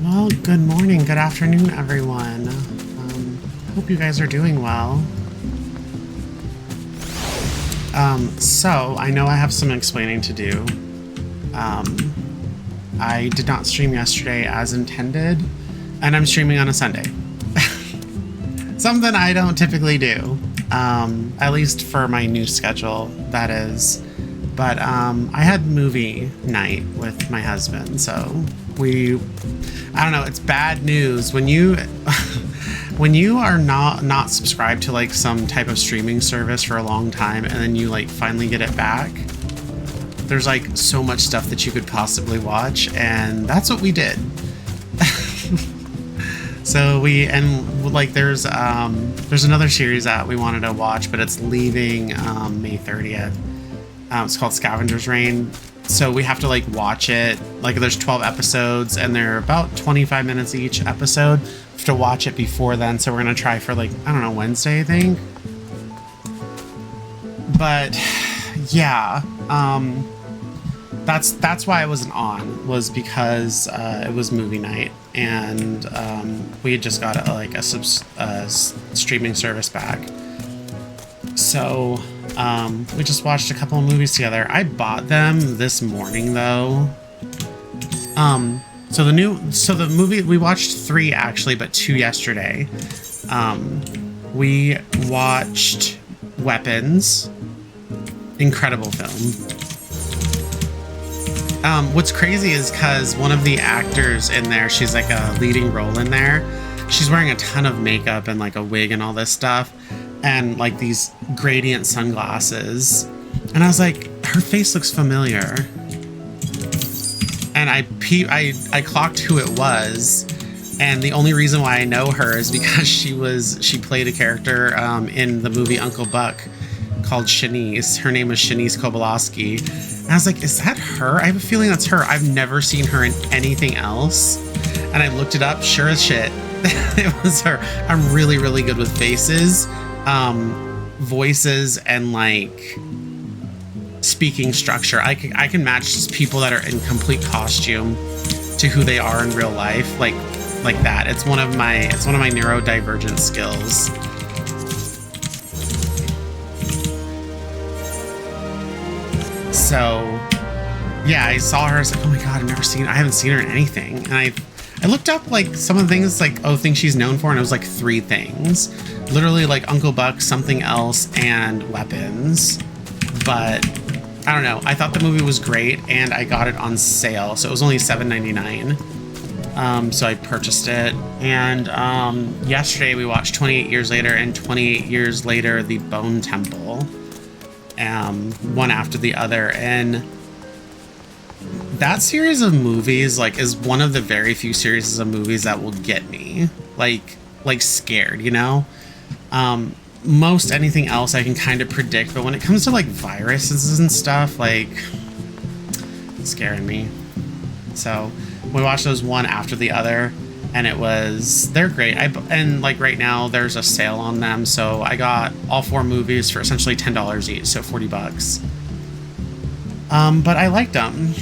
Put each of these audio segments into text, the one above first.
Well, good morning, good afternoon, everyone. Hope you guys are doing well. So I know I have some explaining to do. I did not stream yesterday as intended, and I'm streaming on a Sunday. Something I don't typically do, at least for my new schedule, that is. But I had movie night with my husband, so I don't know, it's bad news when you when you are not subscribed to like some type of streaming service for a long time and then you like finally get it back. There's like so much stuff that you could possibly watch, and that's what we did. So there's another series that we wanted to watch, but it's leaving May 30th. It's called Scavenger's Reign. So we have to like watch it. Like there's 12 episodes and they're about 25 minutes each episode. We have to watch it before then. So we're gonna try for like, I don't know, Wednesday, I think. But yeah, that's why I wasn't on, was because it was movie night and we had just got a streaming service back. So we just watched a couple of movies together. I bought them this morning though. So the movie, we watched 3 actually, but 2 yesterday. We watched Weapons. Incredible film. What's crazy is because one of the actors in there, she's like a leading role in there. She's wearing a ton of makeup and like a wig and all this stuff, and like these gradient sunglasses. And I was like, her face looks familiar. And I clocked who it was. And the only reason why I know her is because she played a character in the movie Uncle Buck called Shanice. Her name was Shanice Kobolowski. And I was like, is that her? I have a feeling that's her. I've never seen her in anything else. And I looked it up, sure as shit. It was her. I'm really, really good with faces, voices, and like speaking structure. I can match just people that are in complete costume to who they are in real life, like that. It's one of my neurodivergent skills. So yeah, I saw her. I was like, oh my god, I haven't seen her in anything. And I looked up like some of the things, like things she's known for, and it was like 3 things. Literally like Uncle Buck, something else, and Weapons. But I don't know. I thought the movie was great, and I got it on sale, so it was only $7.99. So I purchased it. And yesterday we watched 28 Years Later and 28 Years Later, The Bone Temple. One after the other, and that series of movies like is one of the very few series of movies that will get me like scared, you know. Most anything else I can kind of predict, but when it comes to like viruses and stuff, like, it's scaring me. So we watched those one after the other, and they're great. And like right now there's a sale on them, so I got all 4 movies for essentially $10 each, so $40. But I liked them.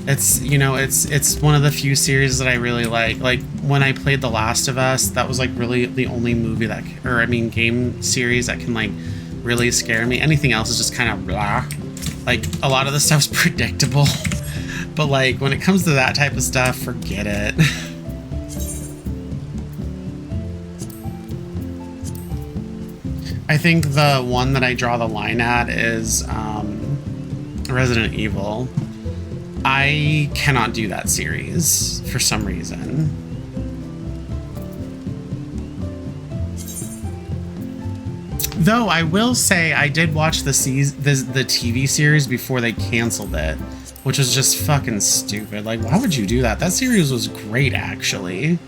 It's one of the few series that I really like. Like when I played The Last of Us, that was like really the only movie game series that can like really scare me. Anything else is just kind of blah. Like a lot of the stuff's predictable. But like when it comes to that type of stuff, forget it. I think the one that I draw the line at is Resident Evil. I cannot do that series for some reason. Though I will say I did watch the TV series before they canceled it, which was just fucking stupid. Like, why would you do that? That series was great, actually.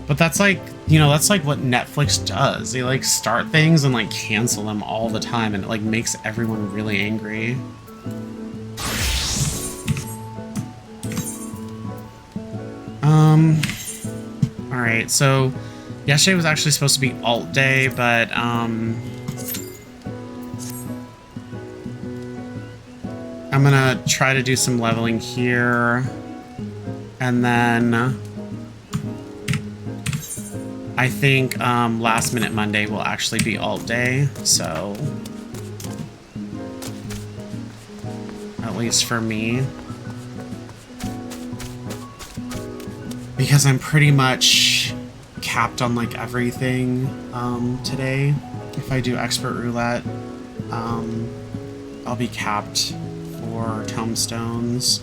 But that's like, that's like what Netflix does. They like start things and like cancel them all the time, and it like makes everyone really angry. All right, so yesterday was actually supposed to be alt day, but I'm gonna try to do some leveling here. And then I think last minute Monday will actually be alt day. So at least for me. Because I'm pretty much capped on like everything today. If I do expert roulette, I'll be capped for tombstones,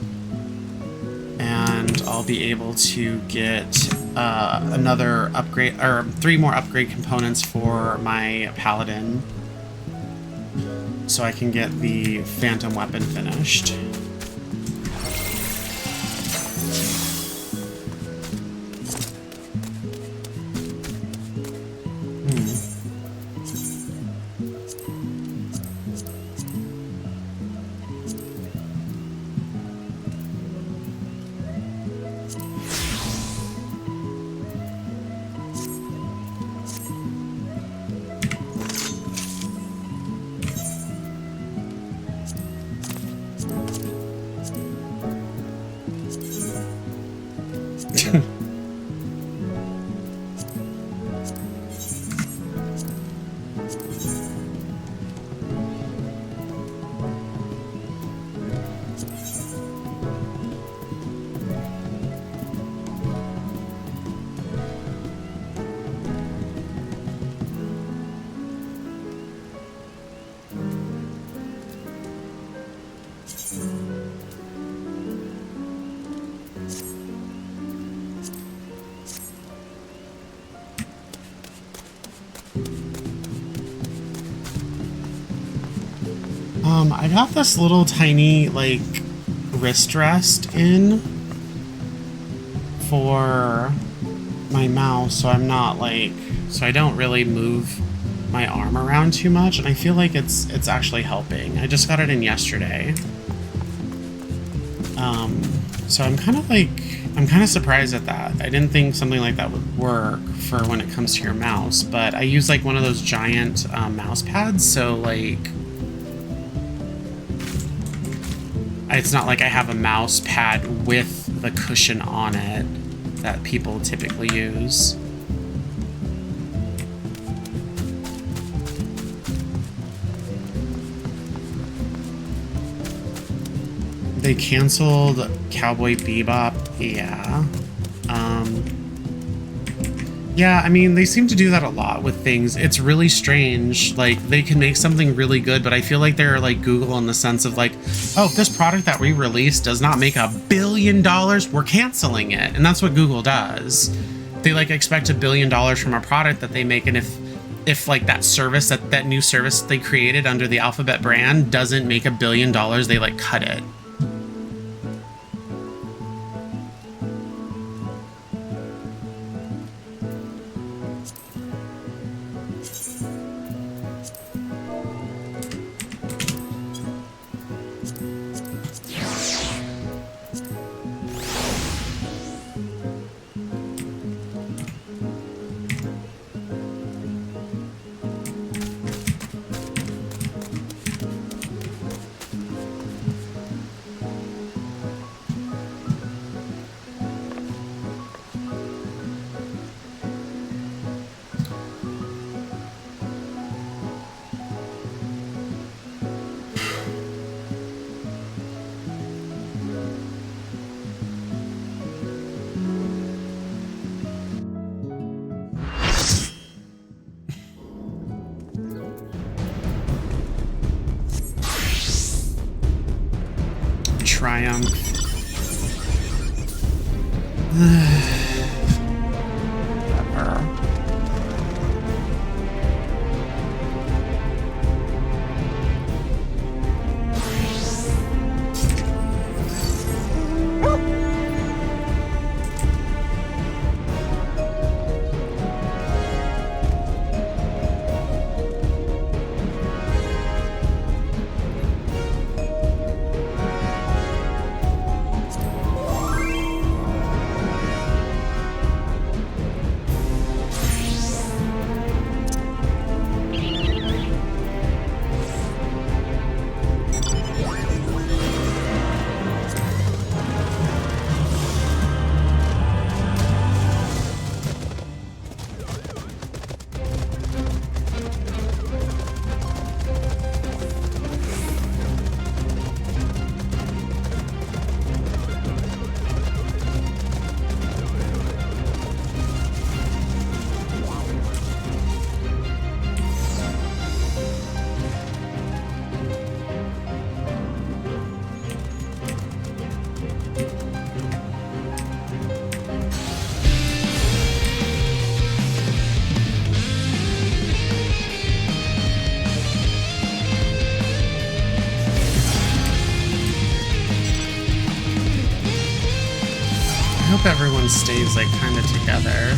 and I'll be able to get another upgrade, or 3 more upgrade components for my paladin, so I can get the phantom weapon finished. I got this little tiny, like, wrist rest in for my mouse, so I'm not, like, so I don't really move my arm around too much, and I feel like it's actually helping. I just got it in yesterday. So I'm kind of surprised at that. I didn't think something like that would work for when it comes to your mouse, but I use, like, one of those giant mouse pads, so, like, it's not like I have a mouse pad with the cushion on it that people typically use. They canceled Cowboy Bebop, yeah. Yeah, I mean, they seem to do that a lot with things. It's really strange. Like, they can make something really good, but I feel like they're like Google in the sense of like, oh, if this product that we released does not make $1 billion, we're canceling it. And that's what Google does. They like expect $1 billion from a product that they make, and if like that service, that new service they created under the Alphabet brand doesn't make $1 billion, they like cut it. Triumph. hope everyone stays like kind of together.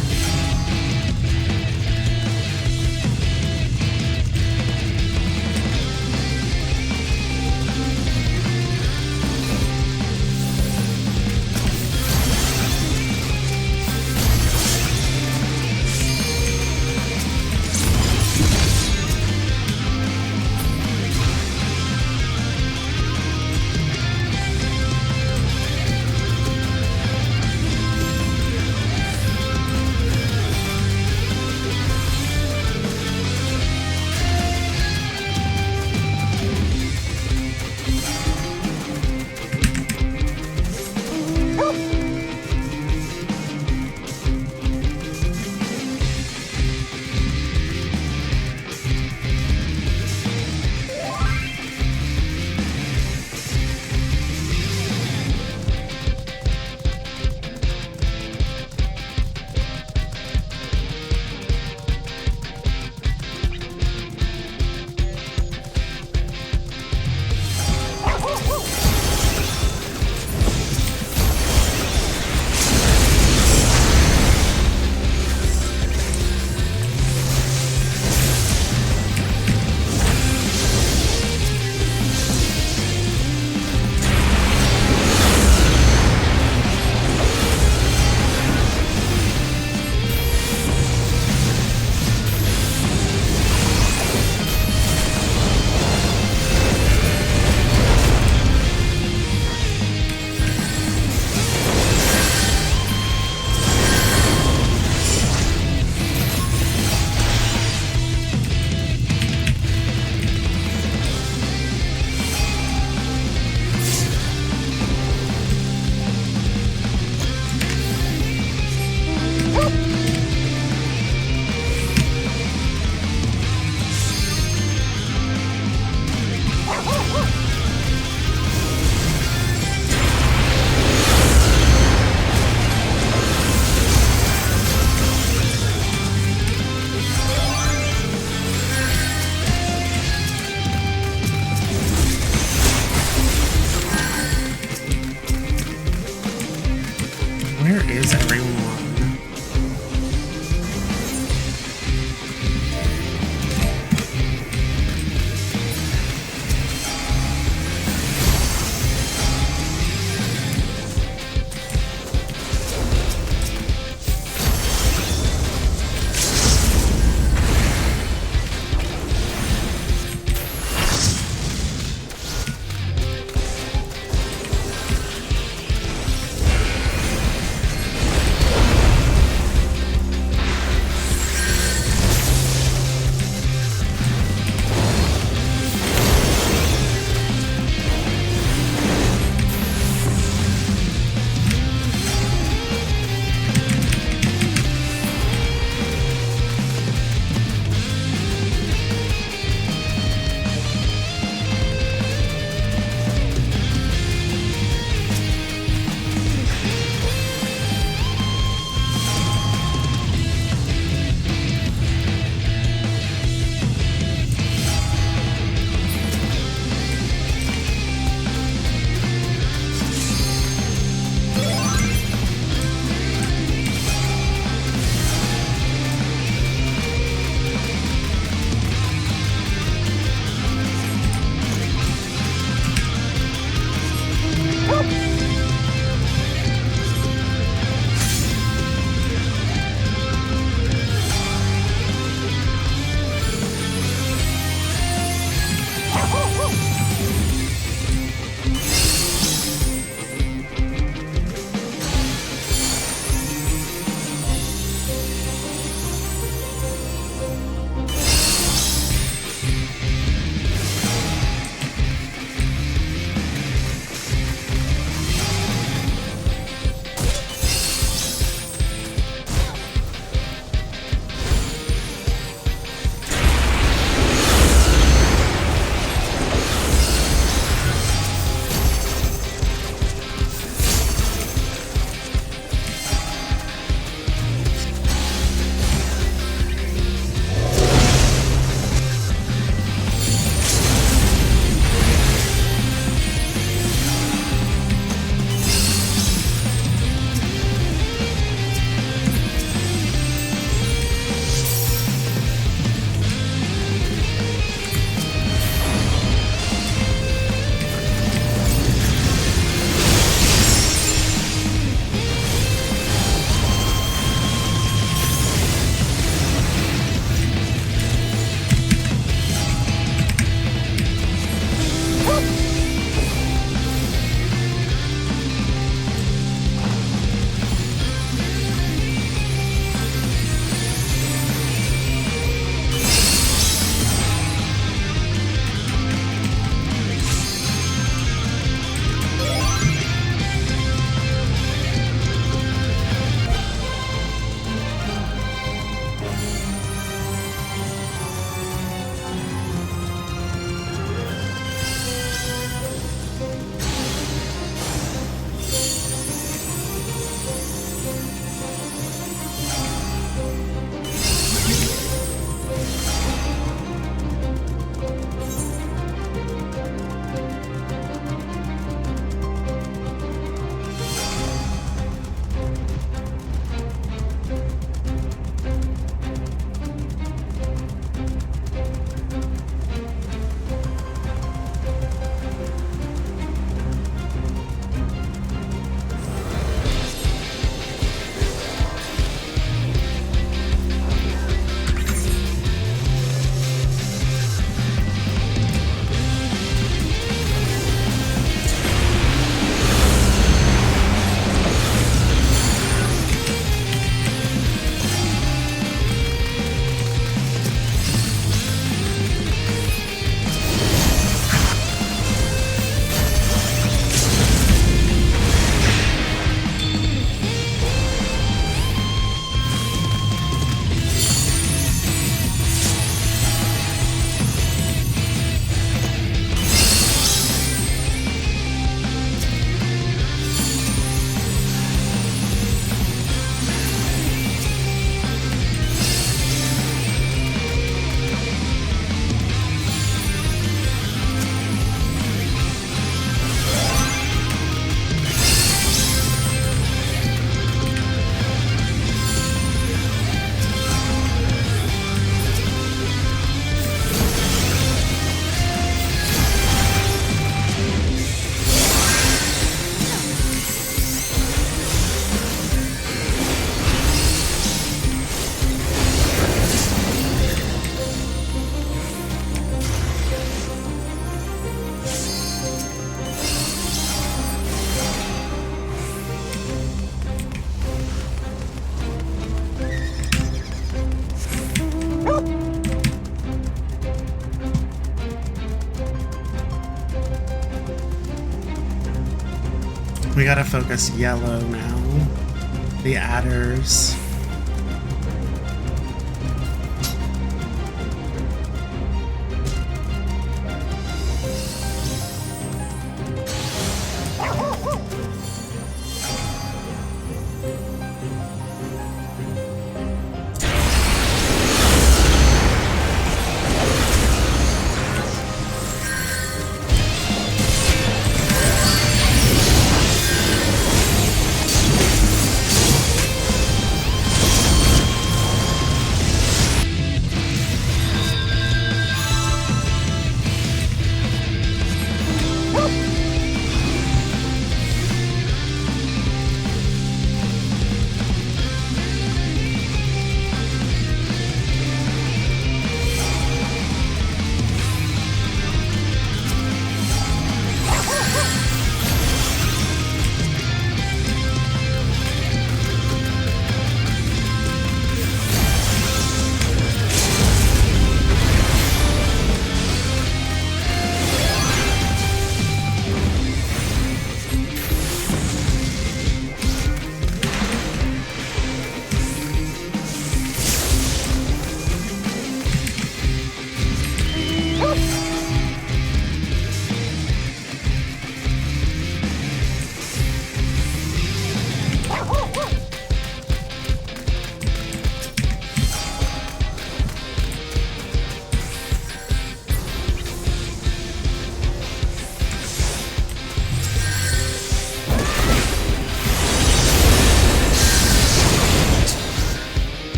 Where is everyone? We gotta focus yellow now. The adders.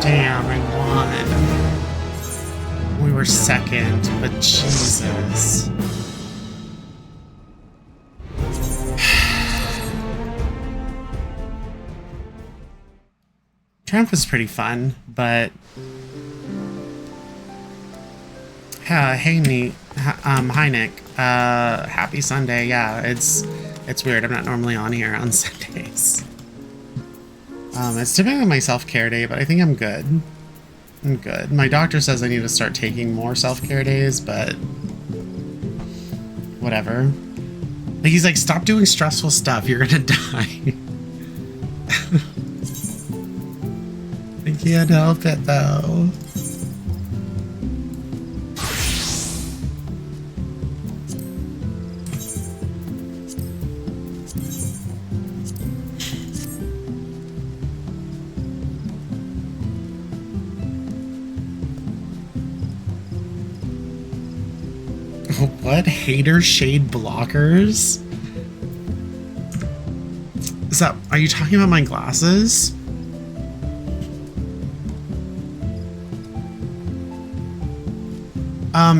Damn, I won. We were second, but Jesus. Triumph was pretty fun, but hey Nick, hi Nick. Happy Sunday. Yeah, it's weird. I'm not normally on here on Sundays. It's typically my self-care day, but I think I'm good. I'm good. My doctor says I need to start taking more self-care days, but whatever. Like, he's like, stop doing stressful stuff. You're gonna die. I can't help it though. What? Hater shade blockers? Is that... Are you talking about my glasses?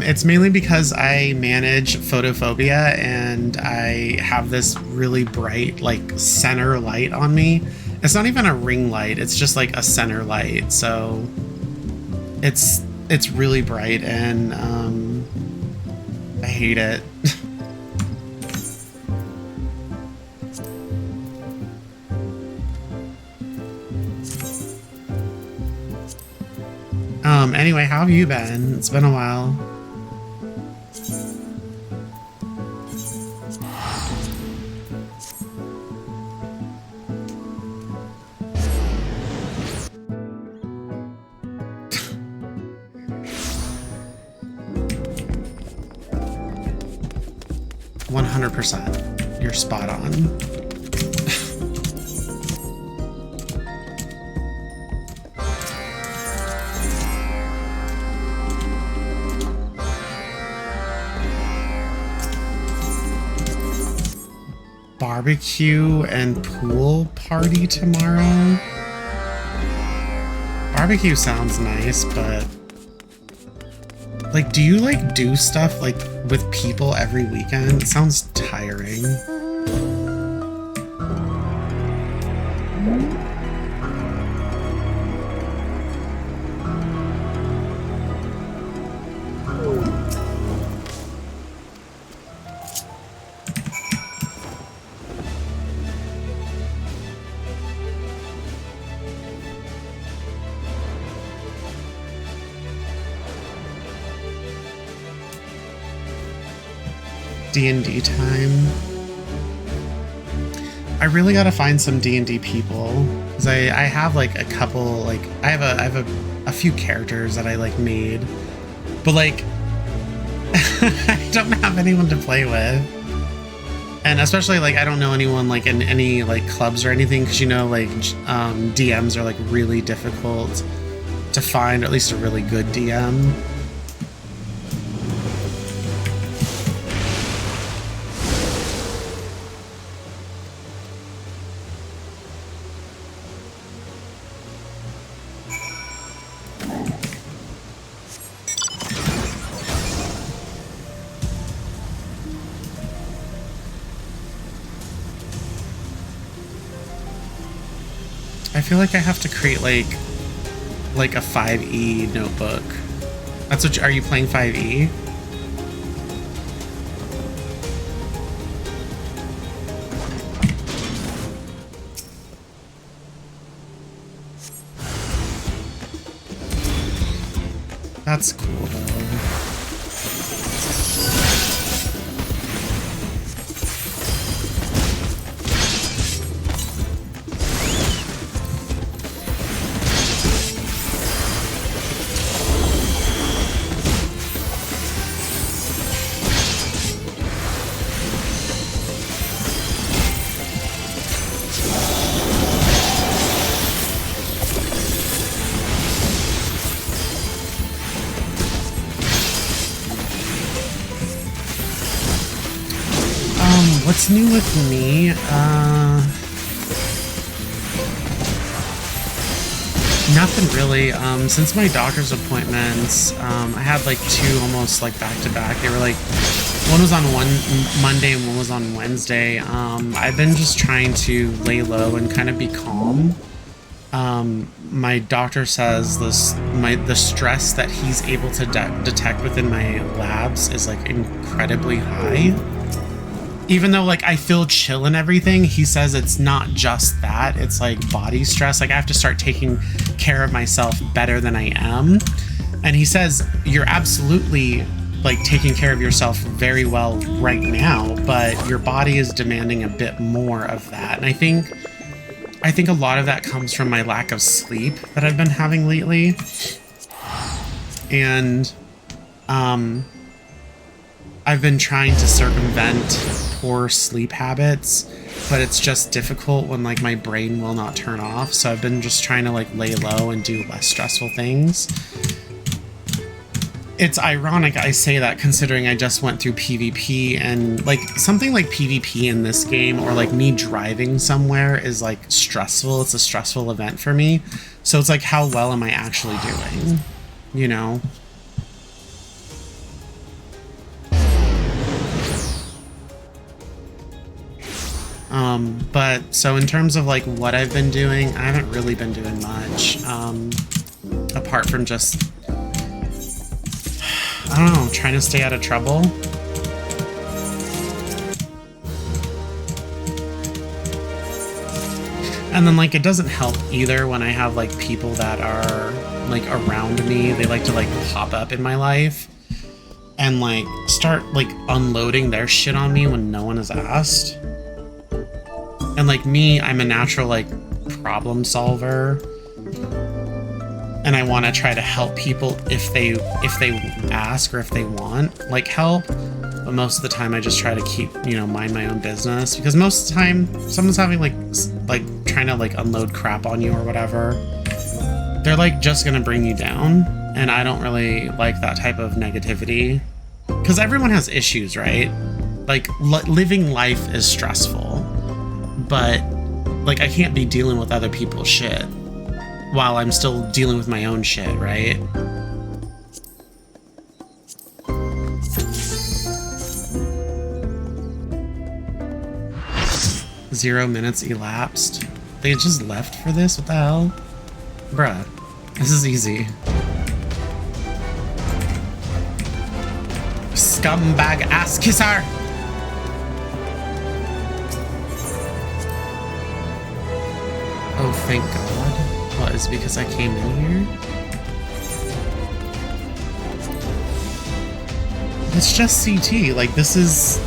It's mainly because I manage photophobia and I have this really bright like center light on me. It's not even a ring light, it's just like a center light. So it's really bright and I hate it. Anyway, how have you been? It's been a while. You're spot on. Barbecue and pool party tomorrow. Barbecue sounds nice, but like, do you like do stuff like with people every weekend? It sounds tiring. D&D time. I really gotta find some D&D people because I have like a couple, like I have a few characters that I like made, but like I don't have anyone to play with, and especially like I don't know anyone like in any like clubs or anything, because you know like DMs are like really difficult to find, or at least a really good DM. I feel like I have to create like a 5e notebook. That's what are you playing 5e? That's cool though. What's new with me? Nothing really. Since my doctor's appointments, I had like two almost like back to back. They were like, one was on one Monday and one was on Wednesday. I've been just trying to lay low and kind of be calm. My doctor says the stress that he's able to detect within my labs is like incredibly high. Even though like I feel chill and everything, he says it's not just that, it's like body stress. Like I have to start taking care of myself better than I am. And he says you're absolutely like taking care of yourself very well right now, but your body is demanding a bit more of that. And I think a lot of that comes from my lack of sleep that I've been having lately. And I've been trying to circumvent poor sleep habits, but it's just difficult when like my brain will not turn off. So I've been just trying to like lay low and do less stressful things. It's ironic I say that considering I just went through PvP, and like something like PvP in this game, or like me driving somewhere, is like stressful. It's a stressful event for me. So it's like, how well am I actually doing? You know? But so in terms of like what I've been doing, I haven't really been doing much, apart from just, I don't know, trying to stay out of trouble. And then like it doesn't help either when I have like people that are like around me. They like to like pop up in my life and like start like unloading their shit on me when no one has asked. And like me, I'm a natural like problem solver, and I want to try to help people if they ask or if they want like help. But most of the time I just try to keep, you know, mind my own business, because most of the time someone's having like trying to like unload crap on you or whatever, they're like just gonna bring you down, and I don't really like that type of negativity, because everyone has issues, right? Like living life is stressful, but like I can't be dealing with other people's shit while I'm still dealing with my own shit, right? Zero minutes elapsed. They just left for this? What the hell? Bruh, this is easy. Scumbag ass kisser! Oh, thank God. What, is it because I came in here? It's just CT, like this is...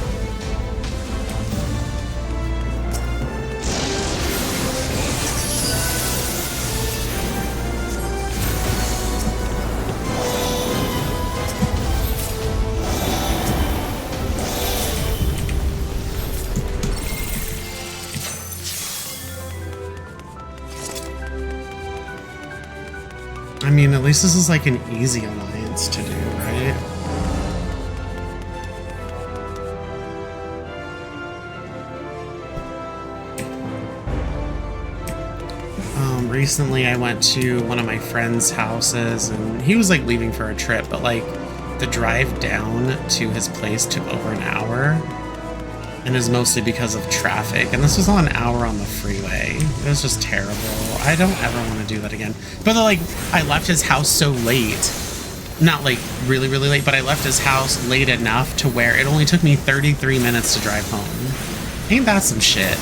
I mean, at least this is like an easy alliance to do, right? Recently I went to one of my friend's houses, and he was like leaving for a trip, but like the drive down to his place took over an hour, and is mostly because of traffic, and this was on an hour on the freeway. It was just terrible. I don't ever want to do that again. But like, I left his house so late, not like really late, but I left his house late enough to where it only took me 33 minutes to drive home. Ain't that some shit?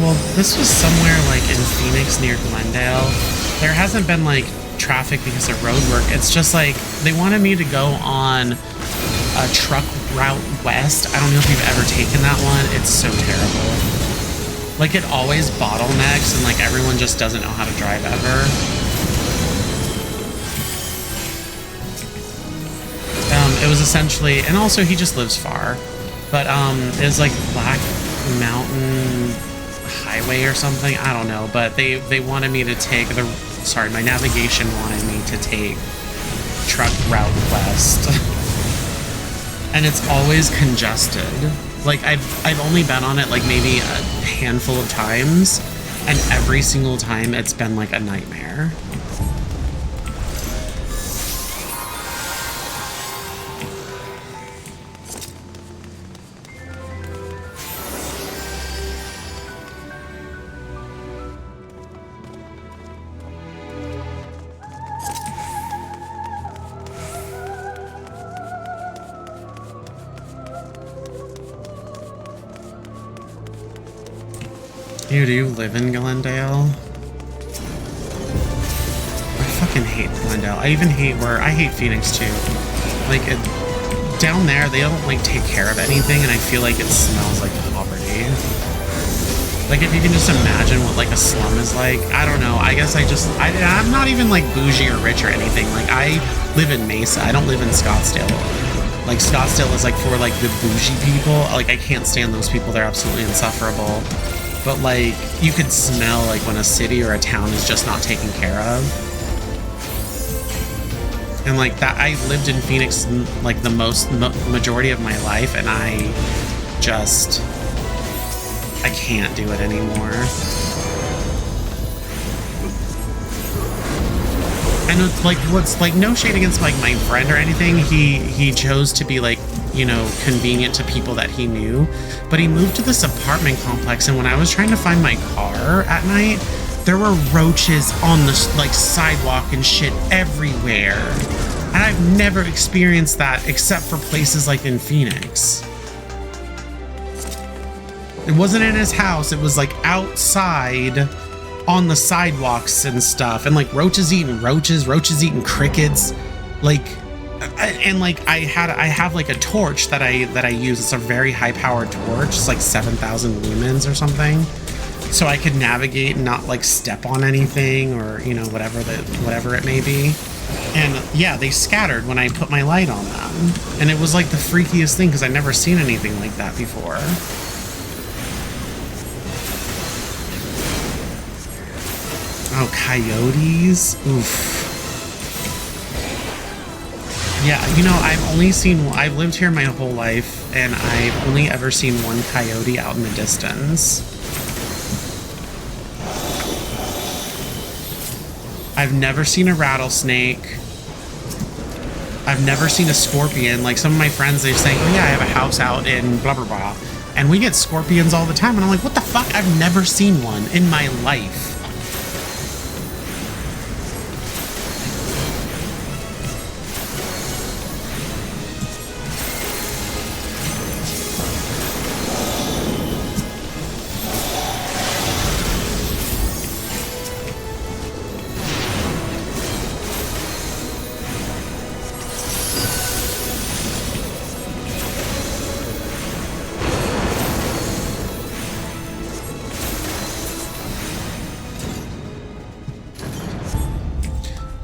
Well, this was somewhere like in Phoenix near Glendale. There hasn't been like traffic because of road work. It's just like they wanted me to go on a truck route west. I don't know if you've ever taken that one. It's so terrible. Like it always bottlenecks, and like everyone just doesn't know how to drive ever. It was essentially, and also he just lives far, but it was like Black Mountain Highway or something, I don't know, but they wanted me to take the, sorry, my navigation wanted me to take truck route west. And it's always congested. Like I've only been on it like maybe a handful of times, and every single time it's been like a nightmare. Dude, do you live in Glendale? I fucking hate Glendale. I even hate I hate Phoenix too. Like, down there, they don't like take care of anything, and I feel like it smells like poverty. Like, if you can just imagine what like a slum is like, I don't know. I guess I'm not even like bougie or rich or anything. Like, I live in Mesa. I don't live in Scottsdale. Like, Scottsdale is like for like the bougie people. Like, I can't stand those people. They're absolutely insufferable. But like, you could smell like when a city or a town is just not taken care of. And like that, I lived in Phoenix like the majority of my life, and I can't do it anymore. And it's like, what's like, no shade against like my friend or anything. He chose to be like, you know, convenient to people that he knew, but he moved to this apartment complex, and when I was trying to find my car at night, there were roaches on the like sidewalk and shit everywhere. And I've never experienced that except for places like in Phoenix. It wasn't in his house, it was like outside on the sidewalks and stuff, and like roaches eating roaches, roaches eating crickets, like, and like I have like a torch that I use. It's a very high powered torch. It's like 7,000 lumens or something, so I could navigate and not like step on anything, or you know, whatever it may be. And yeah, they scattered when I put my light on them, and it was like the freakiest thing because I'd never seen anything like that before. Oh, coyotes? Oof. Yeah, you know, I've lived here my whole life, and I've only ever seen one coyote out in the distance. I've never seen a rattlesnake. I've never seen a scorpion. Like, some of my friends, they say, oh yeah, I have a house out in blah, blah, blah. And we get scorpions all the time. And I'm like, what the fuck? I've never seen one in my life.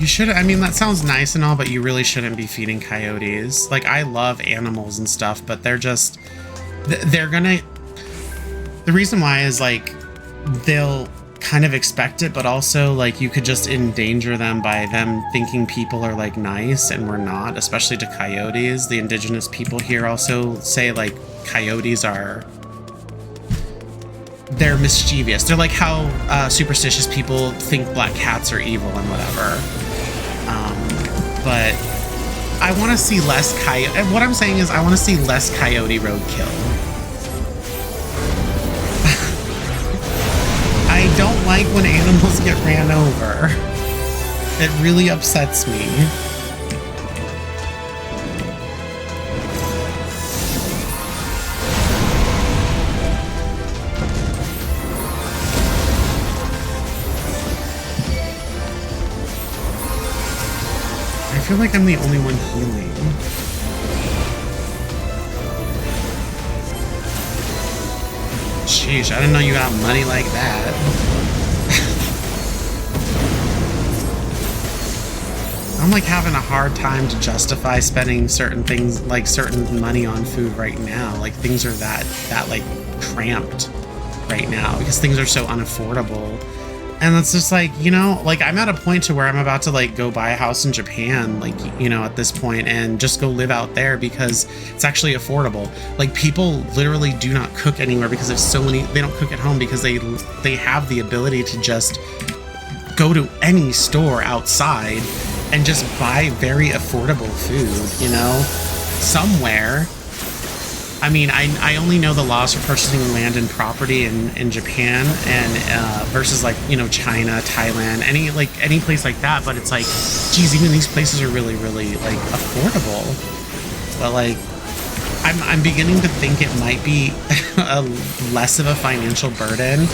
You should, I mean, that sounds nice and all, but you really shouldn't be feeding coyotes. Like, I love animals and stuff, but they're just, they're gonna, the reason why is like, they'll kind of expect it, but also like you could just endanger them by them thinking people are like nice and we're not, especially to coyotes. The indigenous people here also say like coyotes are, they're mischievous. They're like how superstitious people think black cats are evil and whatever. But I want to see less coyote. What I'm saying is I want to see less coyote roadkill. I don't like when animals get ran over. It really upsets me. I feel like I'm the only one healing. Sheesh, I didn't know you got money like that. I'm like having a hard time to justify spending certain things, like certain money on food right now. Like things are that like cramped right now because things are so unaffordable. And it's just like, you know, like I'm at a point to where I'm about to like go buy a house in Japan, like, you know, at this point, and just go live out there because it's actually affordable. Like people literally do not cook anywhere because there's so many, they don't cook at home because they have the ability to just go to any store outside and just buy very affordable food, you know, somewhere. I mean, I only know the laws for purchasing land and property in Japan and versus like, you know, China, Thailand, any place like that. But it's like, geez, even these places are really, really like affordable. But like, I'm beginning to think it might be less of a financial burden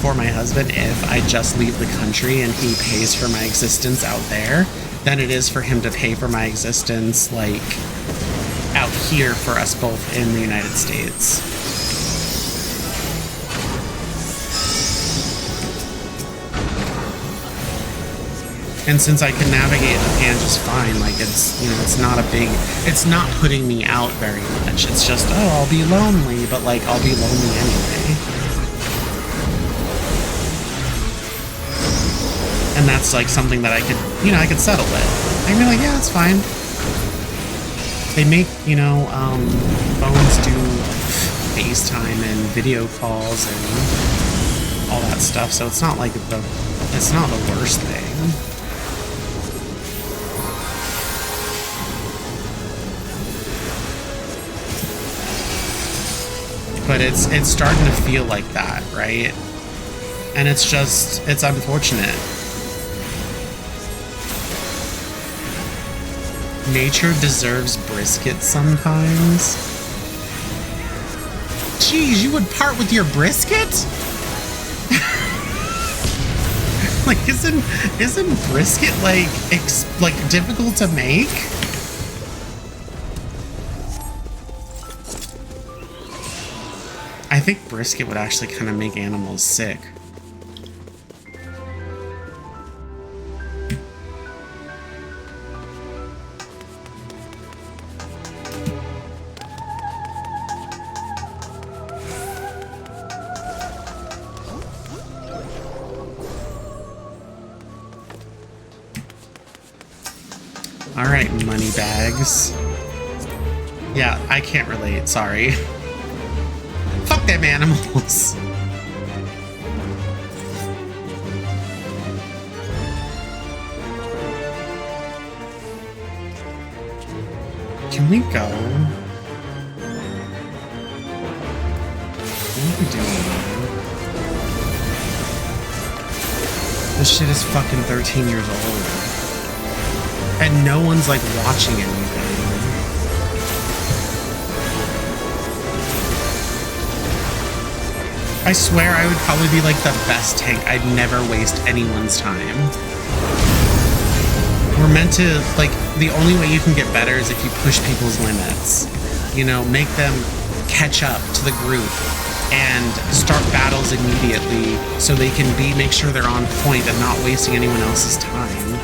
for my husband if I just leave the country and he pays for my existence out there than it is for him to pay for my existence like out here for us both in the United States. And since I can navigate Japan just fine, like it's, you know, it's not a big, it's not putting me out very much. It's just, oh, I'll be lonely, but like I'll be lonely anyway. And that's like something that I could, you know, I could settle with. I'd be like, yeah, it's fine. They make, you know, phones do FaceTime and video calls and all that stuff, so it's not like it's not the worst thing. But it's starting to feel like that, right? And it's just, it's unfortunate. Nature deserves brisket sometimes. Jeez, you would part with your brisket? Like, isn't brisket like difficult to make? I think brisket would actually kind of make animals sick. All right, money bags. Yeah, I can't relate, sorry. Fuck them animals. Can we go? What are we doing? This shit is fucking 13 years old. And no one's like watching anything. I swear I would probably be like the best tank. I'd never waste anyone's time. We're meant to, like, the only way you can get better is if you push people's limits. You know, make them catch up to the group and start battles immediately so they can make sure they're on point and not wasting anyone else's time.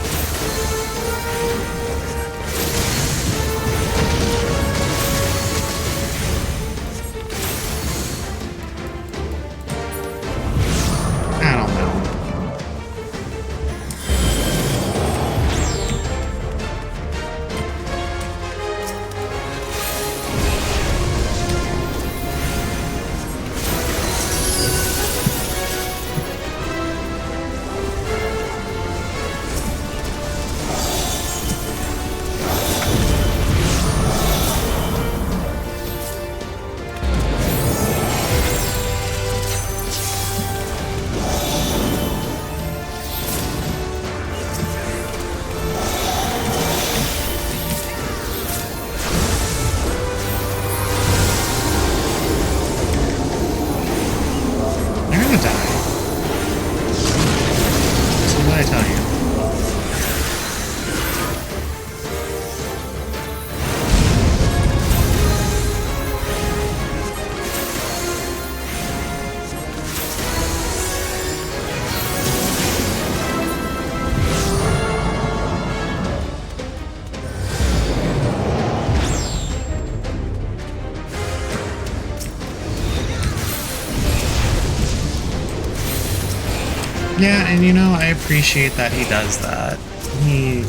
Yeah, and you know, I appreciate that he does that. He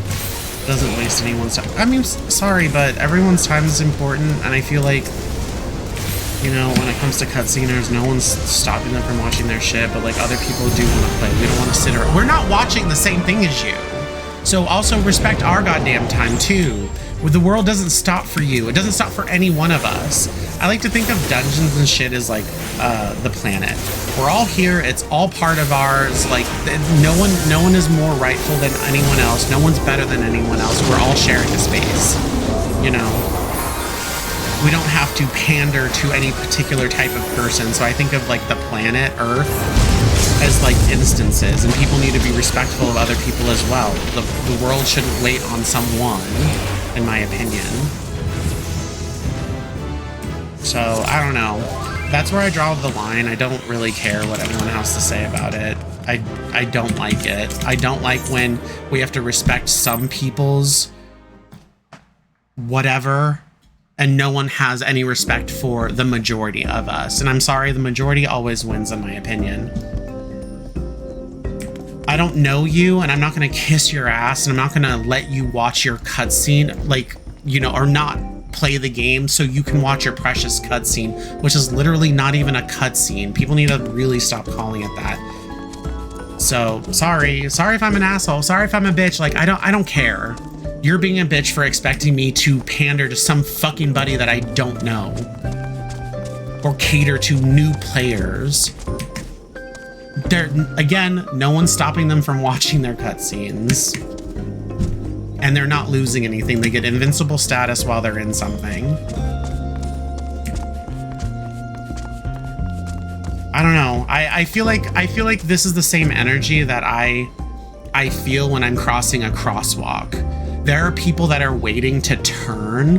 doesn't waste anyone's time. I mean, sorry, but everyone's time is important, and I feel like, you know, when it comes to cutsceners, no one's stopping them from watching their shit, but like other people do want to play. We don't want to sit around. We're not watching the same thing as you. So also respect our goddamn time too. The world doesn't stop for you. It doesn't stop for any one of us. I like to think of dungeons and shit as like the planet. We're all here. It's all part of ours. Like no one is more rightful than anyone else. No one's better than anyone else. We're all sharing a space. You know, we don't have to pander to any particular type of person. So I think of like the planet Earth as like instances, and people need to be respectful of other people as well. The world shouldn't wait on someone, in my opinion. So I don't know. That's where I draw the line. I don't really care what anyone has to say about it. I don't like it. I don't like when we have to respect some people's whatever and no one has any respect for the majority of us. And I'm sorry, the majority always wins in my opinion. I don't know you and I'm not going to kiss your ass and I'm not going to let you watch your cutscene, like, you know, or not play the game so you can watch your precious cutscene, which is literally not even a cutscene. People need to really stop calling it that. So sorry if I'm an asshole. Sorry if I'm a bitch. Like, I don't care. You're being a bitch for expecting me to pander to some fucking buddy that I don't know or cater to new players. Again, no one's stopping them from watching their cutscenes. And they're not losing anything. They get invincible status while they're in something. I don't know. I feel like this is the same energy that I feel when I'm crossing a crosswalk. There are people that are waiting to turn,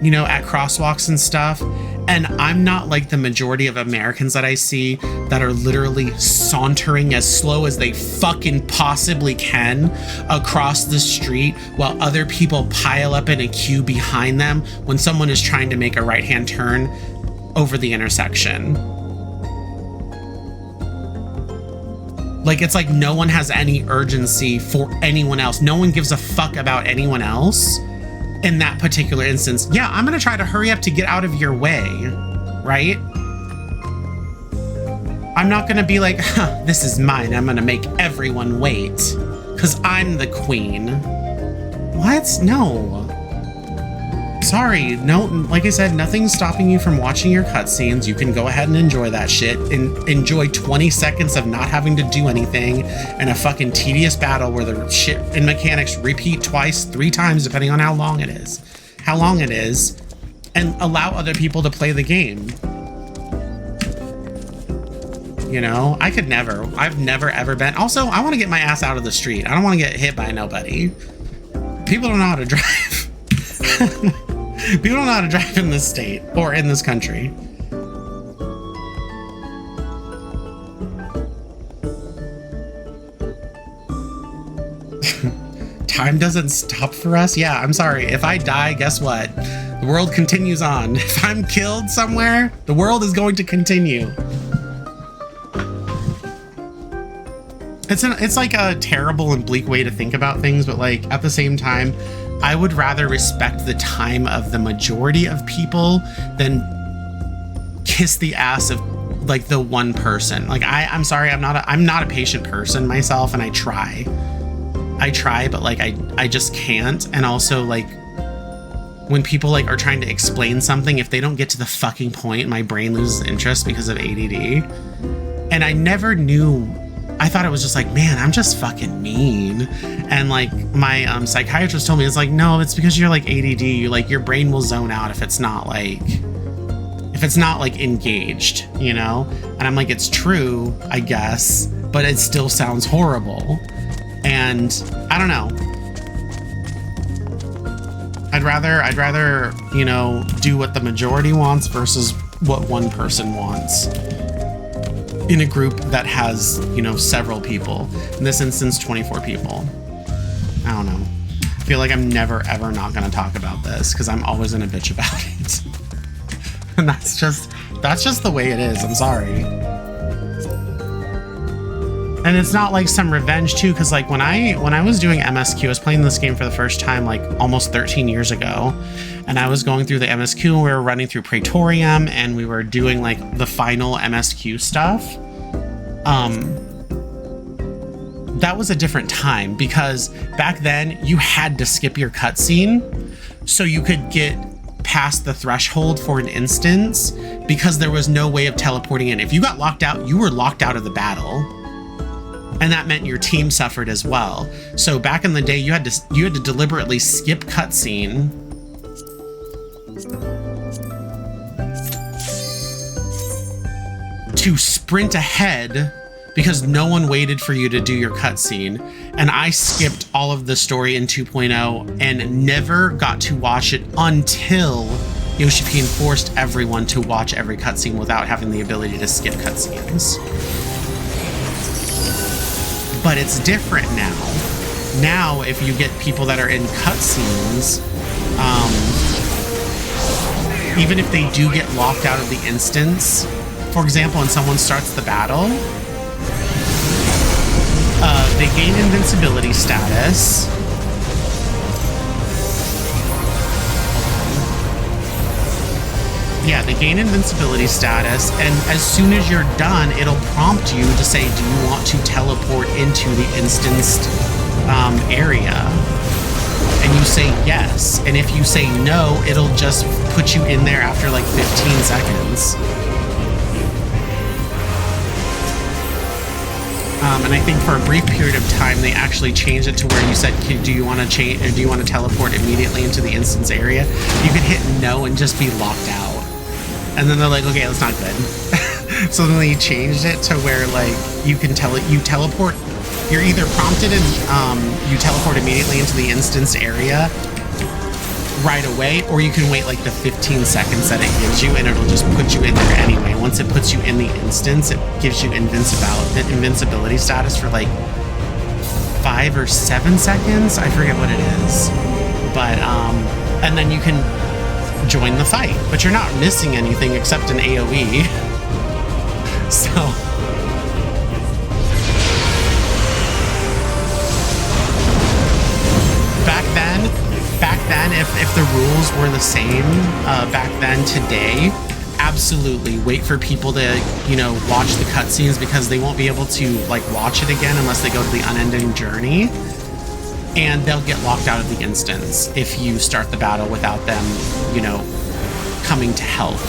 you know, at crosswalks and stuff. And I'm not like the majority of Americans that I see that are literally sauntering as slow as they fucking possibly can across the street while other people pile up in a queue behind them when someone is trying to make a right-hand turn over the intersection. Like, it's like no one has any urgency for anyone else. No one gives a fuck about anyone else. In that particular instance, yeah, I'm gonna try to hurry up to get out of your way, right? I'm not gonna be like, huh, this is mine. I'm gonna make everyone wait because I'm the queen. What? No. Sorry, no, like I said, nothing's stopping you from watching your cutscenes. You can go ahead and enjoy that shit and enjoy 20 seconds of not having to do anything and a fucking tedious battle where the shit and mechanics repeat twice, 3 times, depending on how long it is, and allow other people to play the game. You know, I've never ever been. Also, I want to get my ass out of the street. I don't want to get hit by nobody. People don't know how to drive. People don't know how to drive in this state or in this country. Time doesn't stop for us. Yeah, I'm sorry. If I die, guess what? The world continues on. If I'm killed somewhere, the world is going to continue. It's like a terrible and bleak way to think about things, but like at the same time, I would rather respect the time of the majority of people than kiss the ass of like the one person. Like I'm sorry, I'm not a patient person myself, and I try, but like I just can't. And also, like, when people like are trying to explain something, if they don't get to the fucking point, my brain loses interest because of ADD. And I never knew. I thought it was just like, man, I'm just fucking mean. And like my psychiatrist told me, it's like, no, it's because you're like ADD. You like, your brain will zone out if it's not like engaged, you know? And I'm like, it's true, I guess, but it still sounds horrible. And I don't know. I'd rather, you know, do what the majority wants versus what one person wants. In a group that has, you know, several people. In this instance, 24 people. I don't know. I feel like I'm never ever not going to talk about this because I'm always in a bitch about it. And that's just the way it is. I'm sorry. And it's not like some revenge too, because like when I was doing MSQ, I was playing this game for the first time like almost 13 years ago, and I was going through the MSQ and we were running through Praetorium and we were doing like the final MSQ stuff. That was a different time because back then you had to skip your cutscene so you could get past the threshold for an instance because there was no way of teleporting in. If you got locked out, you were locked out of the battle. And that meant your team suffered as well. So back in the day, you had to deliberately skip cutscene to sprint ahead because no one waited for you to do your cutscene. And I skipped all of the story in 2.0 and never got to watch it until Yoshipian forced everyone to watch every cutscene without having the ability to skip cutscenes. But it's different now. Now, if you get people that are in cutscenes, even if they do get locked out of the instance, for example, when someone starts the battle, they gain invincibility status. Yeah, they gain invincibility status, and as soon as you're done, it'll prompt you to say, do you want to teleport into the instanced area? And you say yes, and if you say no, it'll just put you in there after like 15 seconds. And I think for a brief period of time, they actually changed it to where you said, do you want to change, or do you want to teleport immediately into the instance area? You could hit no and just be locked out. And then they're like, okay, that's not good. So then they changed it to where like you can teleport. You're either prompted and you teleport immediately into the instance area right away, or you can wait like the 15 seconds that it gives you, and it'll just put you in there anyway. Once it puts you in the instance, it gives you invincibility status for like 5 or 7 seconds. I forget what it is, but and then you can join the fight, but you're not missing anything except an AoE. So back then, if the rules were the same back then today, absolutely wait for people to, you know, watch the cutscenes, because they won't be able to like watch it again unless they go to the unending journey, and they'll get locked out of the instance if you start the battle without them, you know, coming to help.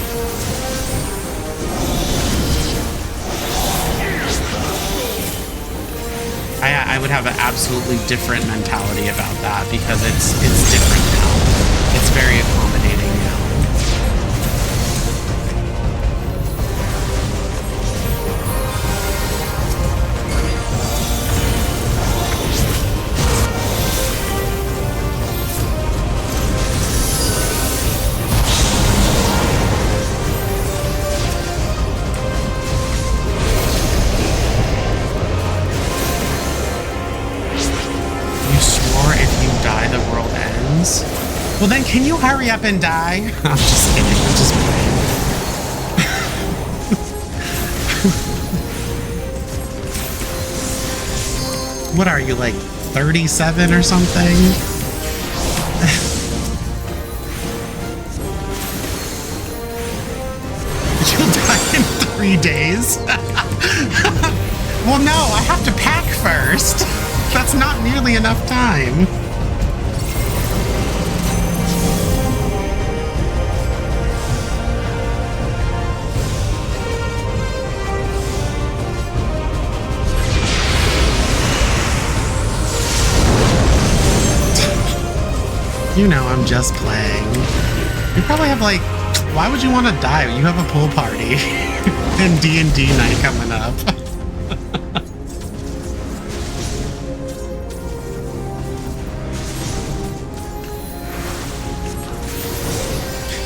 I would have an absolutely different mentality about that, because it's different now. It's very accommodating now. Well then, can you hurry up and die? I'm just kidding, I'm just playing. What are you, like 37 or something? You'll die in 3 days? Well no, I have to pack first. That's not nearly enough time. You know, I'm just playing. You probably have like, why would you want to die? You have a pool party and D&D night coming up.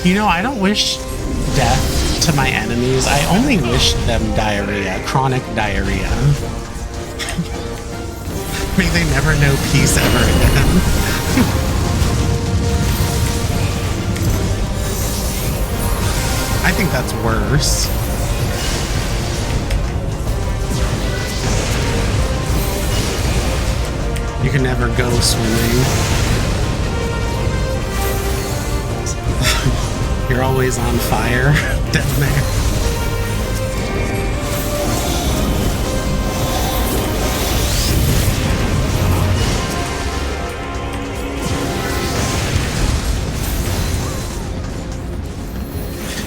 You know, I don't wish death to my enemies. I only wish them diarrhea, chronic diarrhea. May they never know peace ever again. I think that's worse. You can never go swimming. You're always on fire down there.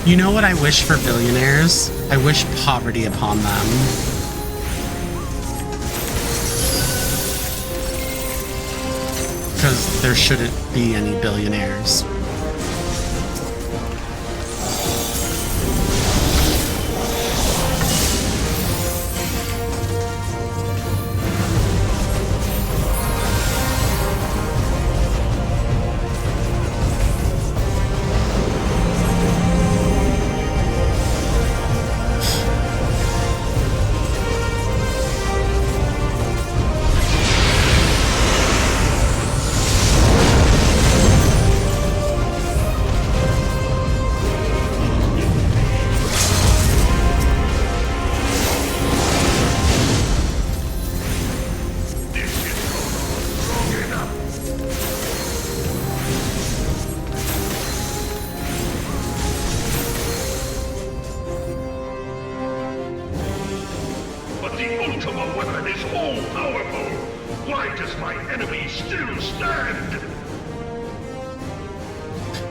You know what I wish for billionaires? I wish poverty upon them. Because there shouldn't be any billionaires. ultimate weapon is all-powerful. Why does my enemy still stand?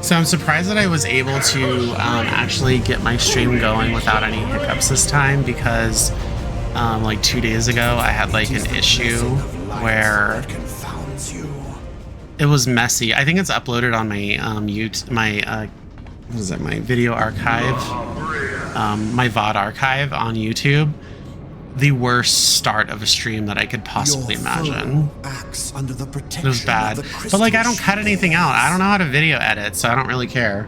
So I'm surprised that I was able to actually get my stream going without any hiccups this time, because like 2 days ago I had like an issue where it was messy. I think it's uploaded on my what is it, my video archive, my VOD archive on YouTube. The worst start of a stream that I could possibly imagine. It was bad, but like I don't cut anything out. I don't know how to video edit, so I don't really care.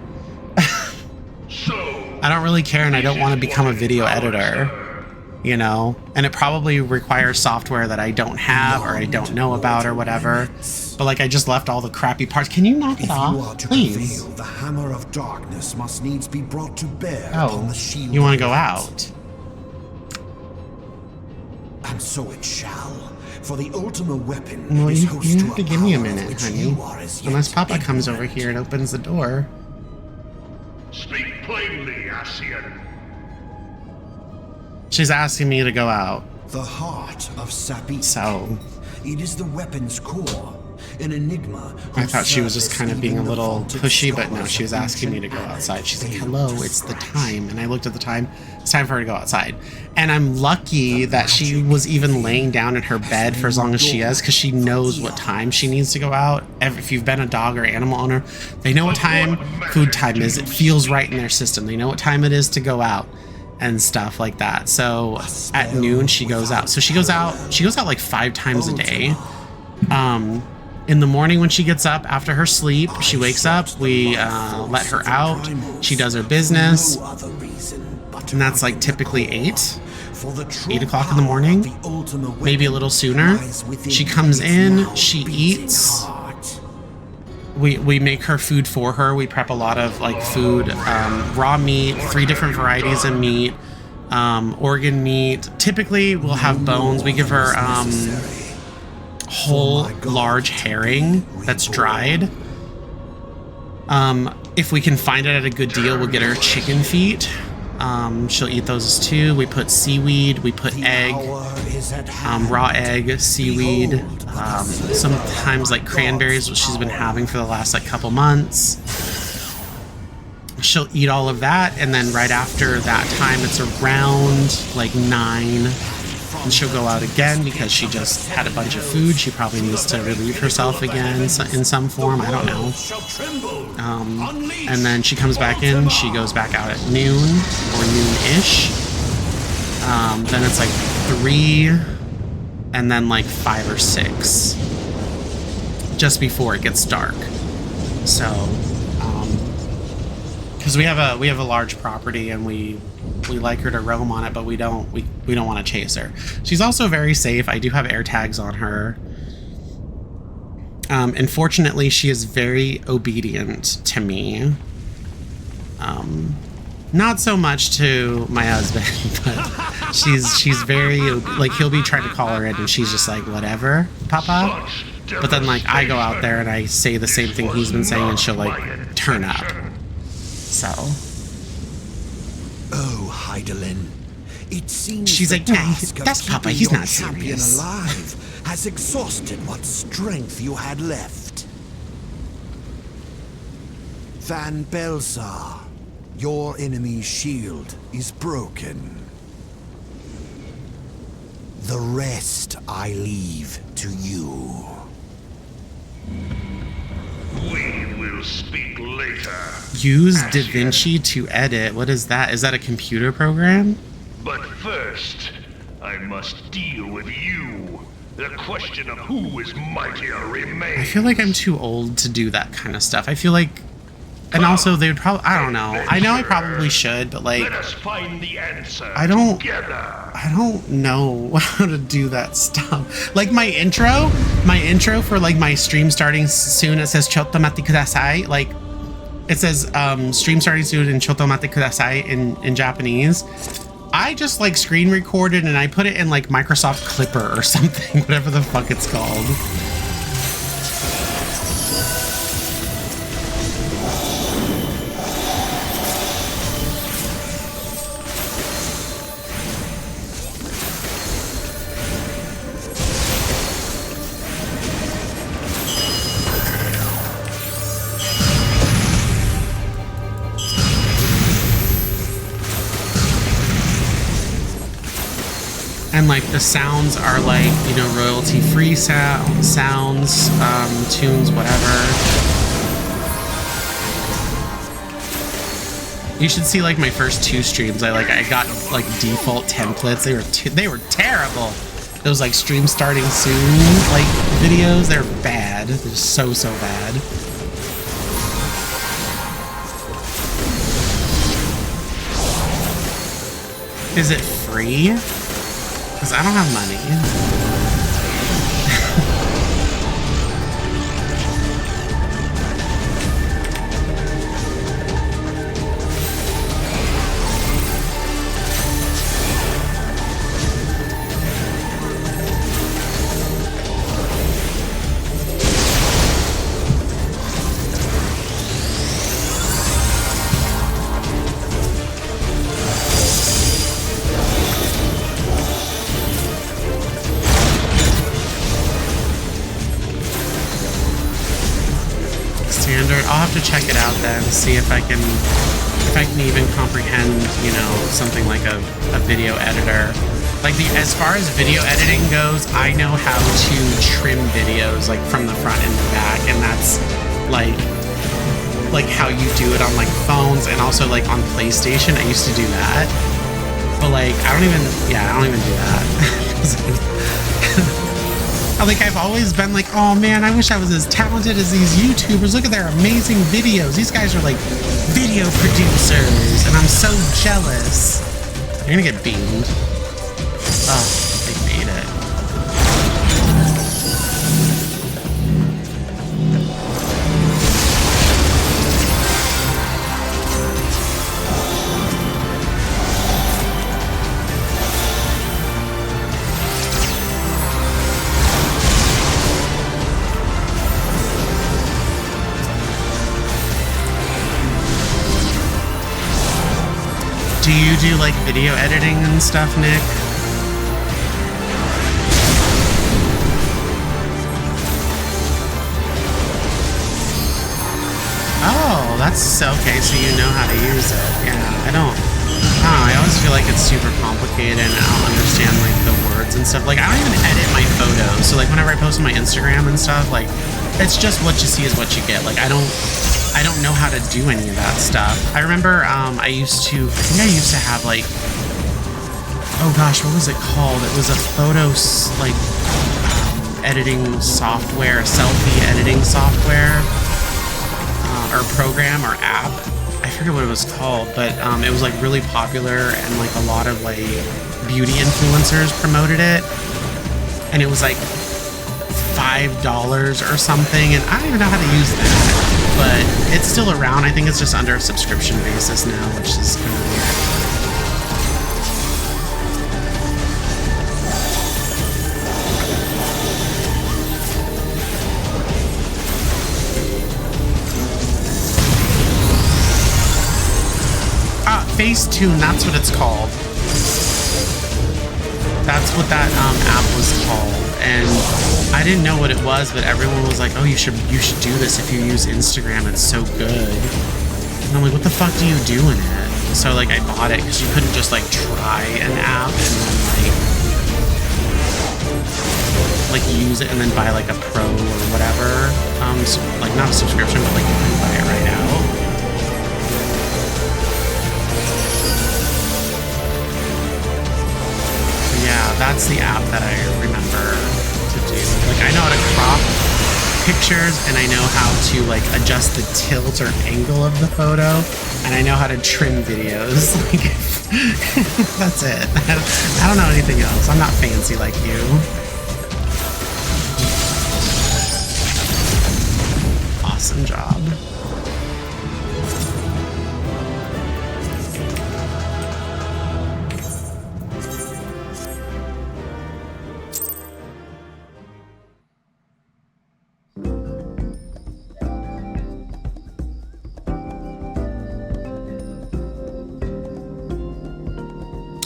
I don't really care, and I don't want to become a video editor, you know, and it probably requires software that I don't have or I don't know about or whatever. But like I just left all the crappy parts. Can you knock it off, please? The hammer of darkness must needs be brought to bear. Oh, you want to go out? And so it shall. For the ultimate weapon Well, is you host have to give me a minute, honey. honey. Unless Papa comes over here and opens the door. Speak plainly, Asian. She's asking me to go out. The heart of Sapi. So It is the weapon's core. An enigma. I thought she was just kind of being a little pushy, but no, she was asking me to go outside. She's like, hello, it's the time. And I looked at the time. It's time for her to go outside. And I'm lucky that she was even laying down in her bed for as long as she is, because she knows what time she needs to go out. If you've been a dog or animal owner, they know what time food time is. It feels right in their system. They know what time it is to go out and stuff like that. So at noon she goes out. So she goes out like 5 times a day. In the morning when she gets up after her sleep, she wakes up, we let her out, she does her business, and that's like typically 8 o'clock in the morning, maybe a little sooner. She comes in, she eats, we make her food for her. We prep a lot of like food, raw meat, 3 different varieties of meat, organ meat. Typically we'll have bones. We give her whole large herring that's dried. If we can find it at a good deal, we'll get her chicken feet. She'll eat those too. We put seaweed, we put egg, raw egg, seaweed, sometimes like cranberries, which she's been having for the last like couple months. She'll eat all of that, and then right after that time, it's around like 9, and she'll go out again because she just had a bunch of food. She probably needs to relieve herself again in some form. I don't know. And then she comes back in. She goes back out at noon or noon-ish. Then it's like 3, and then like 5 or 6, just before it gets dark. So, because we have a large property and we like her to roam on it, but we don't want to chase her. She's also very safe. I do have air tags on her. And fortunately, she is very obedient to me. Not so much to my husband, but she's very, like, he'll be trying to call her in and she's just like, whatever, Papa. But then like I go out there and I say the same thing he's been saying and she'll like turn up. So. Oh, Heidelin. It seems she's like, nah, that's Papa, he's not serious. Alive has exhausted what strength you had left. Van Belsar, your enemy's shield is broken. The rest I leave to you. We will speak later. Use DaVinci to edit. What is that? Is that a computer program? But first, I must deal with you. The question of who is mightier remains. I feel like I'm too old to do that kind of stuff. I feel like, and also they would probably, I don't know. I know I probably should, but like, let us find the answer I don't know how to do that stuff. Like my intro for like my stream starting soon, it says Chotto matte kudasai. Like it says stream starting soon in Chotto matte kudasai in Japanese. I just like screen recorded and I put it in like Microsoft Clipper or something, whatever the fuck it's called. And like the sounds are like, you know, royalty-free sounds, tunes, whatever. You should see like my first 2 streams. I got like default templates. They were terrible. Those like stream starting soon like videos, they're bad. They're so bad. Is it free? Because I don't have money. I'll have to check it out then, see if I can even comprehend, you know, something like a video editor. Like as far as video editing goes, I know how to trim videos like from the front and the back, and that's like how you do it on like phones and also like on PlayStation. I used to do that, but like I don't even do that. Like I've always been like, oh man, I wish I was as talented as these YouTubers. Look at their amazing videos. These guys are like video producers, and I'm so jealous. You're gonna get beamed. Oh, they beat it. Do you do like video editing and stuff, Nick? Oh, that's okay, so you know how to use it. Yeah, I always feel like it's super complicated and I don't understand like the words and stuff. Like I don't even edit my photos. So like whenever I post on my Instagram and stuff, like it's just what you see is what you get. Like I don't know how to do any of that stuff. I remember I used to have like, oh gosh, what was it called? It was a photo like editing software, selfie editing software, or program or app. I forget what it was called, but it was like really popular and like a lot of like beauty influencers promoted it. And it was like $5 or something, and I don't even know how to use that. But it's still around. I think it's just under a subscription basis now, which is kind of weird. Facetune, that's what it's called. That's what that app was called. And I didn't know what it was, but everyone was like, oh, you should do this if you use Instagram, it's so good. And I'm like, what the fuck do you do in it? So like I bought it because you couldn't just like try an app and then like use it and then buy like a pro or whatever. So, like not a subscription, but like you couldn't buy it right out. Yeah, that's the app that I remember to do. Like I know how to crop pictures and I know how to like adjust the tilt or angle of the photo, and I know how to trim videos. Like that's it. I don't know anything else. I'm not fancy like you. Awesome job.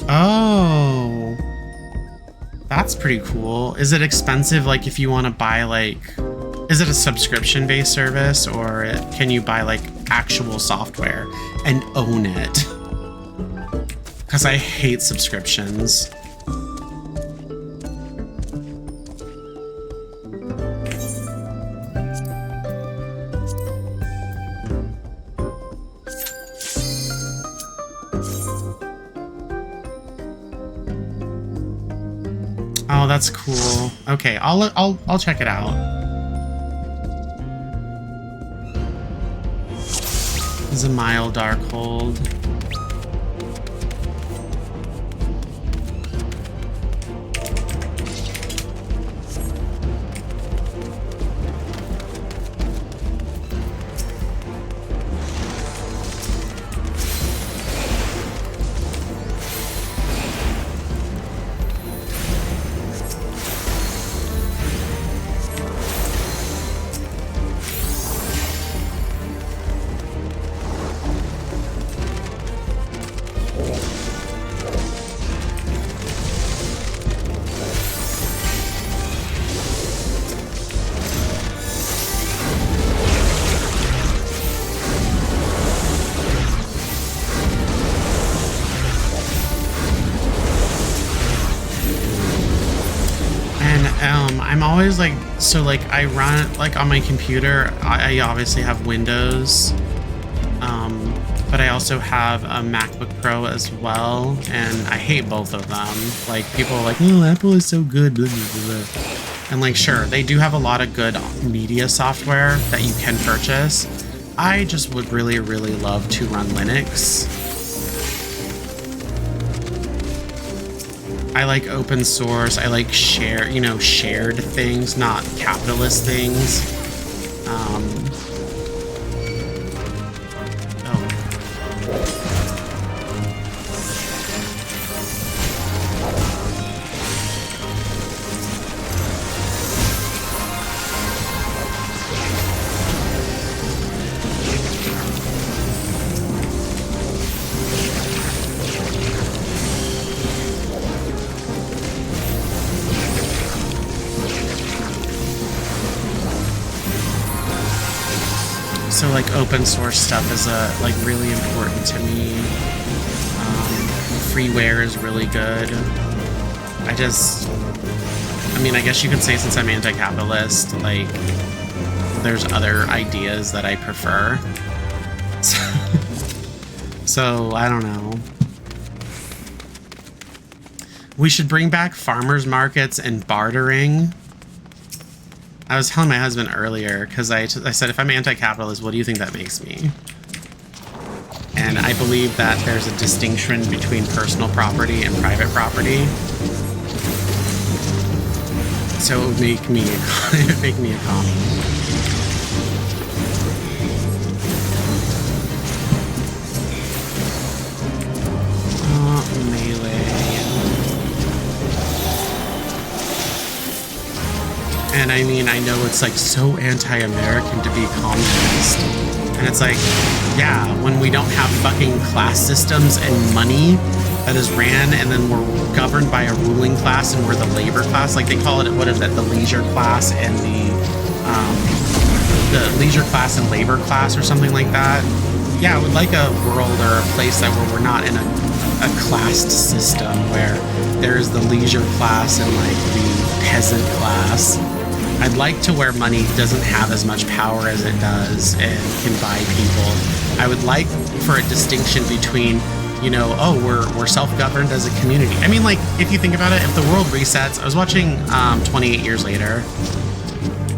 Oh, that's pretty cool. Is it expensive? Like if you want to buy like, is it a subscription based service, or can you buy like actual software and own it? Because I hate subscriptions. Oh, that's cool. Okay, I'll check it out. This is a mild Darkhold. I'm always like, so like I run like on my computer, I obviously have Windows, but I also have a MacBook Pro as well, and I hate both of them. Like people are like, oh, Apple is so good, blah, blah, blah. And like, sure, they do have a lot of good media software that you can purchase. I just would really, really love to run Linux. I like open source. I like shared things, not capitalist things. Oh. So like open source stuff is like really important to me. Freeware is really good. I guess you could say since I'm anti-capitalist, like there's other ideas that I prefer. So I don't know. We should bring back farmers markets and bartering. I was telling my husband earlier, because I said, if I'm anti-capitalist, what do you think that makes me? And I believe that there's a distinction between personal property and private property. So it would make me a commie. And I mean, I know it's like so anti-American to be communist. And it's like, yeah, when we don't have fucking class systems and money that is ran, and then we're governed by a ruling class and we're the labor class, like they call it, what is that, the leisure class and the leisure class and labor class or something like that. Yeah, I would like a world or a place that where we're not in a classed system where there's the leisure class and like the peasant class. I'd like to where money doesn't have as much power as it does and can buy people. I would like for a distinction between, you know, oh, we're self-governed as a community. I mean, like, if you think about it, if the world resets, I was watching 28 Years Later,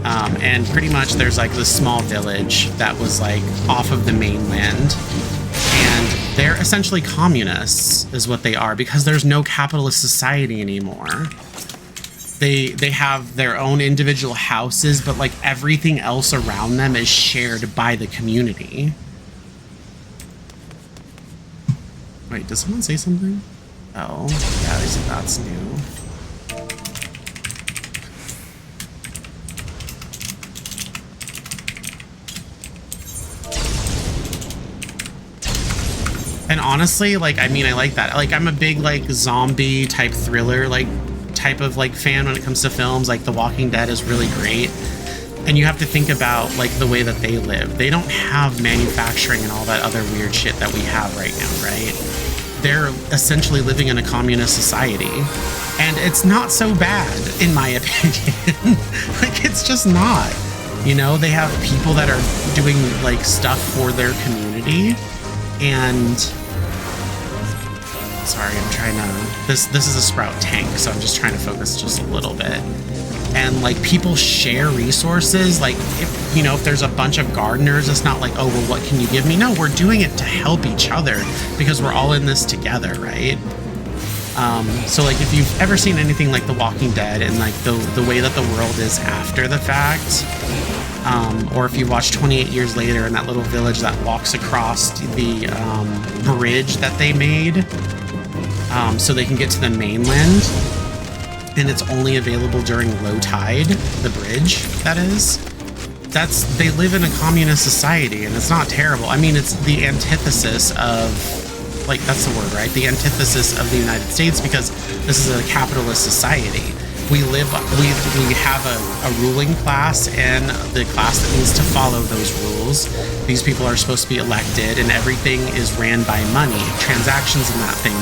and pretty much there's like this small village that was like off of the mainland, and they're essentially communists is what they are, because there's no capitalist society anymore. They have their own individual houses, but like everything else around them is shared by the community. Wait, did someone say something? Oh, yeah, they said that's new. And honestly, like, I mean, I like that. Like, I'm a big, like, zombie type thriller, like, type of like fan when it comes to films. Like The Walking Dead is really great, and you have to think about like the way that they live. They don't have manufacturing and all that other weird shit that we have right now, right? They're essentially living in a communist society, and it's not so bad in my opinion. Like, it's just not, you know. They have people that are doing like stuff for their community, and Sorry, I'm trying to... This is a sprout tank, so I'm just trying to focus just a little bit. And like people share resources. Like if, you know, if there's a bunch of gardeners, it's not like, oh, well, what can you give me? No, we're doing it to help each other because we're all in this together, right? So like if you've ever seen anything like The Walking Dead and like the way that the world is after the fact, or if you watch 28 Years Later in that little village that walks across the bridge that they made so they can get to the mainland, and it's only available during low tide, the bridge, that is. They live in a communist society, and it's not terrible. I mean, it's the antithesis of, like, that's the word, right? The antithesis of the United States, because this is a capitalist society. We have a ruling class and the class that needs to follow those rules. These people are supposed to be elected, and everything is ran by money, transactions and that thing.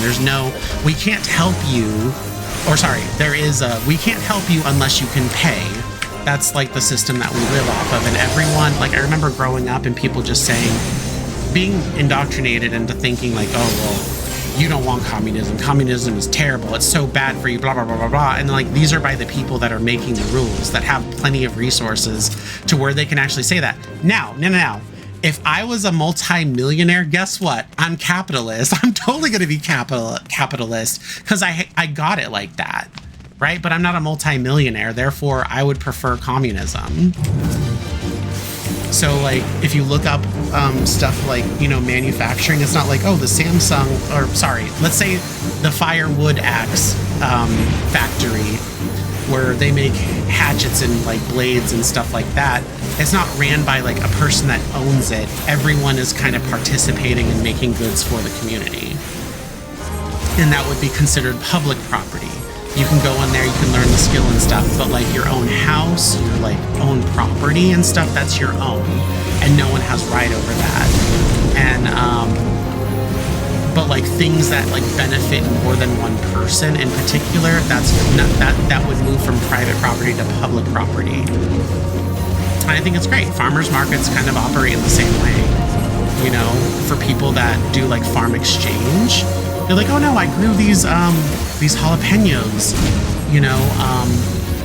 We can't help you. Or sorry, we can't help you unless you can pay. That's like the system that we live off of. And everyone, like I remember growing up and people just saying, being indoctrinated into thinking like, oh, well, you don't want communism. Communism is terrible. It's so bad for you, blah, blah, blah, blah, blah. And like, these are by the people that are making the rules, that have plenty of resources to where they can actually say that. Now, if I was a multi-millionaire, guess what? I'm capitalist. I'm totally going to be capitalist because I got it like that, right? But I'm not a multi-millionaire. Therefore, I would prefer communism. So, like, if you look up stuff like, you know, manufacturing, it's not like, oh, the Samsung, or sorry, let's say the Firewood Axe factory, where they make hatchets and like blades and stuff like that. It's not ran by like a person that owns it. Everyone is kind of participating in making goods for the community. And that would be considered public property. You can go in there, you can learn the skill and stuff, but like your own house, your like own property and stuff, that's your own. And no one has right over that. And but like things that like benefit more than one person in particular, that would move from private property to public property. And I think it's great. Farmers markets kind of operate in the same way. You know, for people that do like farm exchange, they're like, oh no, I grew these jalapenos, you know,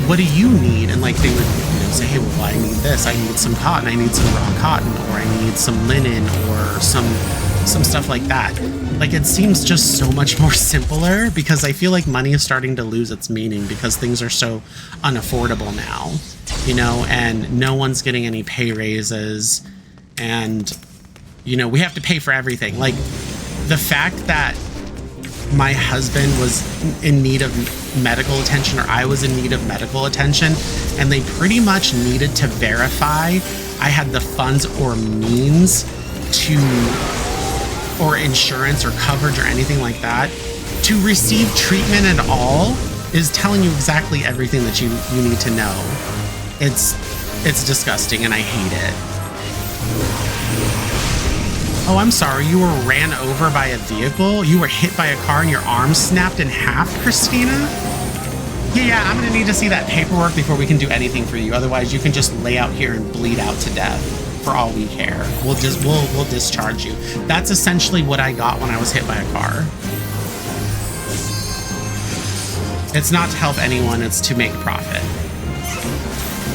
what do you need? And like they would, you know, say, hey, well, I need this, I need some cotton, I need some raw cotton, or I need some linen, or some stuff like that. Like, it seems just so much more simpler, because I feel like money is starting to lose its meaning because things are so unaffordable now, you know, and no one's getting any pay raises, and, you know, we have to pay for everything. Like, the fact that my husband was in need of medical attention, or I was in need of medical attention, and they pretty much needed to verify I had the funds or means to, or insurance or coverage or anything like that, to receive treatment at all, is telling you exactly everything that you need to know. It's disgusting, and I hate it. Oh, I'm sorry, you were ran over by a vehicle? You were hit by a car and your arm snapped in half, Christina? Yeah, I'm gonna need to see that paperwork before we can do anything for you. Otherwise, you can just lay out here and bleed out to death, for all we care. We'll discharge you. That's essentially what I got when I was hit by a car. It's not to help anyone, it's to make profit.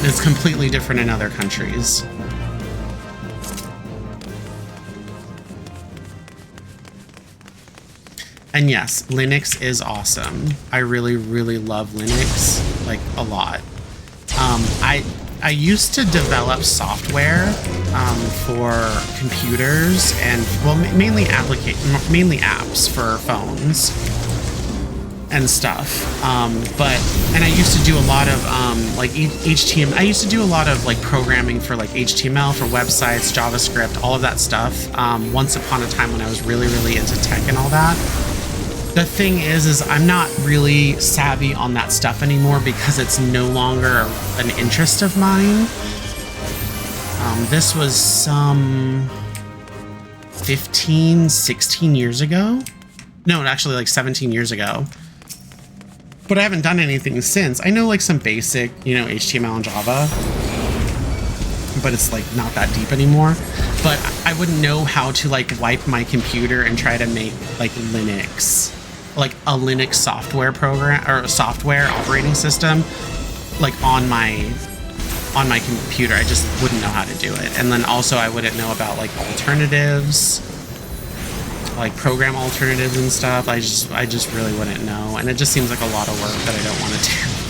It's completely different in other countries. And yes, Linux is awesome. I really, really love Linux, like, a lot. I used to develop software for computers and, well, mainly apps for phones and stuff. And I used to do a lot of like HTML. I used to do a lot of like programming for like HTML for websites, JavaScript, all of that stuff. Once upon a time when I was really, really into tech and all that. The thing is I'm not really savvy on that stuff anymore because it's no longer an interest of mine. This was some 15, 16 years ago. No, actually like 17 years ago. But I haven't done anything since. I know like some basic, you know, HTML and Java, but it's like not that deep anymore. But I wouldn't know how to like wipe my computer and try to make like Linux like a Linux software program or a software operating system like on my computer. I just wouldn't know how to do it. And then also I wouldn't know about like alternatives, like program alternatives and stuff. I just really wouldn't know. And it just seems like a lot of work that I don't want to do.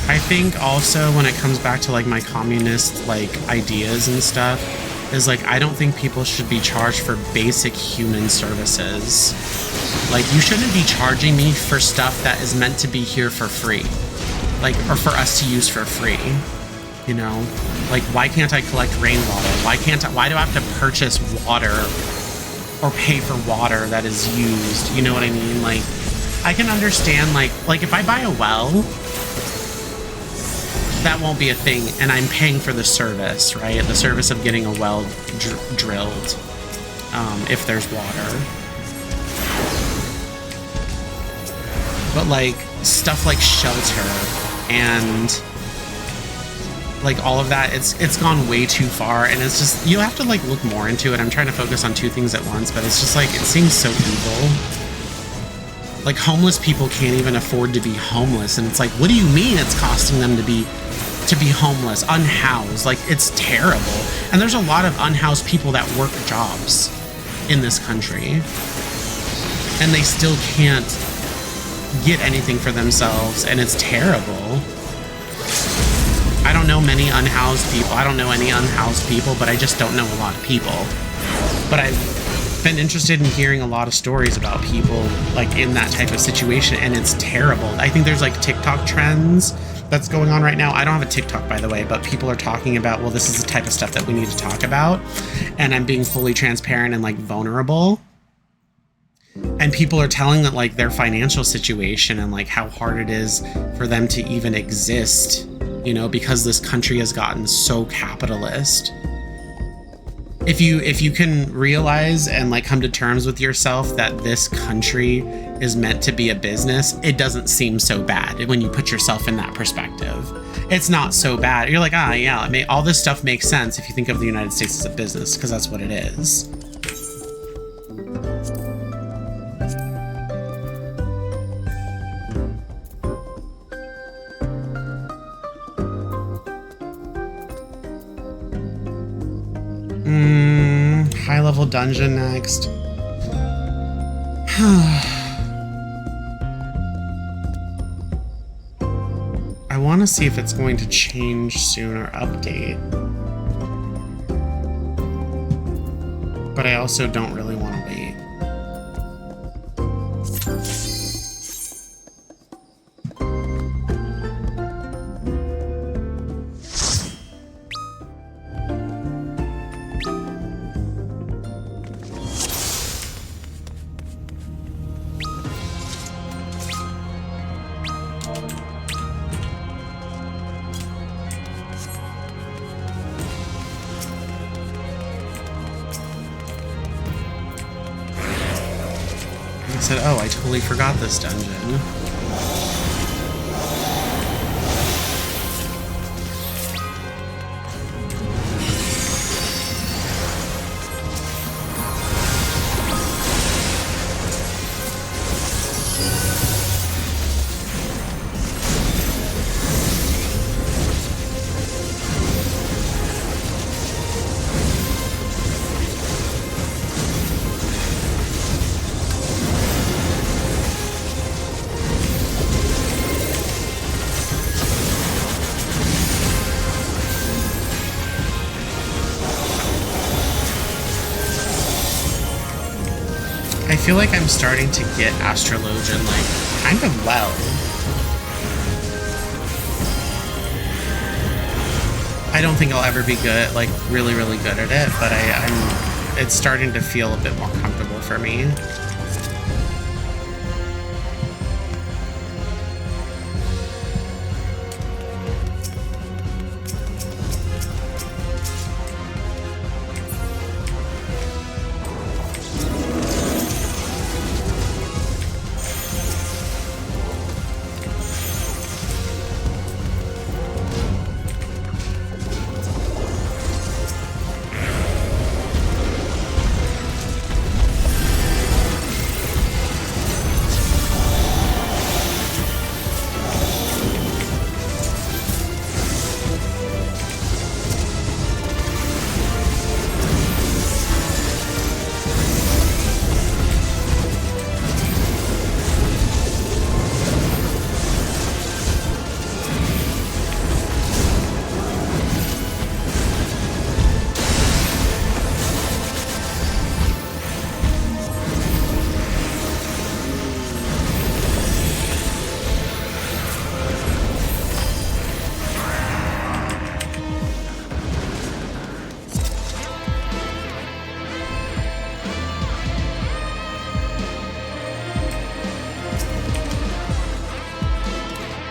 I think also when it comes back to like my communist like ideas and stuff is like I don't think people should be charged for basic human services. Like you shouldn't be charging me for stuff that is meant to be here for free, like, or for us to use for free, you know? Like why can't I collect rainwater? Why do I have to purchase water or pay for water that is used? You know what I mean? Like I can understand like if I buy a well, that won't be a thing, and I'm paying for the service, right? The service of getting a well drilled, if there's water. But like stuff like shelter and like all of that, it's gone way too far, and it's just, you have to like look more into it. I'm trying to focus on two things at once, but it's just like, it seems so evil. Like homeless people can't even afford to be homeless, and it's like, what do you mean it's costing them to be homeless, unhoused? Like it's terrible. And there's a lot of unhoused people that work jobs in this country, and they still can't get anything for themselves, and it's terrible. I don't know many unhoused people. I don't know any unhoused people, but I just don't know a lot of people. But I've been interested in hearing a lot of stories about people like in that type of situation, and it's terrible. I think there's like TikTok trends that's going on right now. I don't have a TikTok, by the way, but people are talking about, well, this is the type of stuff that we need to talk about. And I'm being fully transparent and like vulnerable. And people are telling that like their financial situation and like how hard it is for them to even exist, you know, because this country has gotten so capitalist. If you can realize and like come to terms with yourself that this country is meant to be a business, it doesn't seem so bad when you put yourself in that perspective. It's not so bad. You're like, ah, yeah, all this stuff makes sense if you think of the United States as a business, because that's what it is. High level dungeon next. I want to see if it's going to change soon or update. But I also don't really want to wait. Said, oh, I totally forgot this dungeon. I feel like I'm starting to get Astrologian, like, kind of well. I don't think I'll ever be good, like, really, really good at it, but it's starting to feel a bit more comfortable for me.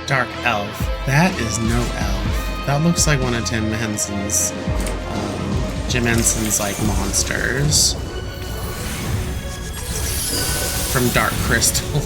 Dark elf. That is no elf. That looks like one of Jim Henson's like monsters from Dark Crystal.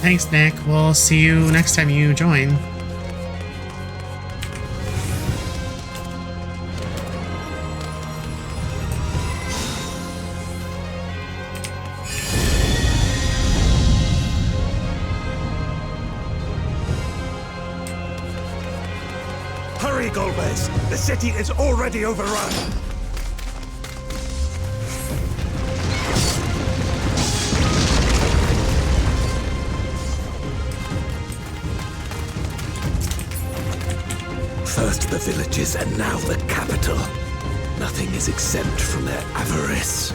Thanks, Nick. We'll see you next time you join. Hurry, Golbez! The city is already overrun! First the villages and now the capital. Nothing is exempt from their avarice.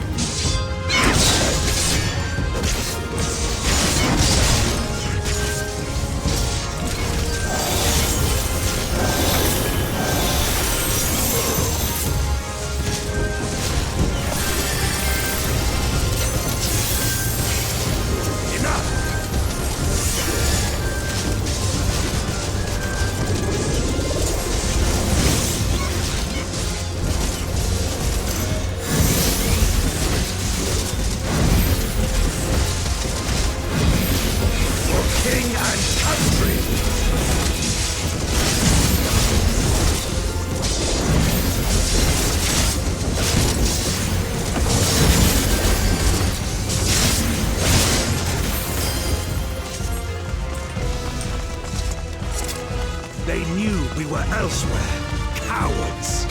They knew we were elsewhere. Cowards!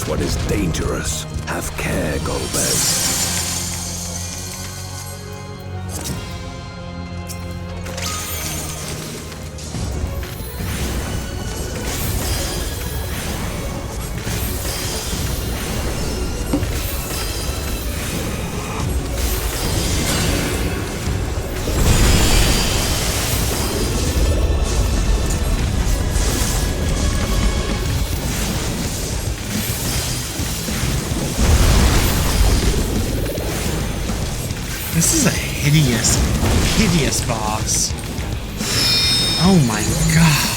what is dangerous. Have care, Golbez. This is a hideous, hideous boss. Oh my gosh.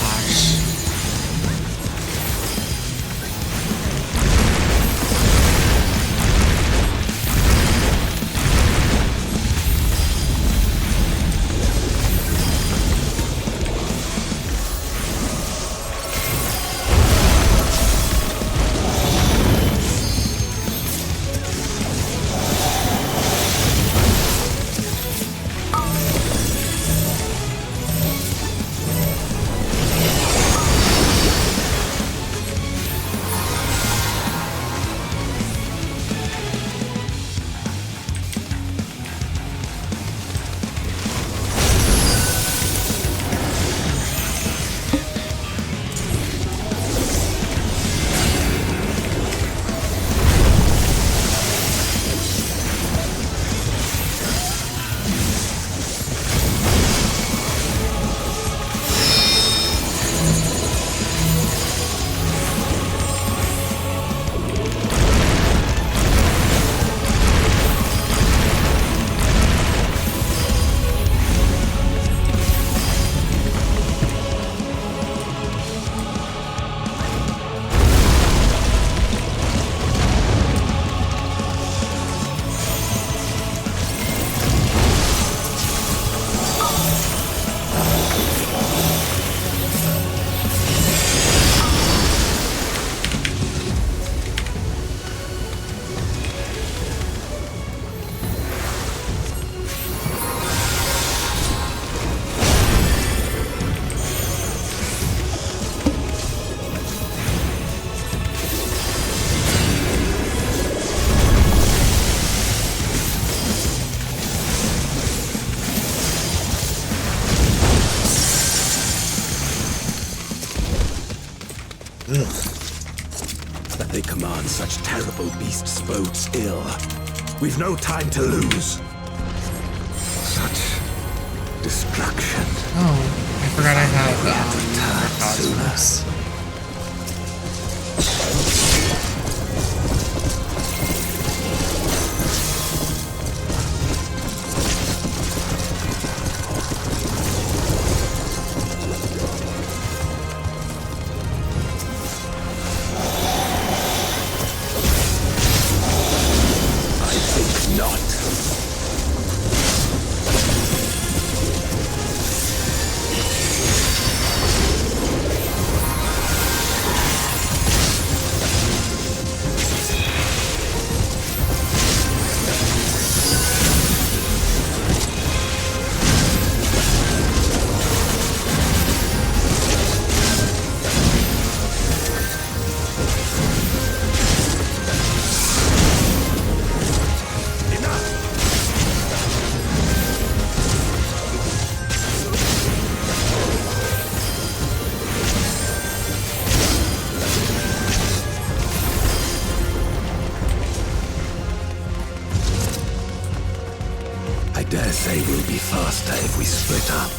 That they command such terrible beasts bodes ill. We've no time to lose. Such destruction. Oh, I forgot I have Cosmos. I dare say we'll be faster if we split up.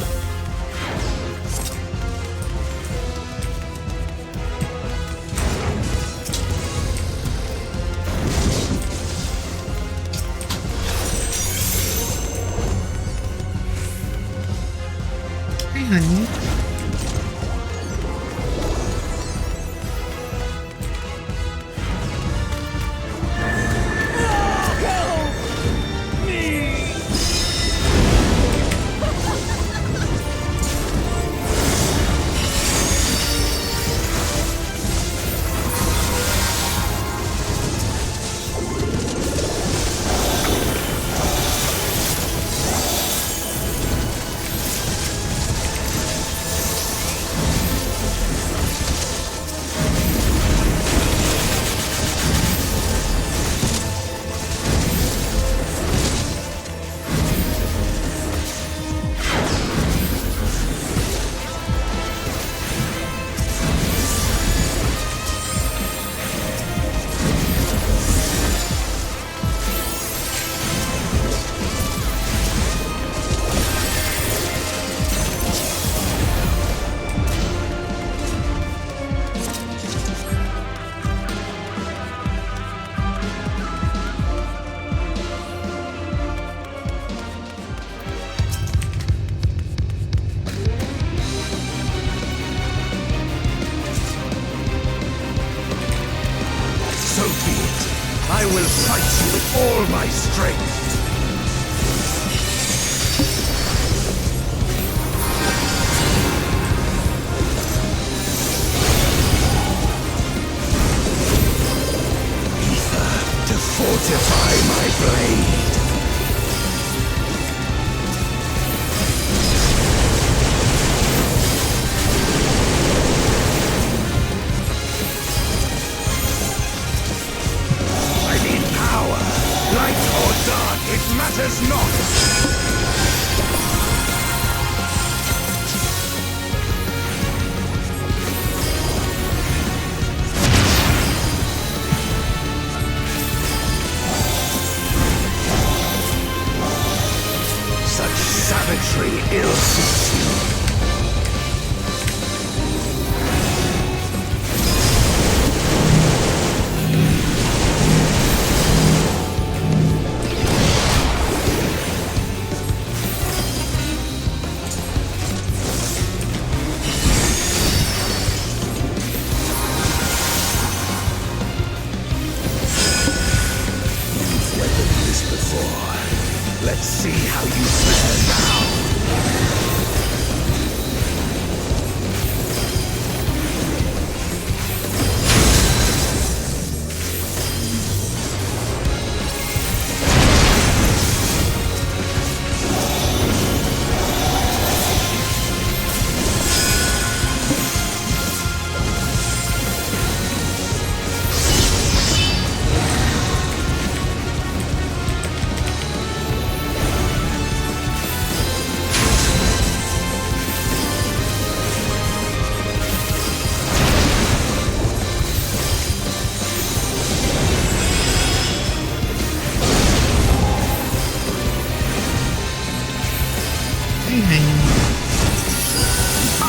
Hi, honey. all my strength. To fortify my blade. I need power. Light or dark, it matters not. Savagery ill suits you. You've weathered this before. Let's see how you fare now.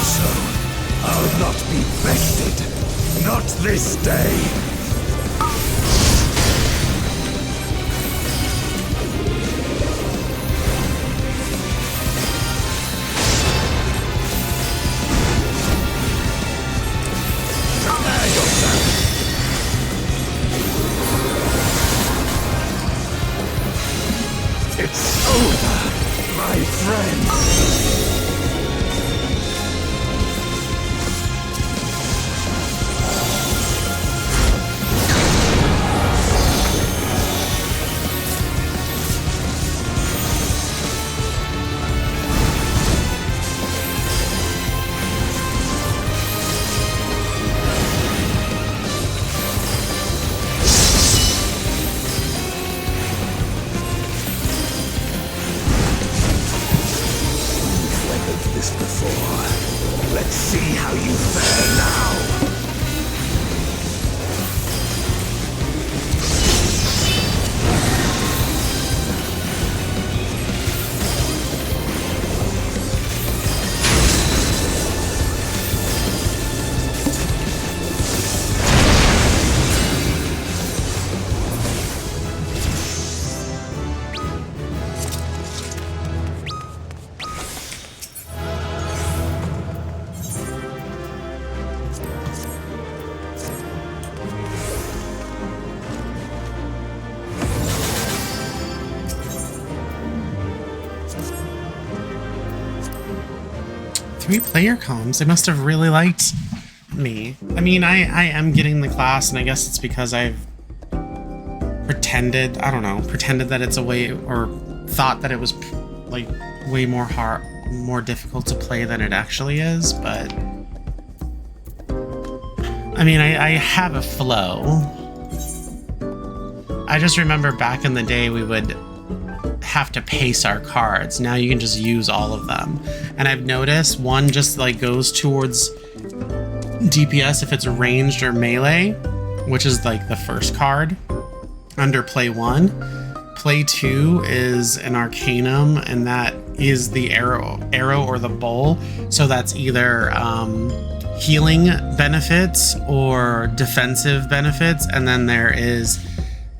So, I'll not be bested. Not this day. Prepare yourself. It's over, my friend. Before. Let's see how you fare now. Three-player comms. They must have really liked me. I mean, I am getting the class, and I guess it's because I've pretended that it's a way, or thought that it was like way more difficult to play than it actually is. But I mean, I have a flow. I just remember back in the day we would have to pace our cards. Now you can just use all of them. And I've noticed one just like goes towards DPS if it's ranged or melee, which is like the first card under play 1. Play 2 is an Arcanum, and that is the arrow or the bowl. So that's either healing benefits or defensive benefits. And then there is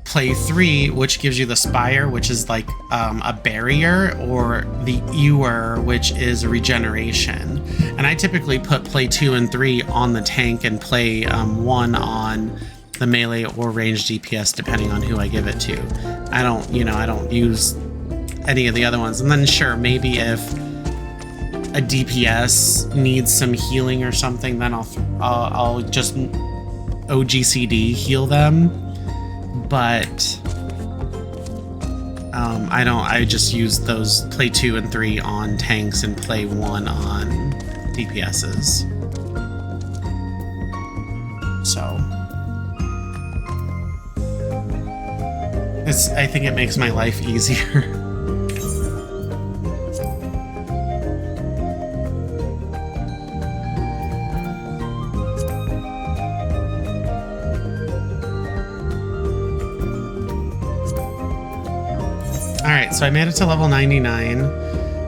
play 3, which gives you the Spire, which is like a barrier, or the Ewer, which is regeneration. And I typically put play 2 and 3 on the tank and play 1 on the melee or ranged DPS, depending on who I give it to. I don't use any of the other ones. And then sure, maybe if a DPS needs some healing or something, then I'll just OGCD heal them. But I just use those, play 2 and 3 on tanks and play 1 on DPSs. So I think it makes my life easier. Alright, so I made it to level 99.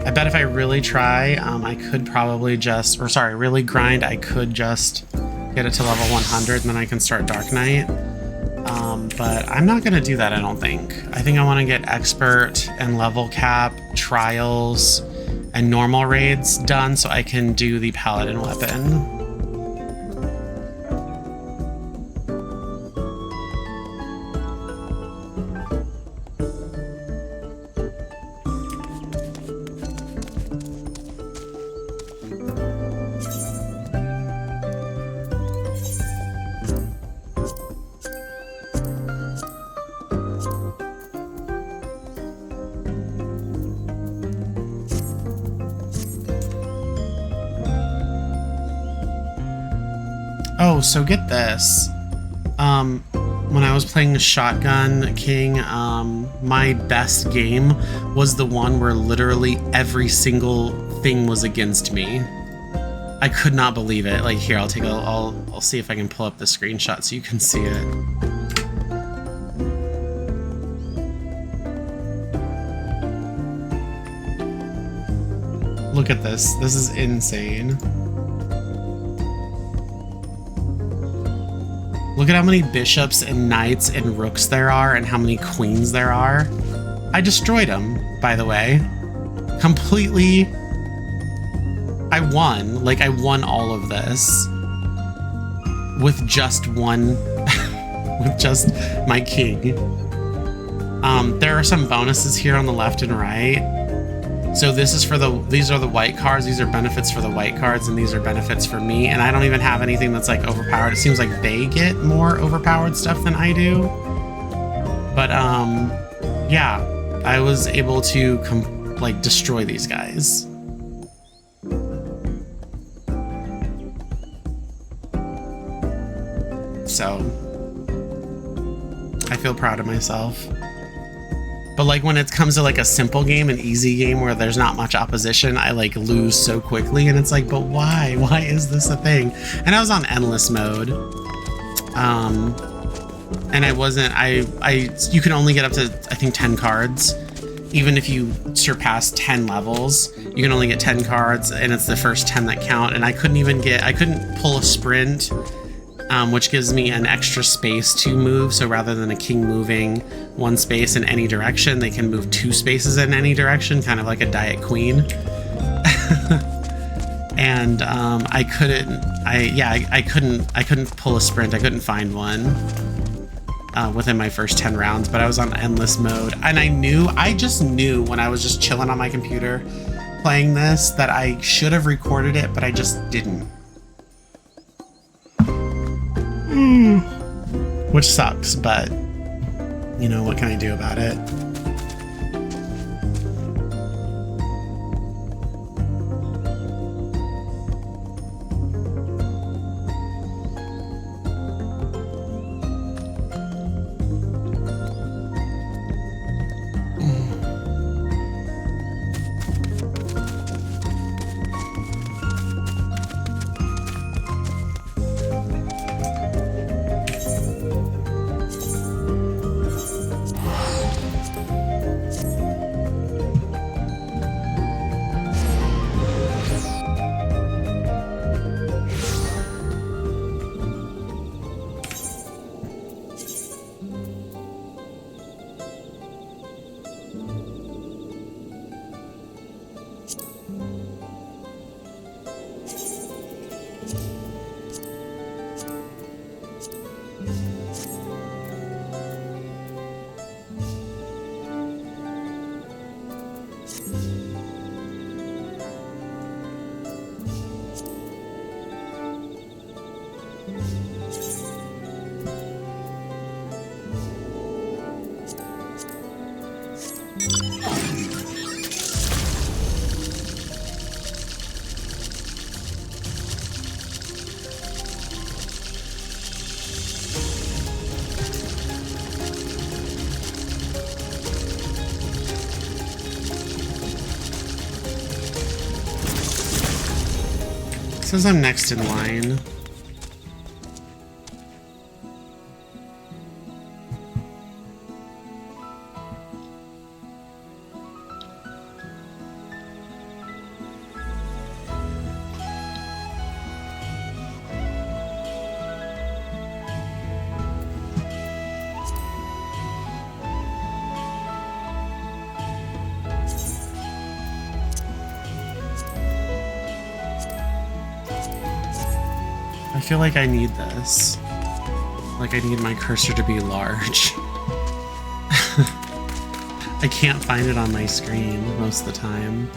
I bet if I really try, I could probably just, or sorry, really grind, I could just get it to level 100 and then I can start Dark Knight. But I'm not going to do that, I don't think. I think I want to get Expert and Level Cap, Trials, and Normal Raids done so I can do the Paladin weapon. Oh, so get this. When I was playing Shotgun King, my best game was the one where literally every single thing was against me. I could not believe it. Like, here, I'll see if I can pull up the screenshot so you can see it. Look at this. This is insane. Look at how many bishops and knights and rooks there are and how many queens there are. I destroyed them, by the way. Completely. I won. Like, I won all of this. With just one... with just my king. There are some bonuses here on the left and right. So this is for these are the white cards, these are benefits for the white cards, and these are benefits for me, and I don't even have anything that's like overpowered. It seems like they get more overpowered stuff than I do. But yeah, I was able to like destroy these guys. So I feel proud of myself. But like when it comes to like a simple game, an easy game where there's not much opposition, I like lose so quickly, and it's like, but why? Why is this a thing? And I was on endless mode. And I wasn't, you can only get up to, I think, 10 cards. Even if you surpass 10 levels, you can only get 10 cards, and it's the first 10 that count. And I couldn't pull a sprint, which gives me an extra space to move. So rather than a king moving 1 space in any direction, they can move 2 spaces in any direction, kind of like a Diet Queen. And I couldn't pull a sprint. I couldn't find one within my first 10 rounds, but I was on endless mode. And I just knew when I was just chilling on my computer playing this that I should have recorded it, but I just didn't. Which sucks, but you know, what can I do about it? Says I'm next in line. I feel like I need this. Like I need my cursor to be large. I can't find it on my screen most of the time.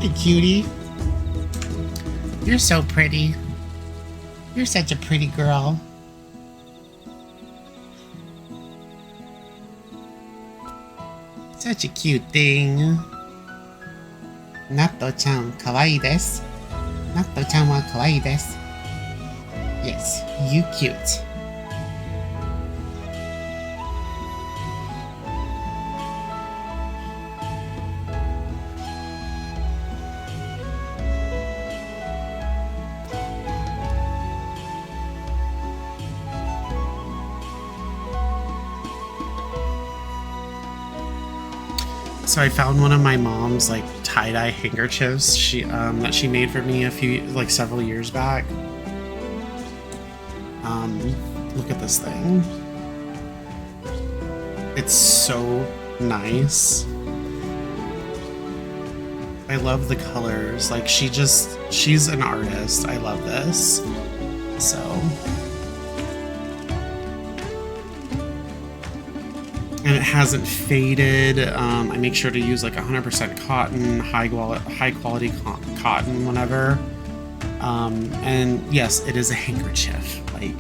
Hey, cutie. You're so pretty. You're such a pretty girl. Such a cute thing. Natto-chan, kawaii desu. Natto-chan wa kawaii desu. Yes, you cute. So I found one of my mom's like tie-dye handkerchiefs that she made for me several years back. Look at this thing. It's so nice. I love the colors. Like she's an artist. I love this. So and it hasn't faded. I make sure to use like 100% cotton, high quality cotton whenever. And yes, it is a handkerchief, like,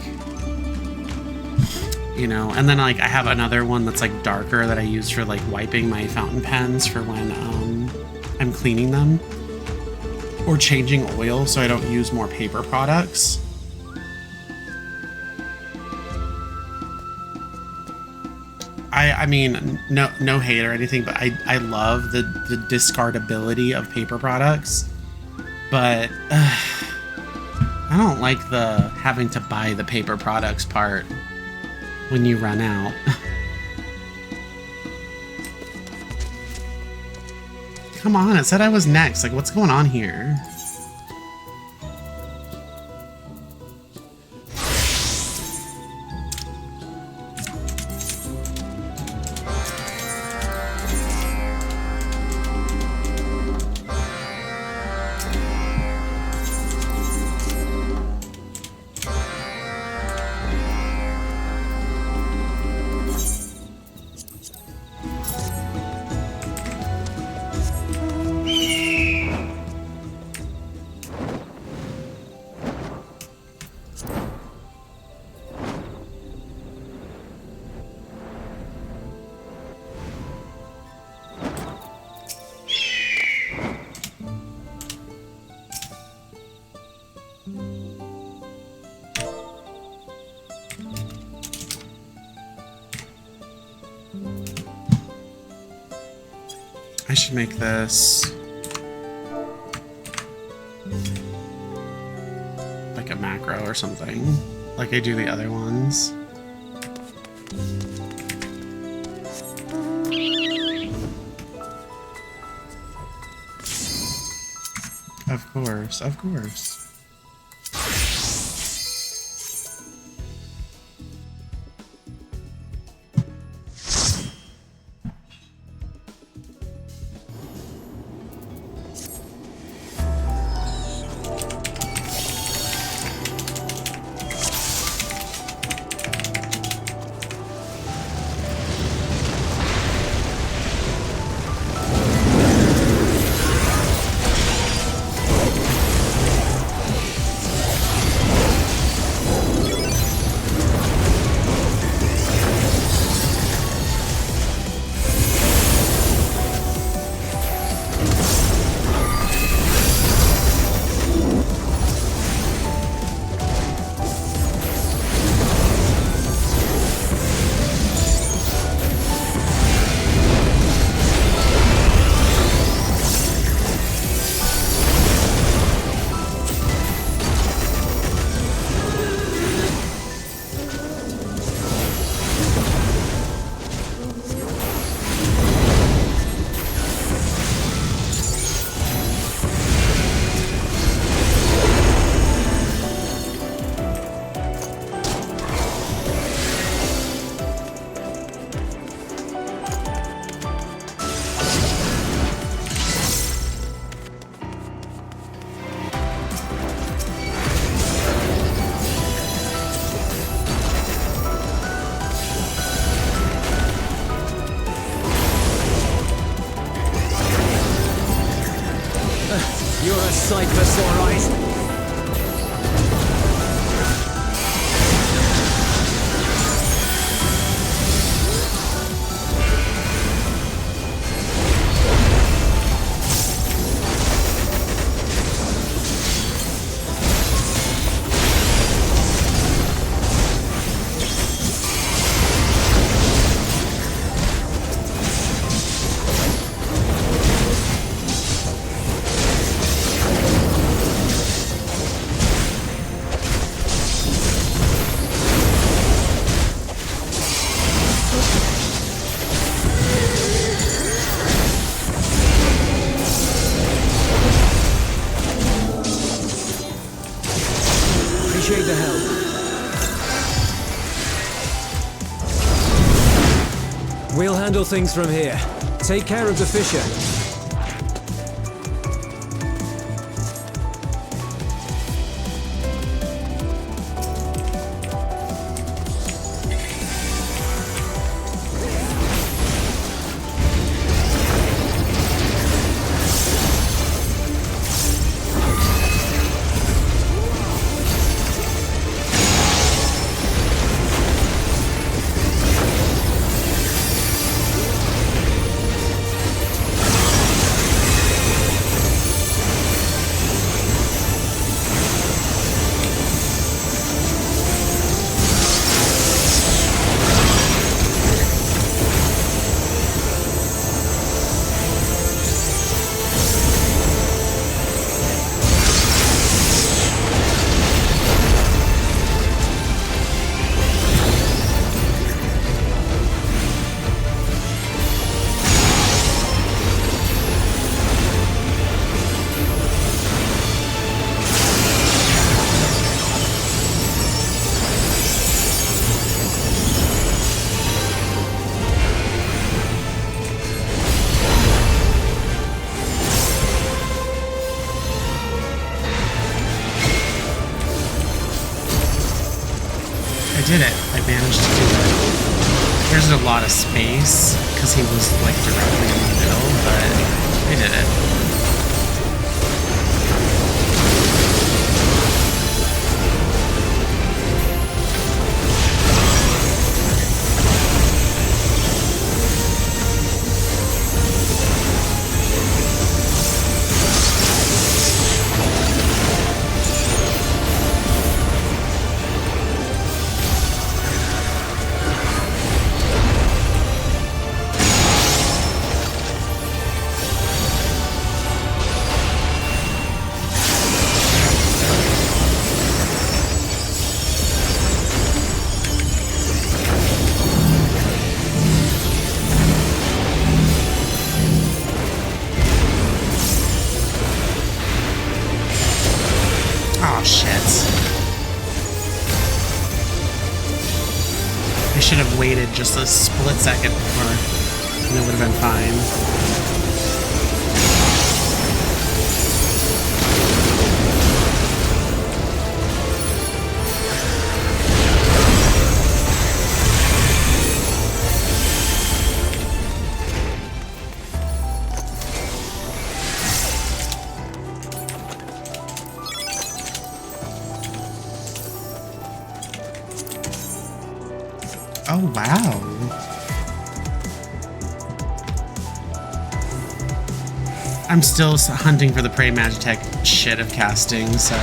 you know. And then like I have another one that's like darker that I use for like wiping my fountain pens for when I'm cleaning them or changing oil, so I don't use more paper products. I mean, no hate or anything, but I love the discardability of paper products, but I don't like the having to buy the paper products part when you run out. Come on, it said I was next. Like, what's going on here? I should make this like a macro or something, like I do the other ones. Of course, of course. You're a sight for sore eyes. Appreciate the help. We'll handle things from here. Take care of the Fisher. I did it. I managed to do it. There's a lot of space because he was like directly in the middle, but I did it. shit. I should have waited just a split second before, and it would have been fine. Oh, wow. I'm still hunting for the Prey Magitech shit of casting, so...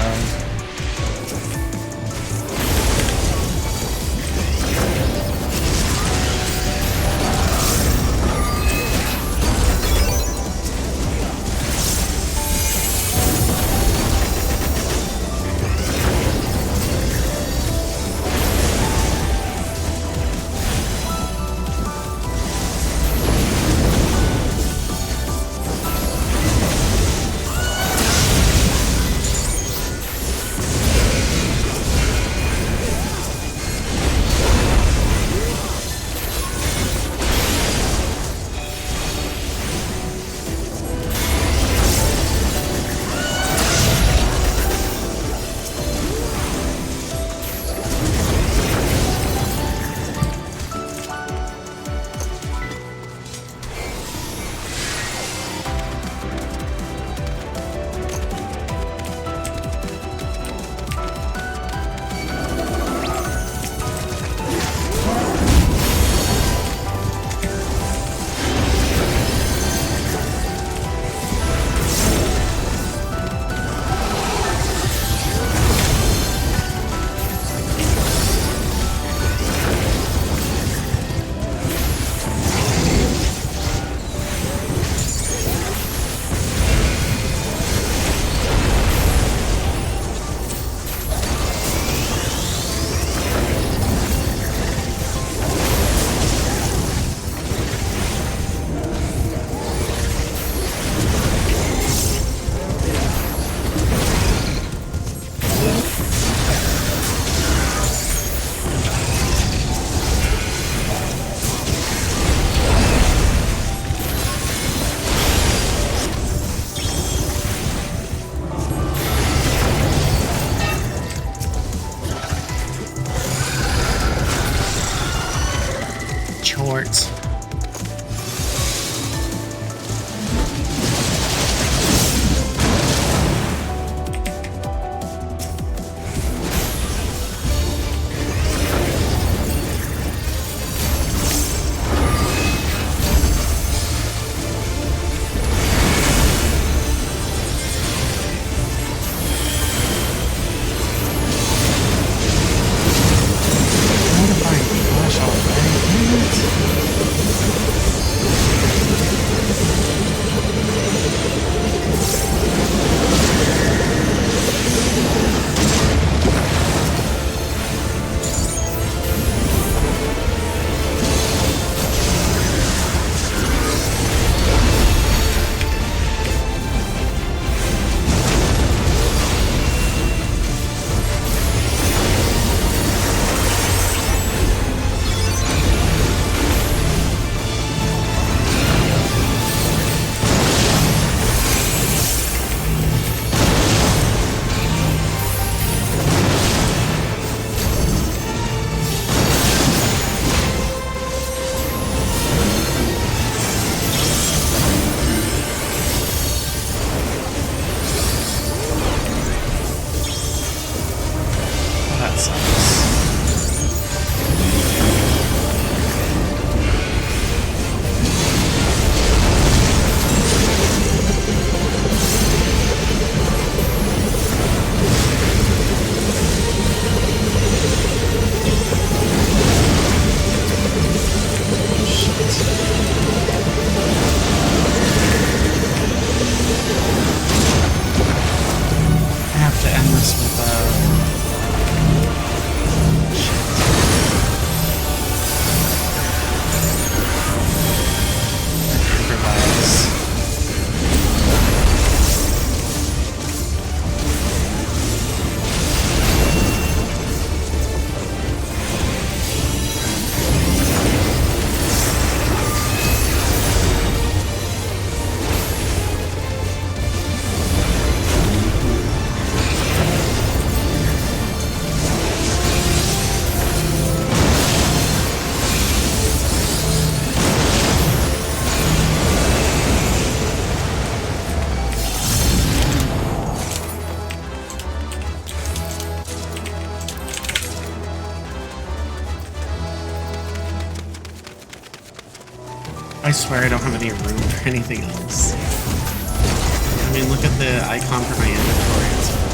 swear I don't have any room for anything else. I mean, look at the icon for my inventory. It's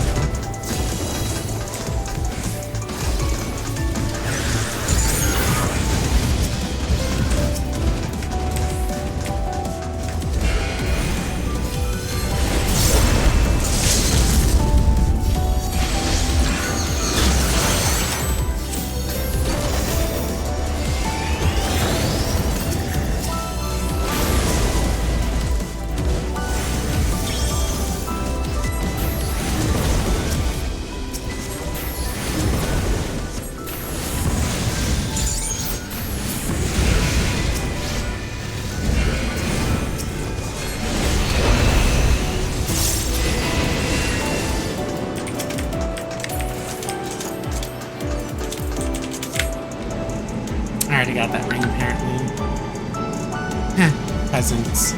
I already got that ring, apparently. Heh, peasants.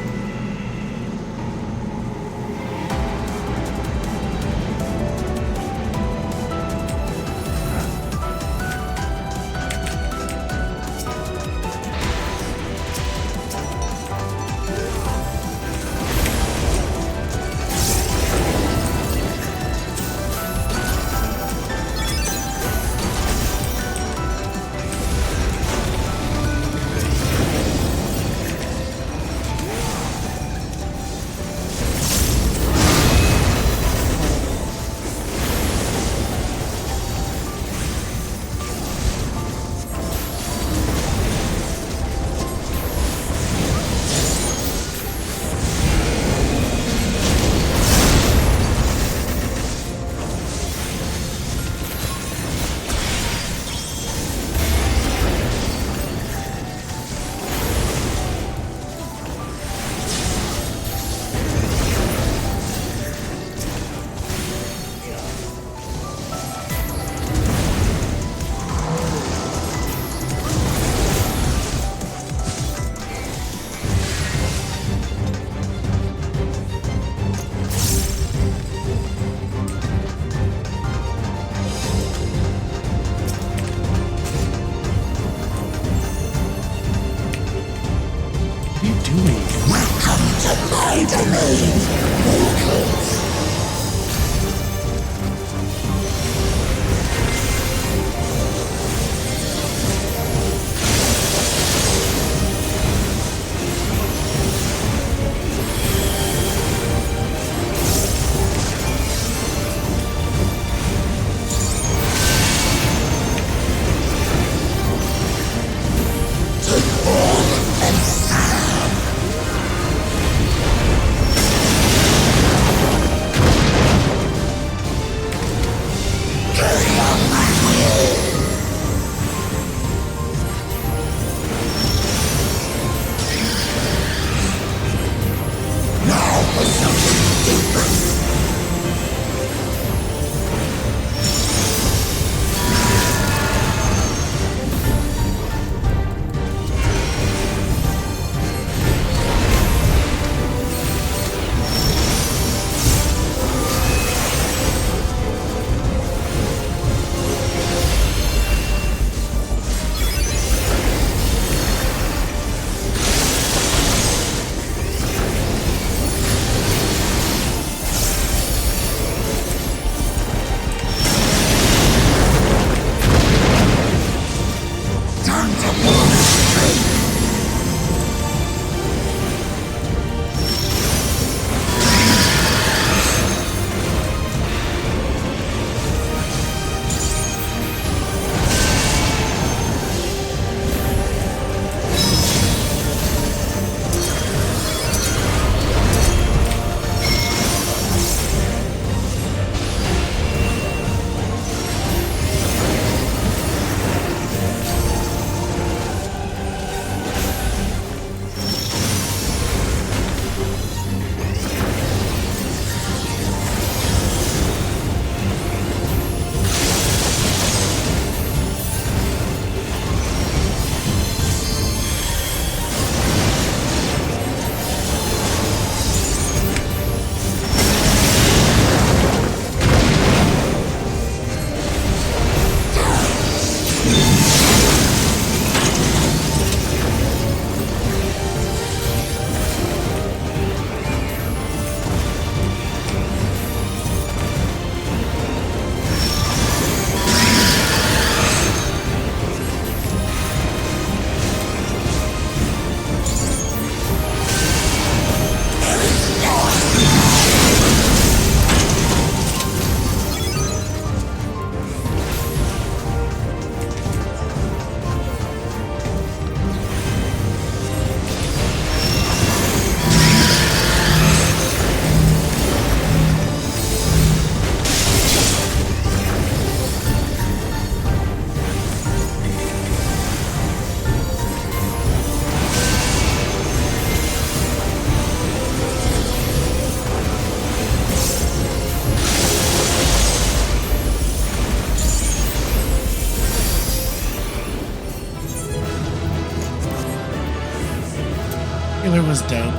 was dope.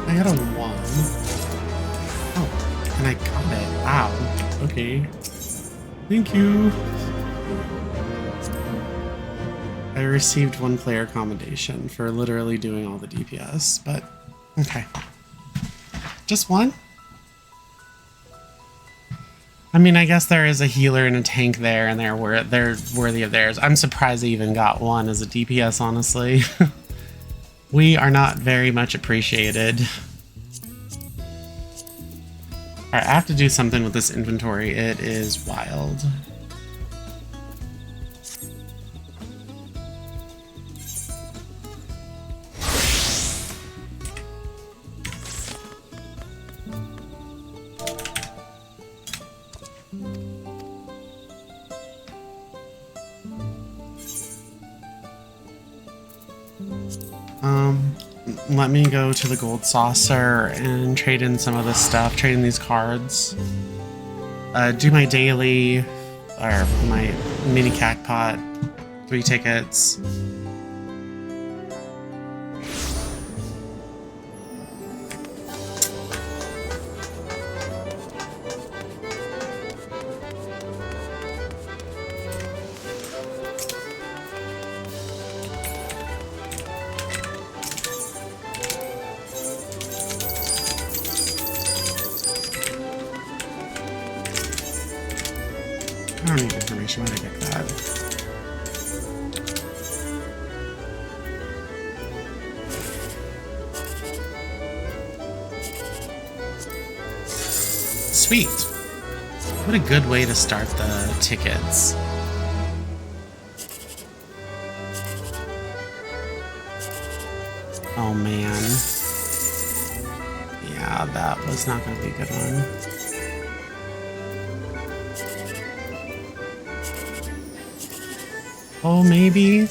I got a 1. Oh, and I got it. Wow. Okay. Thank you. I received 1 player commendation for literally doing all the DPS, but okay. Just 1? I mean, I guess there is a healer and a tank there, and they're worthy of theirs. I'm surprised I even got 1 as a DPS, honestly. We are not very much appreciated. Alright, I have to do something with this inventory. It is wild. Let me go to the gold saucer and trade in some of this stuff, trade in these cards. Do my daily, or my mini cacpot, 3 tickets. I don't need information when I get that. Sweet. What a good way to start the tickets. Oh man. Yeah, that was not going to be a good one. Oh, maybe?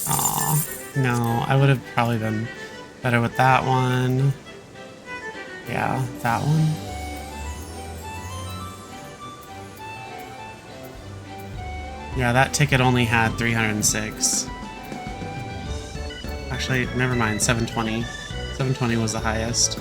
Aw, no, I would have probably been better with that one. Yeah, that one. Yeah, that ticket only had 306. Actually, never mind, 720. 720 was the highest.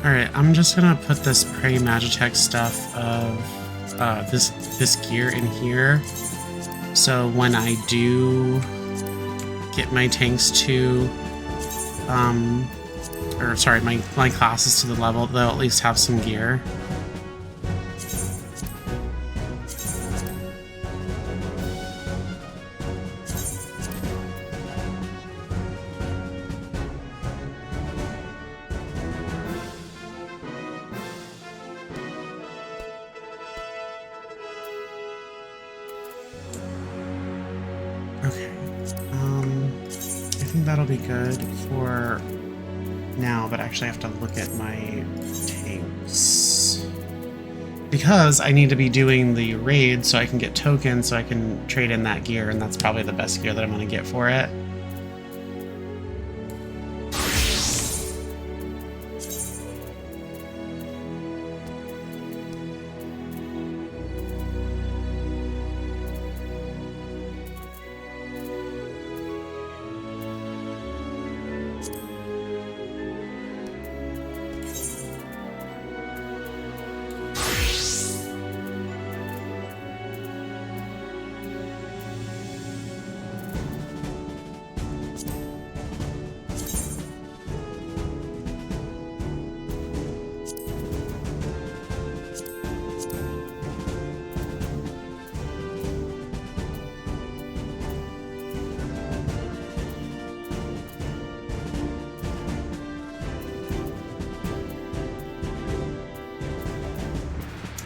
Alright, I'm just gonna put this Prey Magitech stuff of this gear in here. So when I do get my tanks to or sorry, my classes to the level, they'll at least have some gear. think that'll be good for now, but actually I have to look at my tanks. Because I need to be doing the raid so I can get tokens so I can trade in that gear, and that's probably the best gear that I'm going to get for it.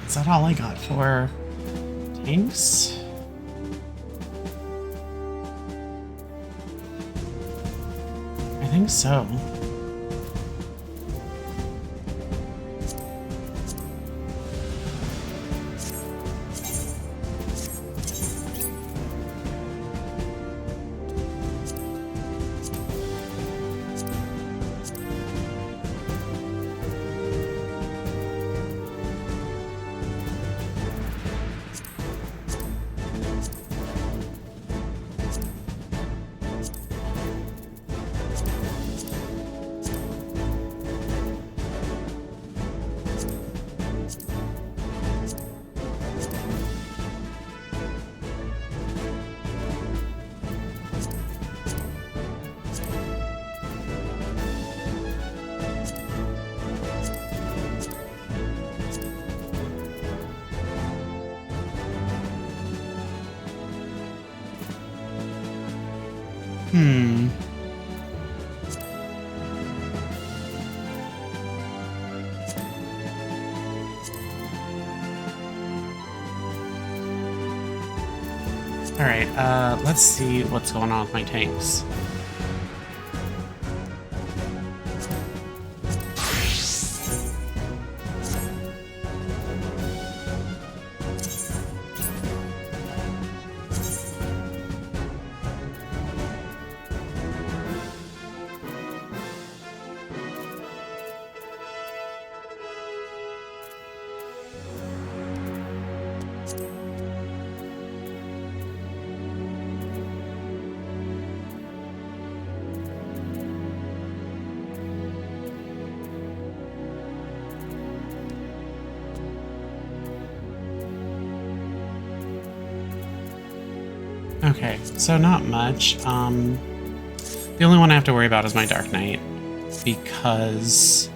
Is that all I got for tanks? I think so. Alright, let's see what's going on with my tanks. Okay, so not much. The only one I have to worry about is my Dark Knight, because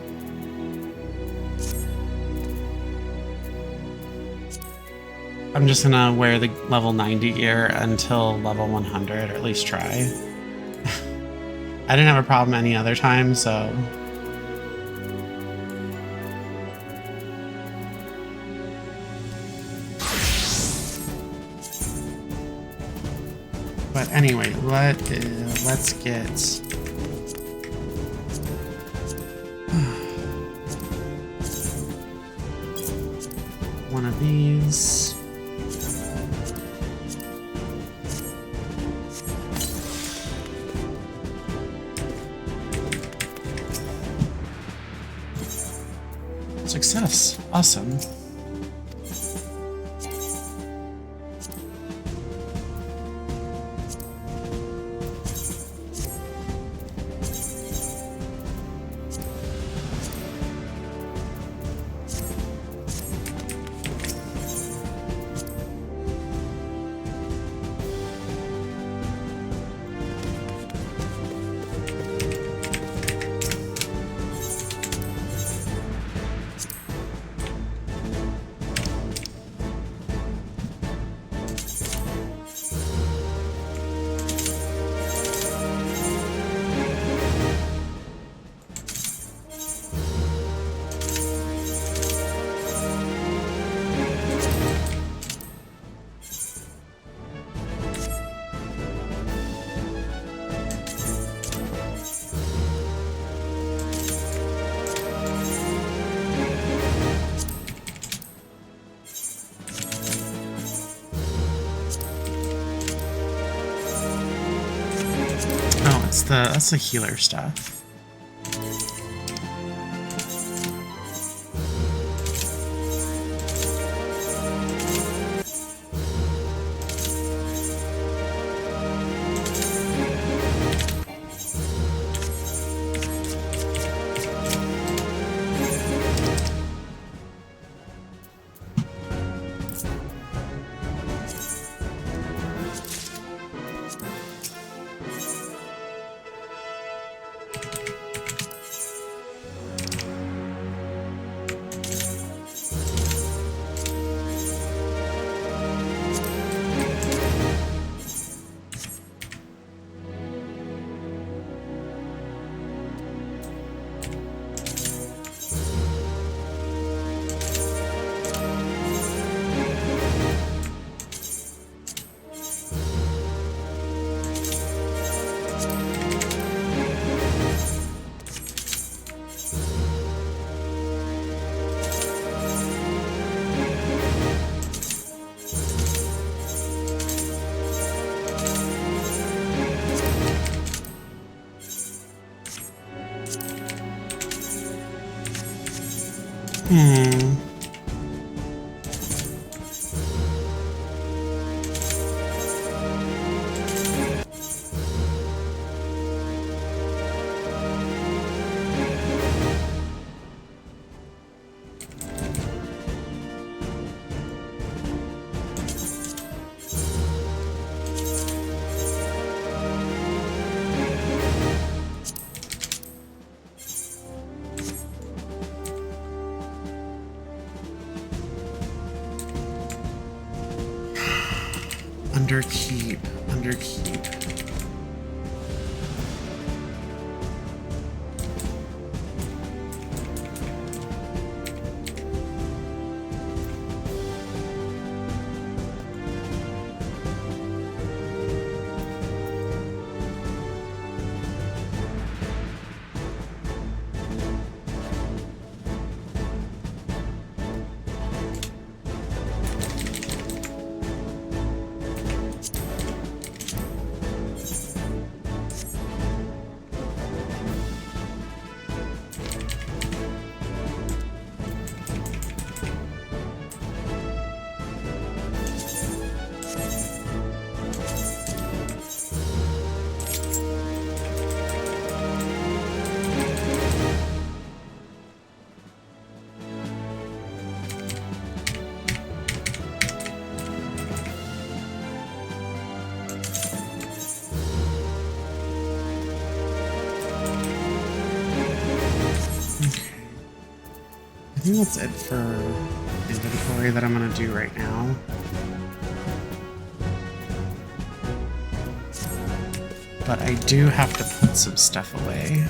I'm just gonna wear the level 90 gear until level 100, or at least try. I didn't have a problem any other time, so... But anyway, let's get one of these. Success. Awesome. that's the healer stuff. Underkeep. I think that's it for inventory that I'm gonna do right now. But I do have to put some stuff away.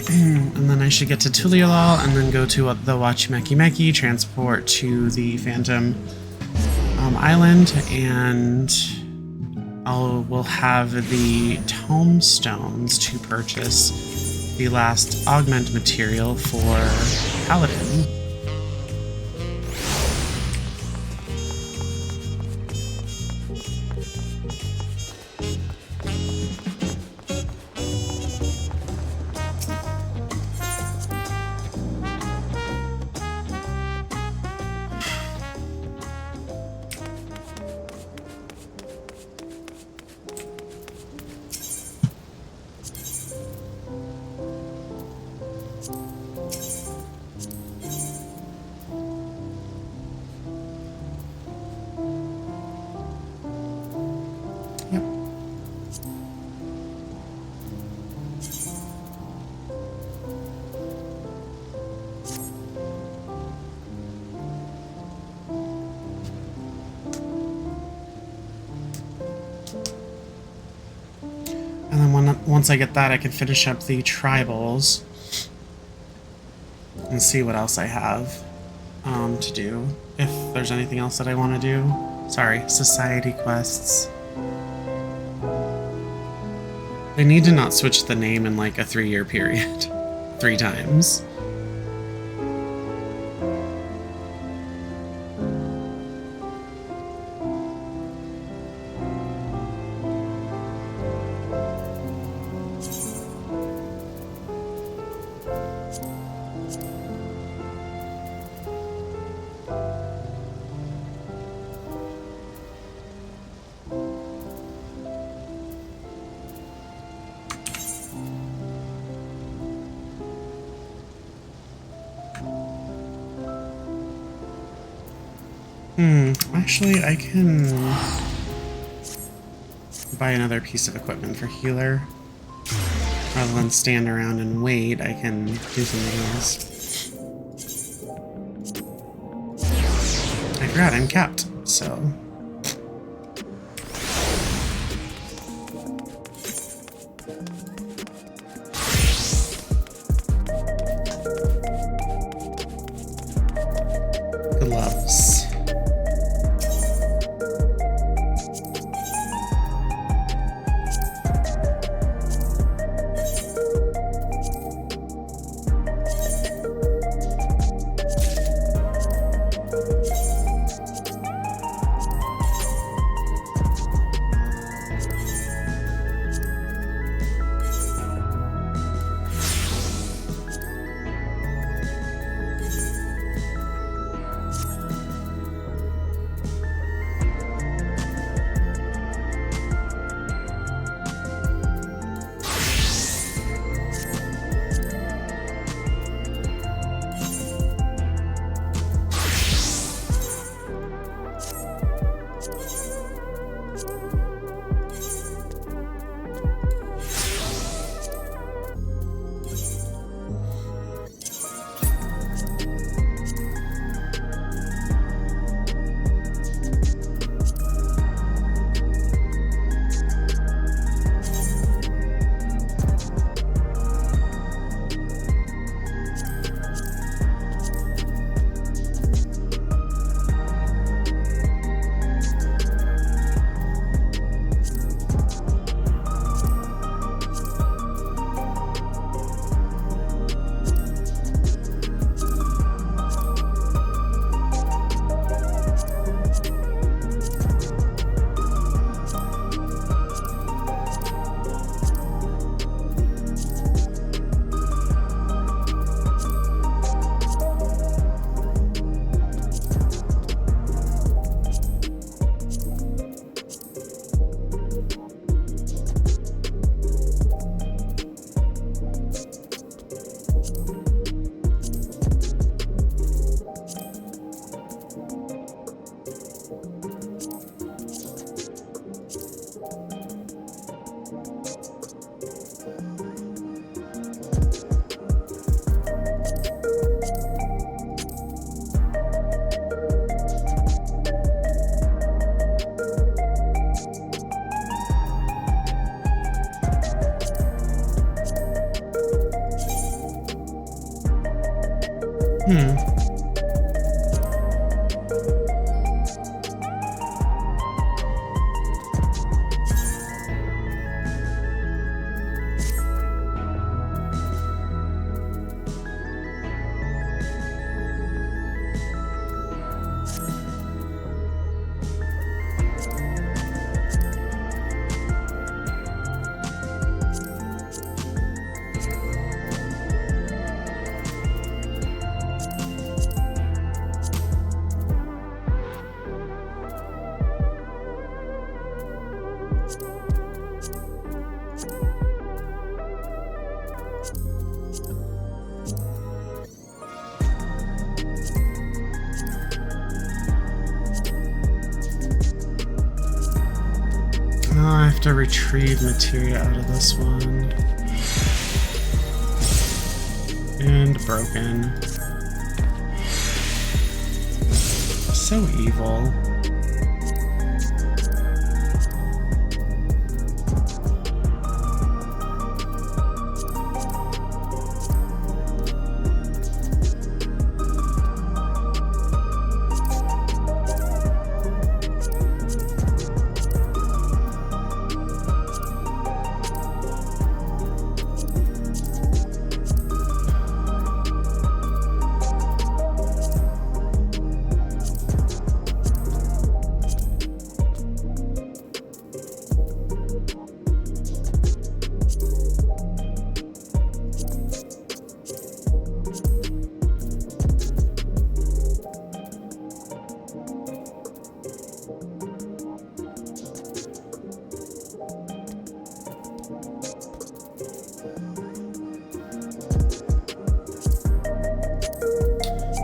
And then I should get to Tuliolal and then go to the Wachimeki Meki, transport to the Phantom Island, and we'll have the tomestones to purchase the last augment material for Paladin. And then once I get that, I can finish up the tribals and see what else I have to do. If there's anything else that I want to do. Sorry, society quests. They need to not switch the name in like a 3-year period 3 times. Actually, I can buy another piece of equipment for healer. Rather than stand around and wait, I can do something else. I forgot I'm capped, so... gloves. I have to retrieve materia out of this one. And broken. So evil.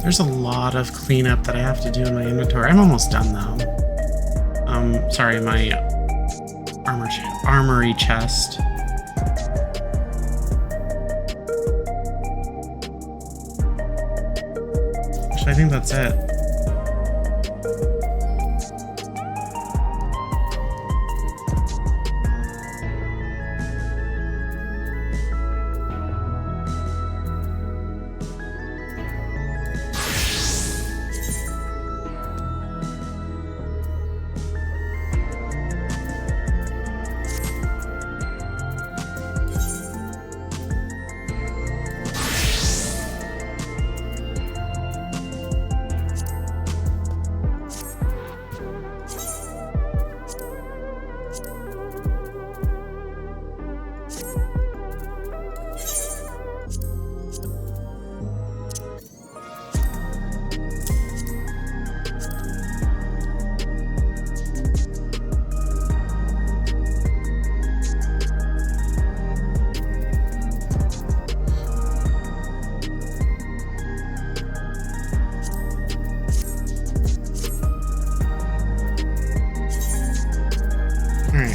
There's a lot of cleanup that I have to do in my inventory. I'm almost done though. Sorry, my armory chest. Actually, I think that's it.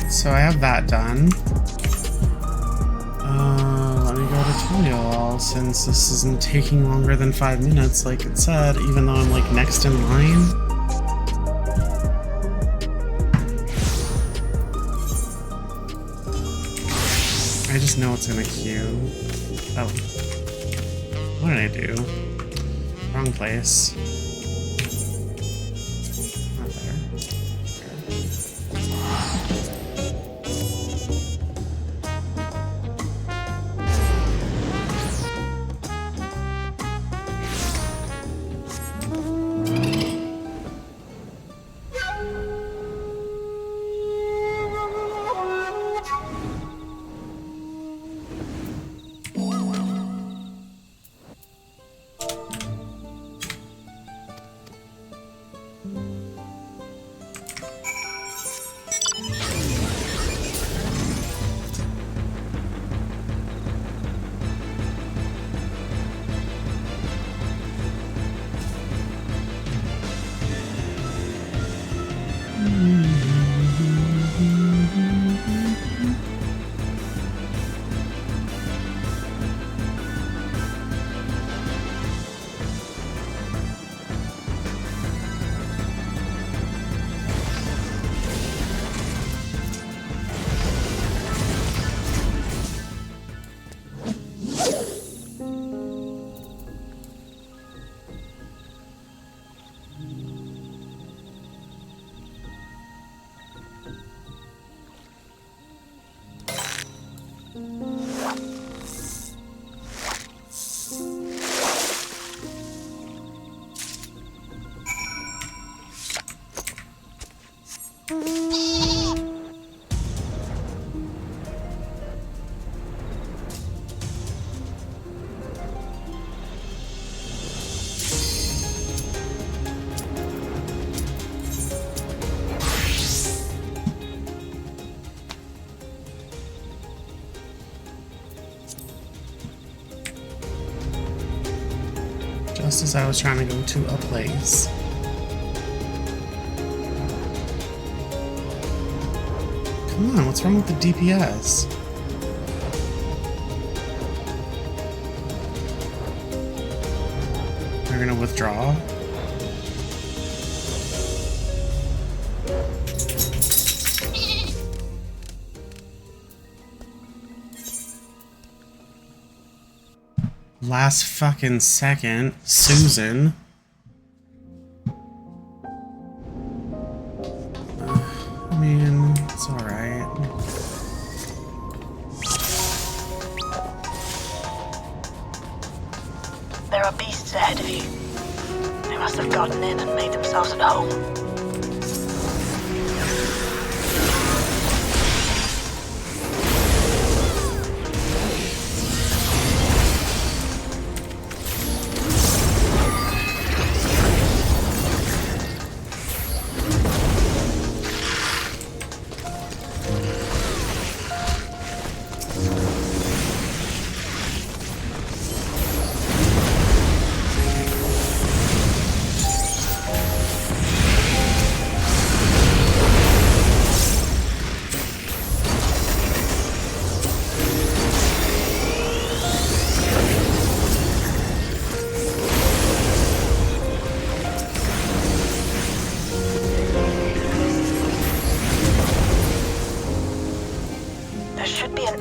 So I have that done. Let me go to tutorial since this isn't taking longer than 5 minutes, like it said, even though I'm like next in line. I just know it's in a queue. Oh. What did I do? Wrong place. Not there. Just as I was trying to go to a place. Come on, what's wrong with the DPS? They're gonna withdraw? Last fucking second, Susan. I mean, it's alright. There are beasts ahead of you. They must have gotten in and made themselves at home.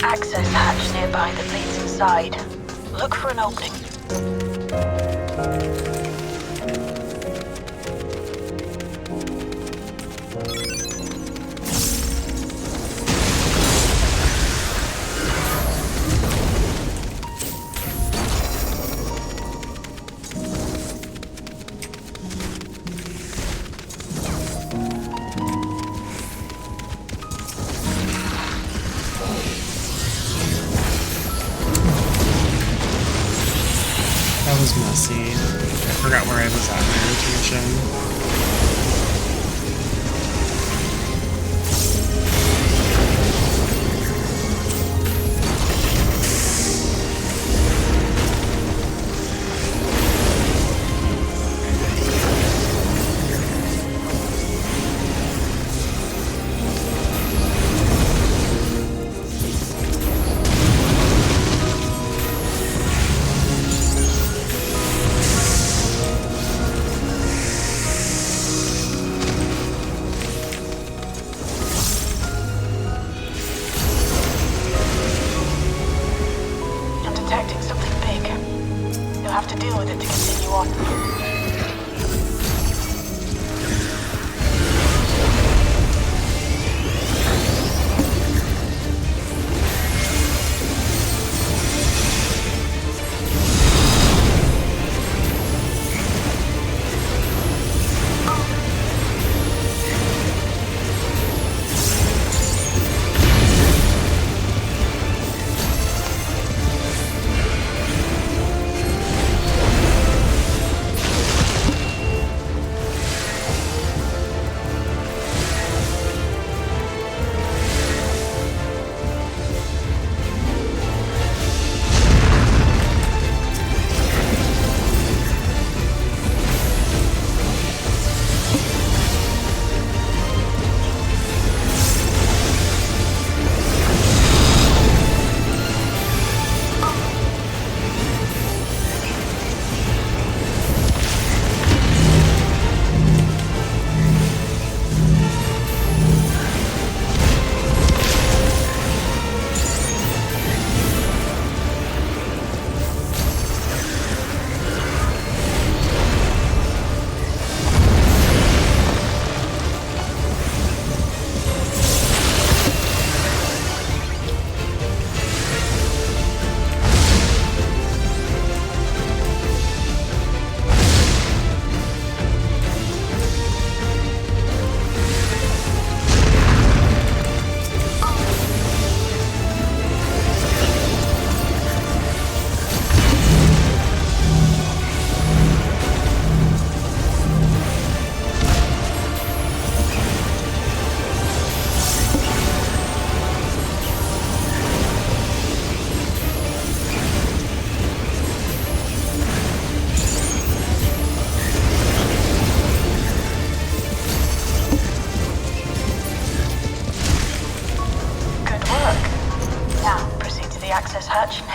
Access hatch nearby that leads inside. Look for an opening. Messy. I forgot where I was at in my rotation.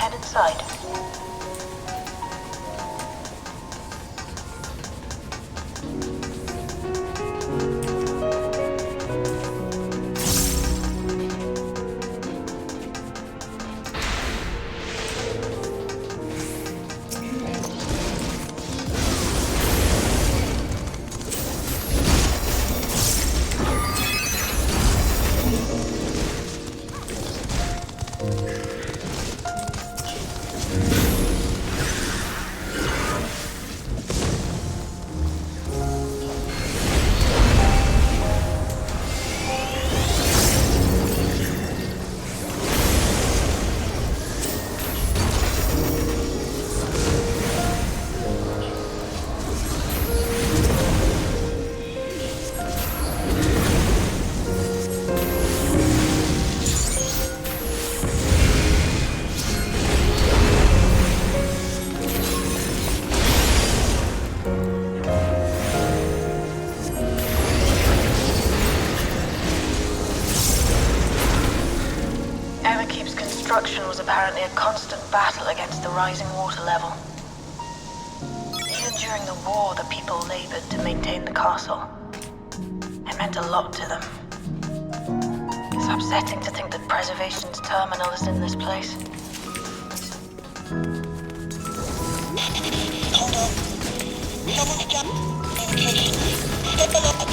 head inside. Construction was apparently a constant battle against the rising water level. Even during the war, the people labored to maintain the castle. It meant a lot to them. It's upsetting to think that Preservation's terminal is in this place. Hold on. Someone's jumped communication. Step alert.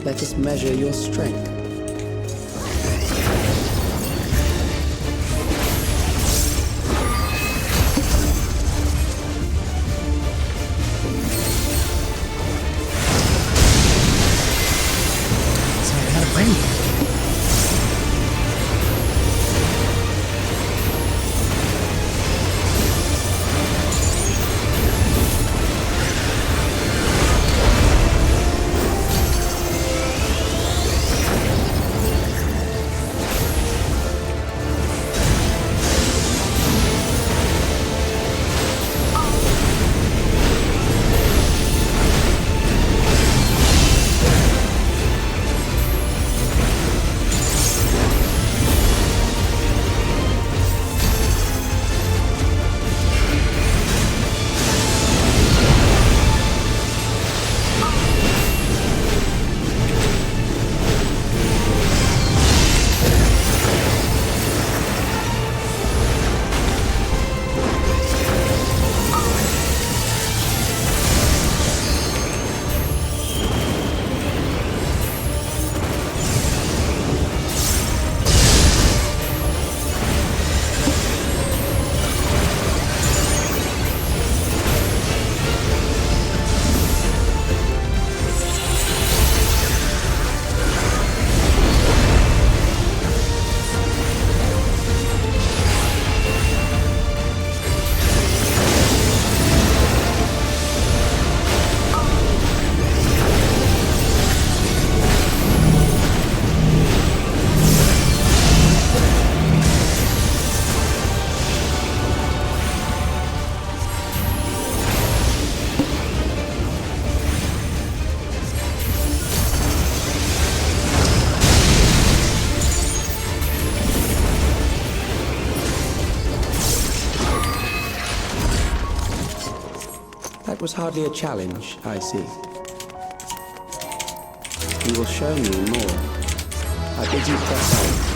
Let us measure your strength. So I had a brain. That was hardly a challenge, I see. You will show me more. I bid you press on.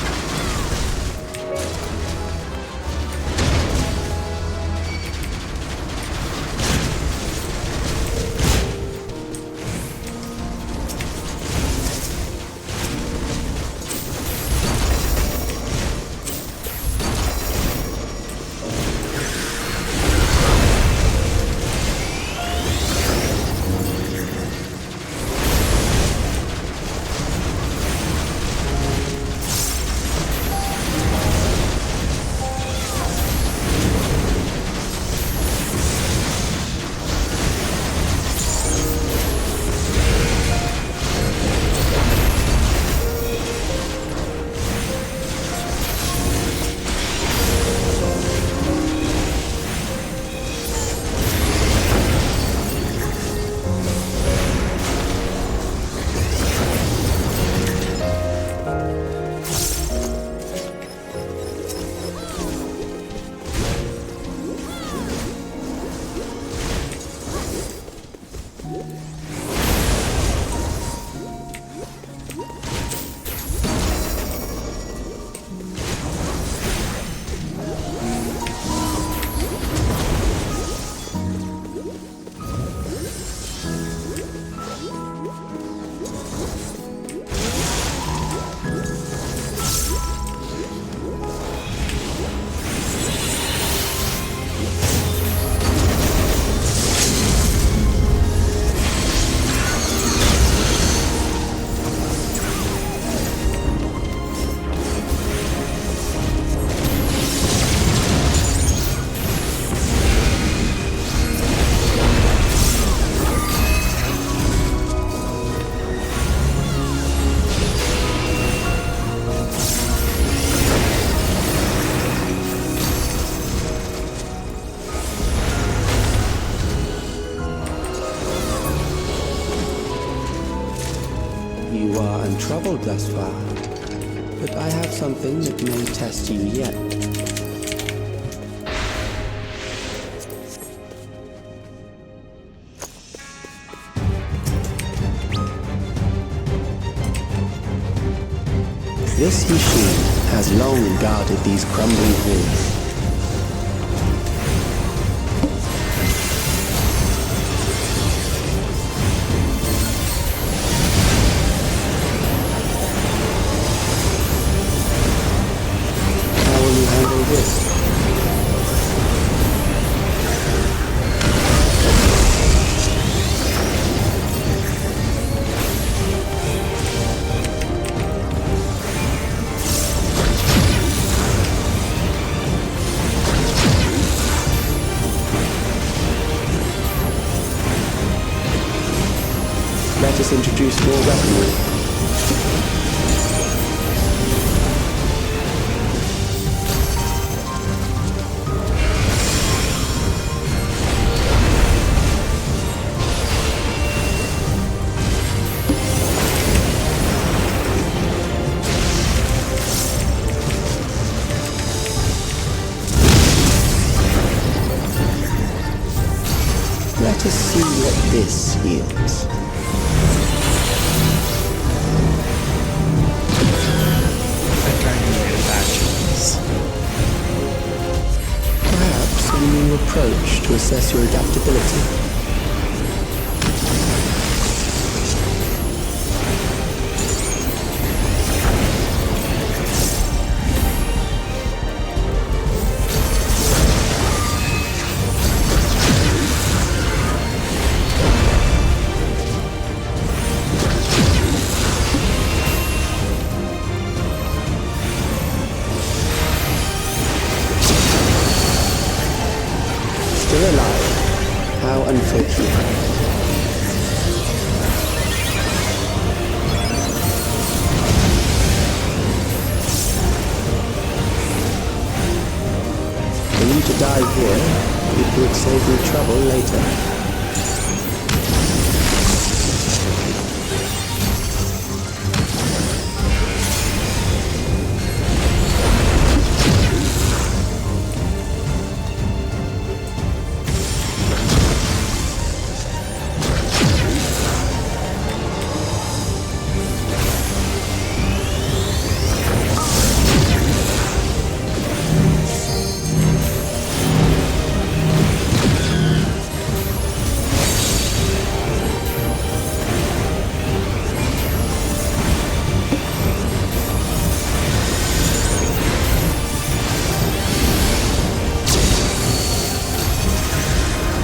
untroubled thus far, but I have something that may test you yet. This machine has long guarded these crumbling walls. How will you handle this? Let us introduce more weaponry. Let us see what this yields. Perhaps a new approach to assess your adaptability. Still alive. How unfortunate. For you to die here, it would save me trouble later.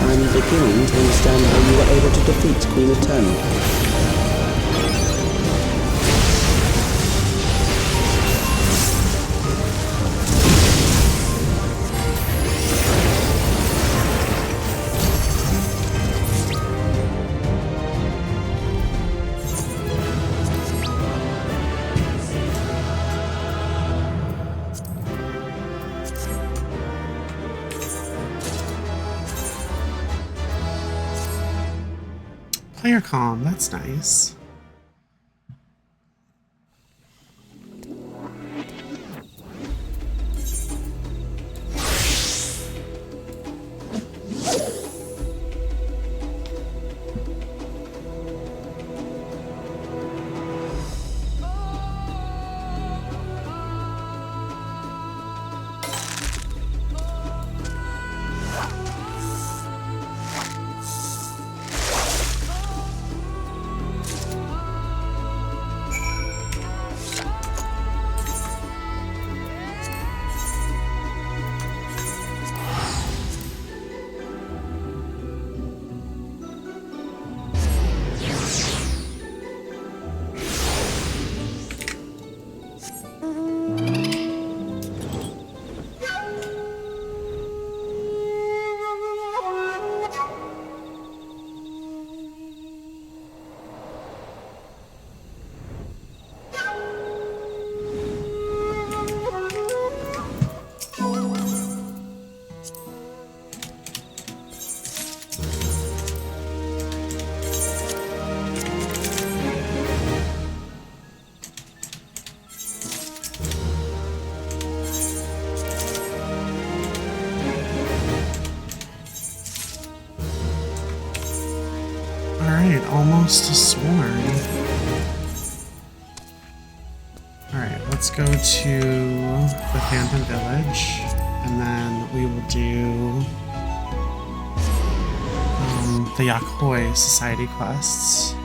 I'm beginning to understand how you were able to defeat Queen Eternal. Player calm, that's nice. Alright, almost a swarm. Alright, let's go to the Phantom Village, and then we will do the Yakhoi Society quests.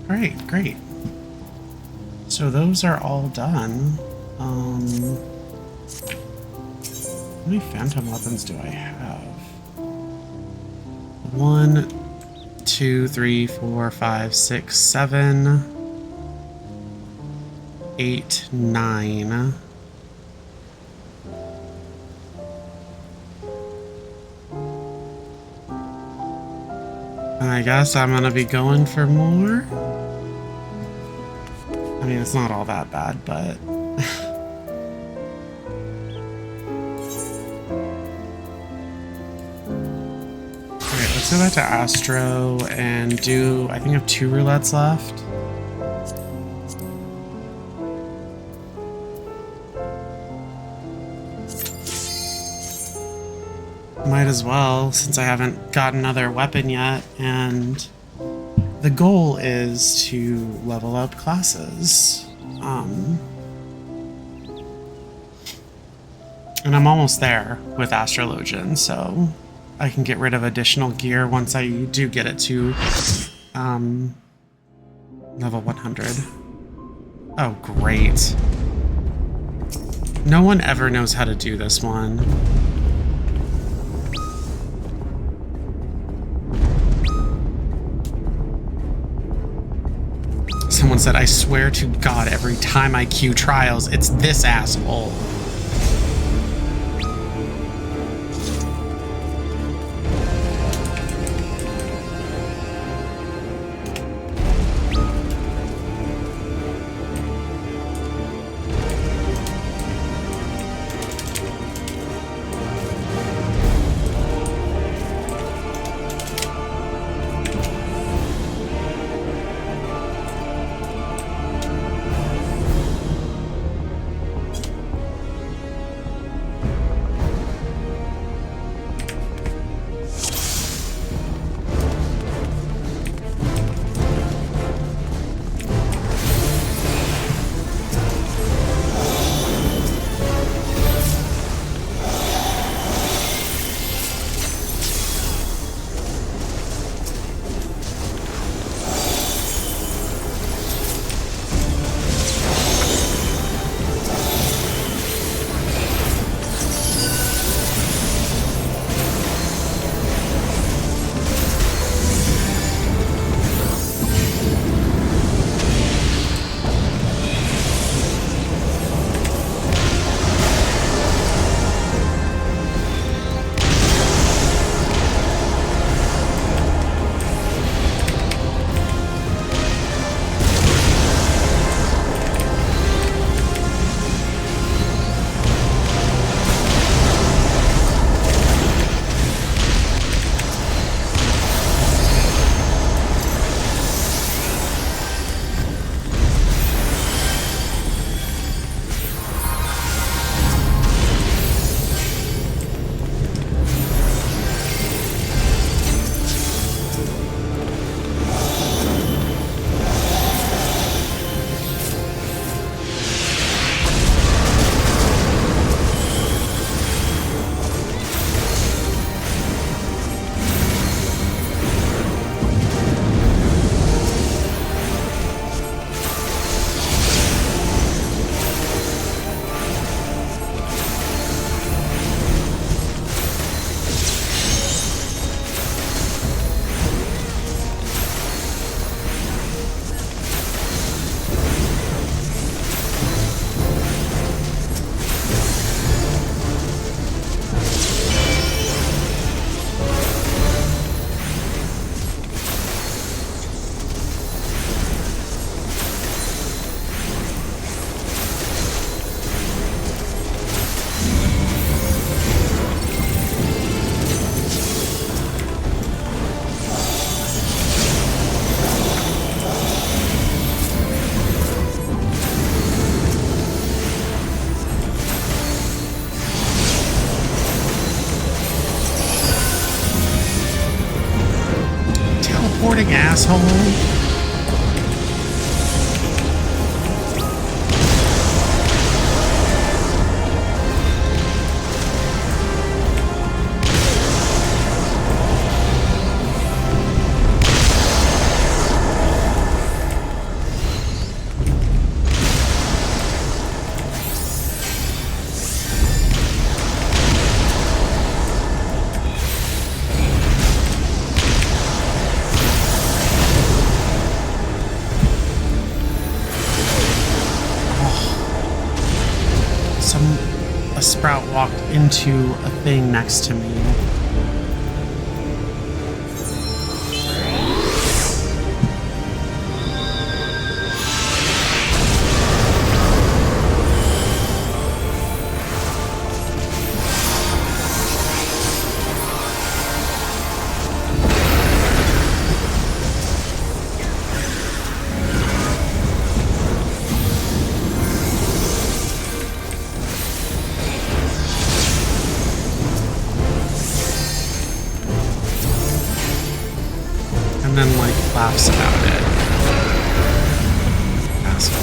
Alright, great. So those are all done. How many phantom weapons do I have? 1, 2, 3, 4, 5, 6, 7, 8, 9. And I guess I'm gonna be going for more. I mean, it's not all that bad, but... Alright, let's go back to Astro and do... I think I have 2 roulettes left. Might as well, since I haven't got another weapon yet, and... the goal is to level up classes. And I'm almost there with Astrologian, so I can get rid of additional gear once I do get it to level 100. Oh, great. No one ever knows how to do this one. Someone said, I swear to God, every time I queue trials, it's this asshole. teleporting, asshole. A sprout walked into a thing next to me. And then, like, laughs about it. Asshole.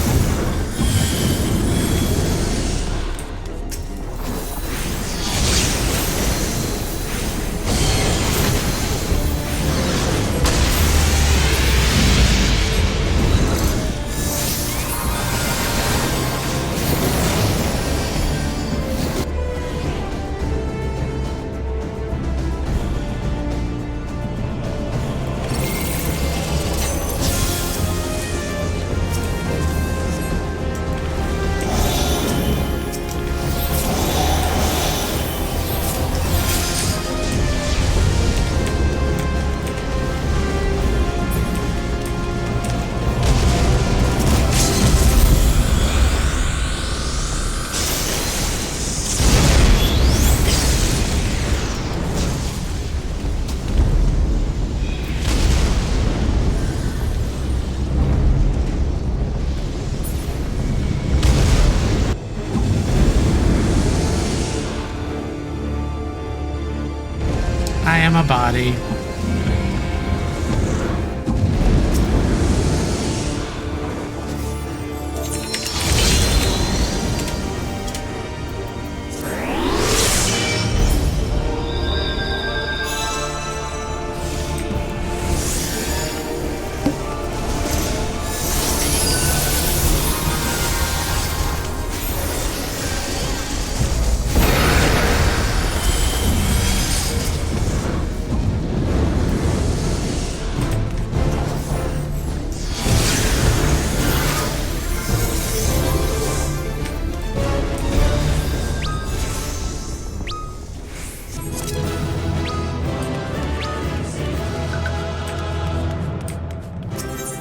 I am a body.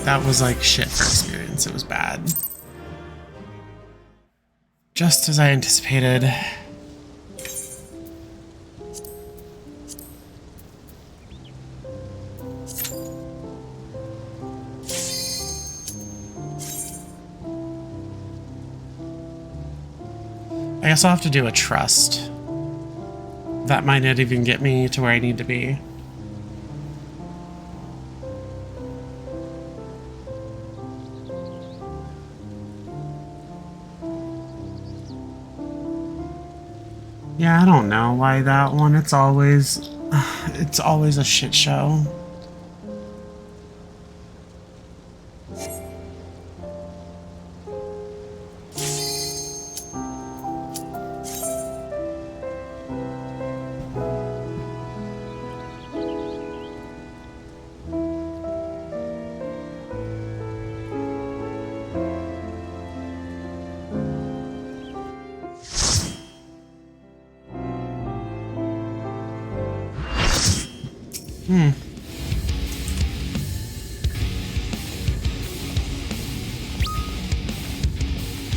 That was like shit for experience. It was bad. Just as I anticipated. I guess I'll have to do a trust. That might not even get me to where I need to be. Yeah, I don't know why that one. It's always a shit show.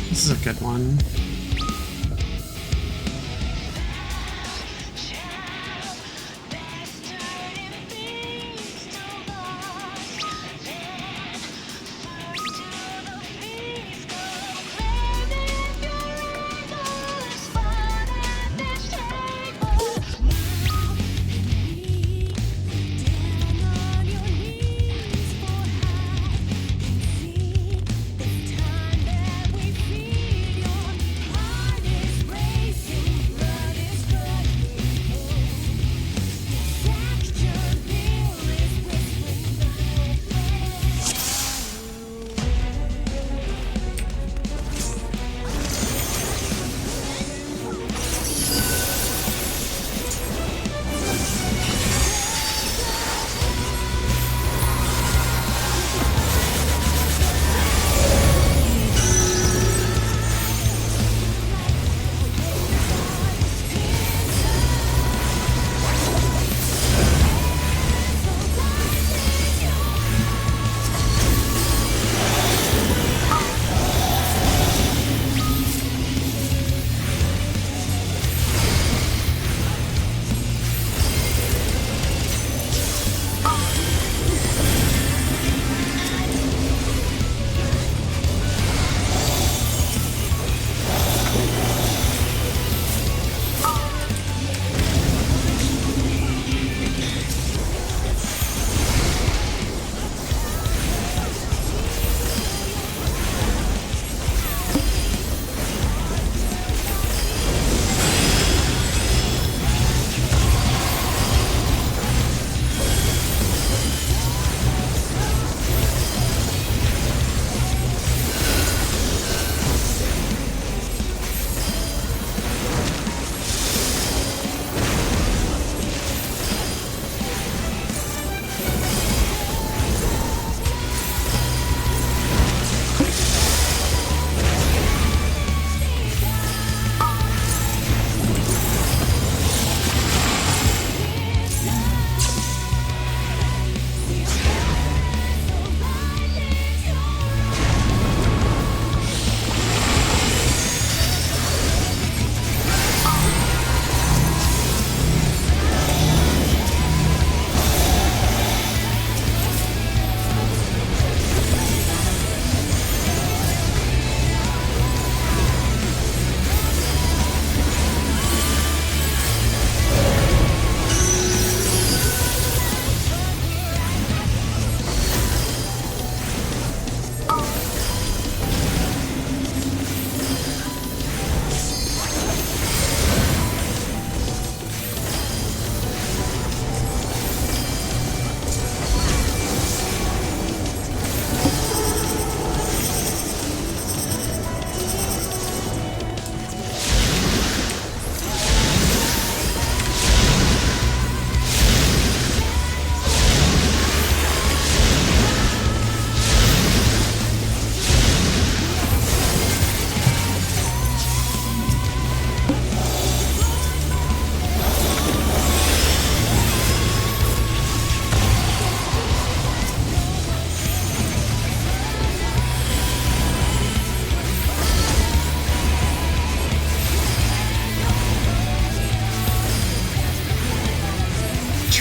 This is a good one.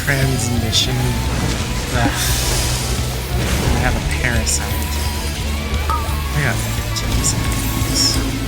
Transmission. Ugh. I have a parasite. I got 15 seconds.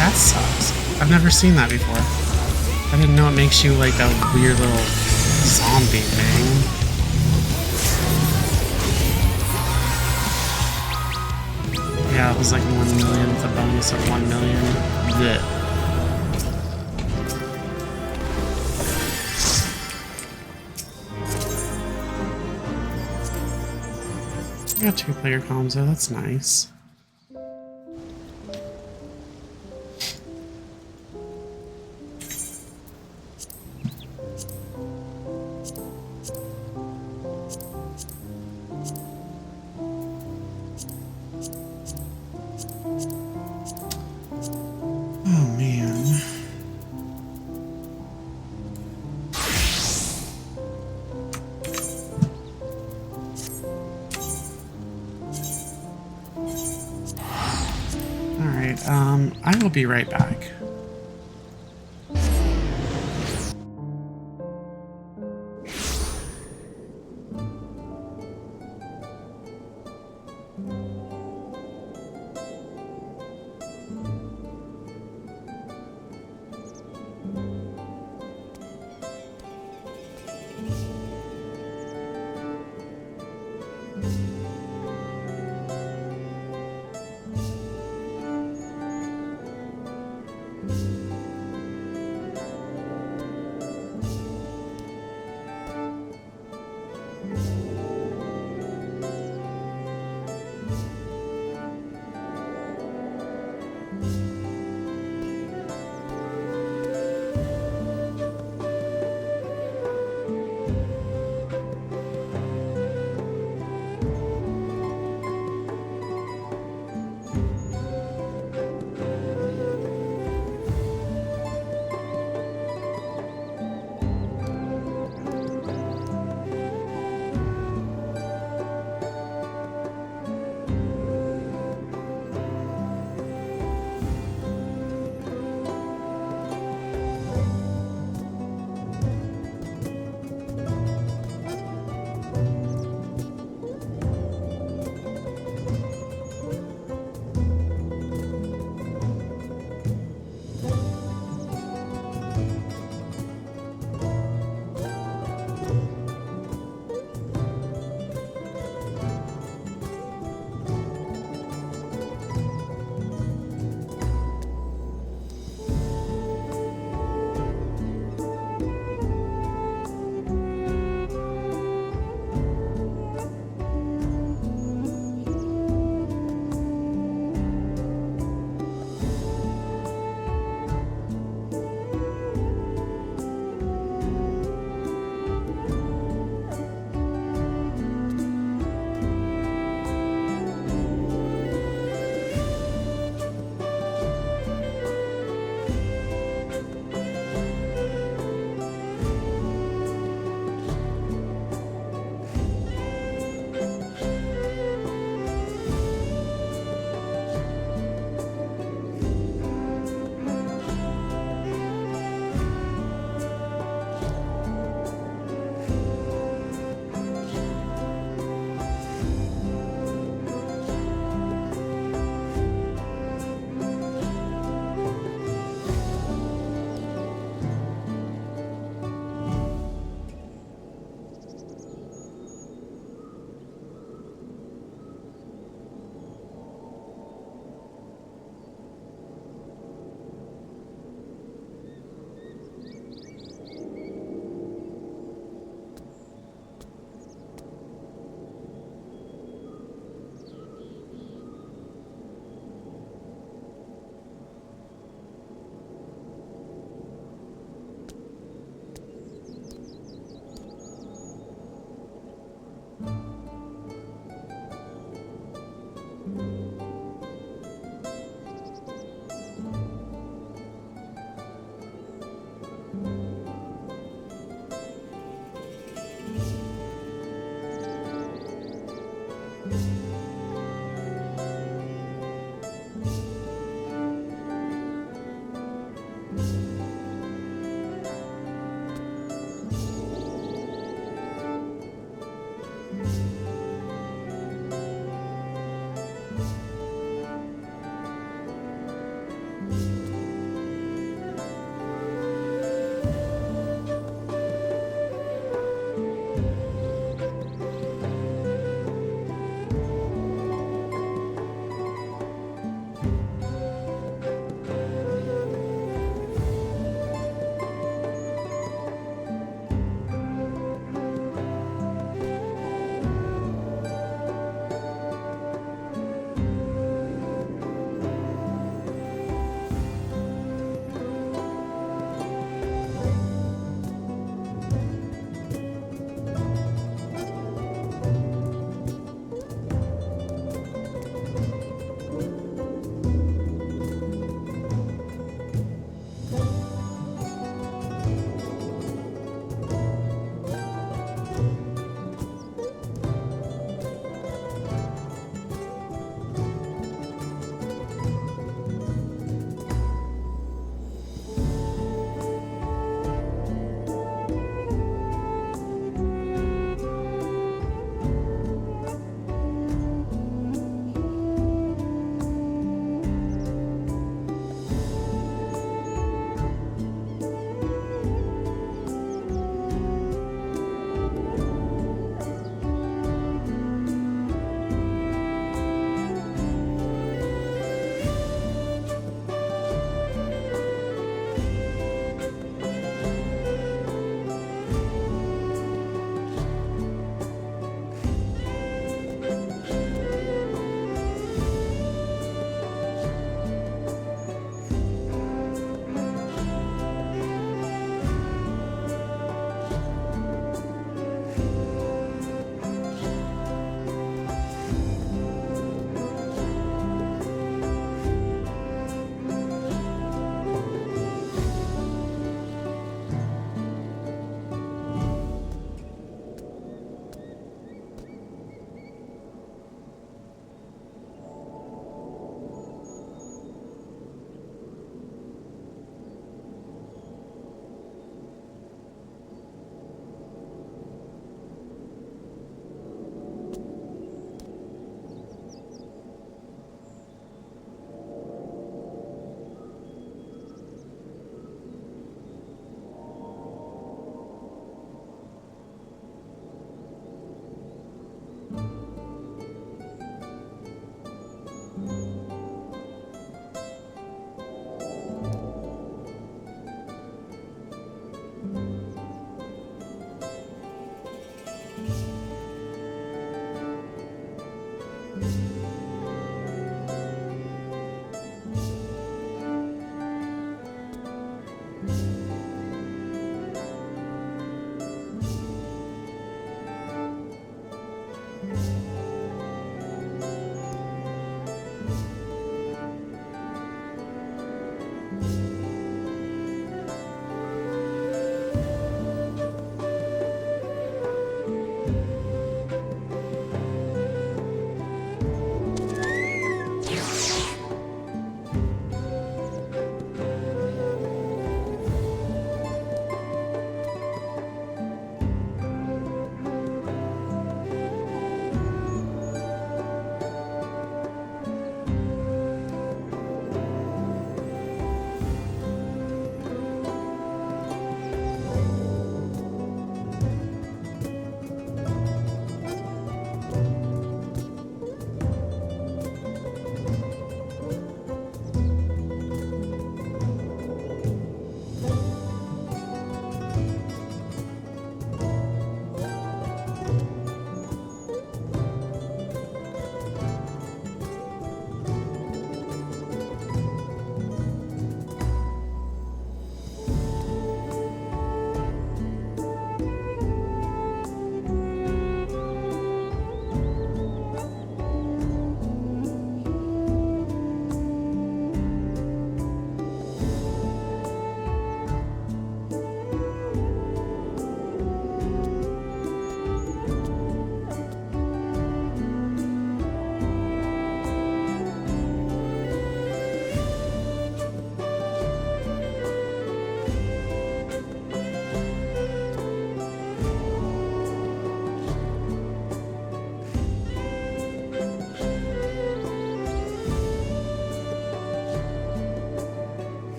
That sucks. I've never seen that before. I didn't know it makes you like a weird little zombie thing. Yeah, it was like 1 million with a bonus of 1 million. Blech. I got 2-player comms though, that's nice. I will be right back.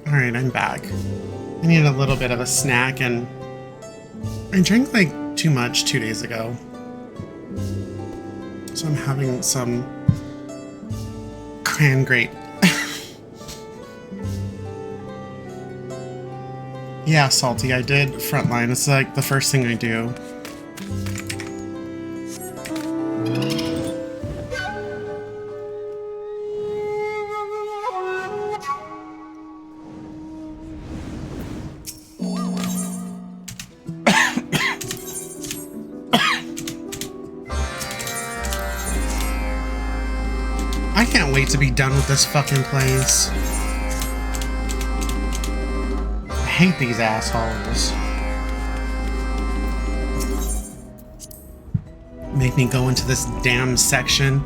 Alright, I'm back. I need a little bit of a snack, and I drank like too much 2 days ago. So I'm having some cran grape. Yeah, Salty, I did frontline. It's like the first thing I do. I can't wait to be done with this fucking place. I hate these assholes. Make me go into this damn section,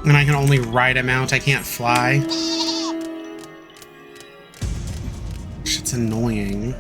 and I can only ride him out. I can't fly. Shit's annoying.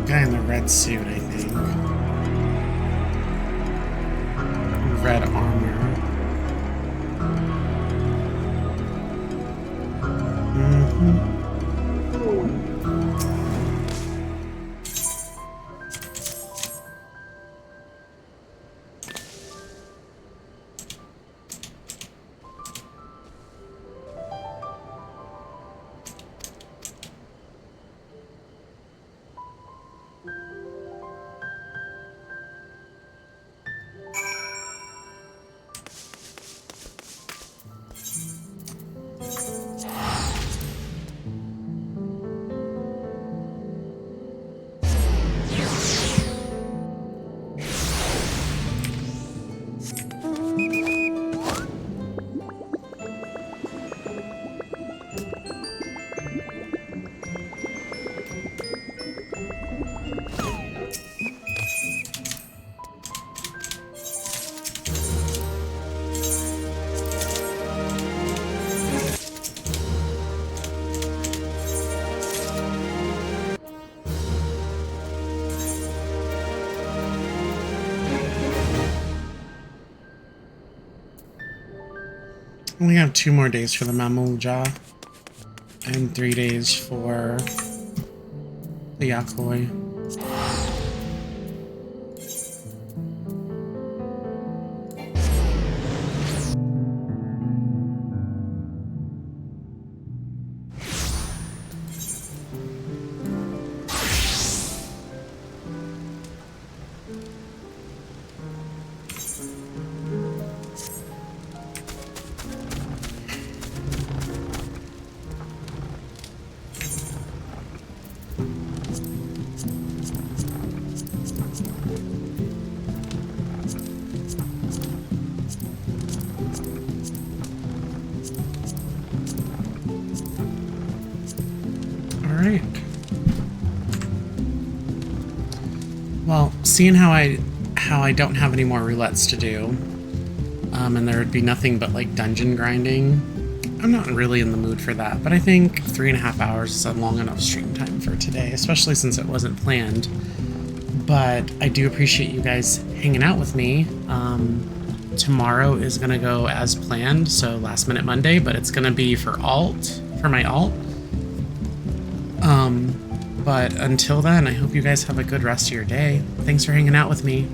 Guy in the red suit, I think. Red armor. only have 2 more days for the Mamuja and 3 days for the Yakoi. Alright. Well, seeing how I don't have any more roulettes to do, and there would be nothing but like dungeon grinding, I'm not really in the mood for that, but I think 3.5 hours is a long enough stream time for today, especially since it wasn't planned. But I do appreciate you guys hanging out with me. Tomorrow is gonna go as planned, so last minute Monday, but it's gonna be for my alt. But until then, I hope you guys have a good rest of your day. Thanks for hanging out with me.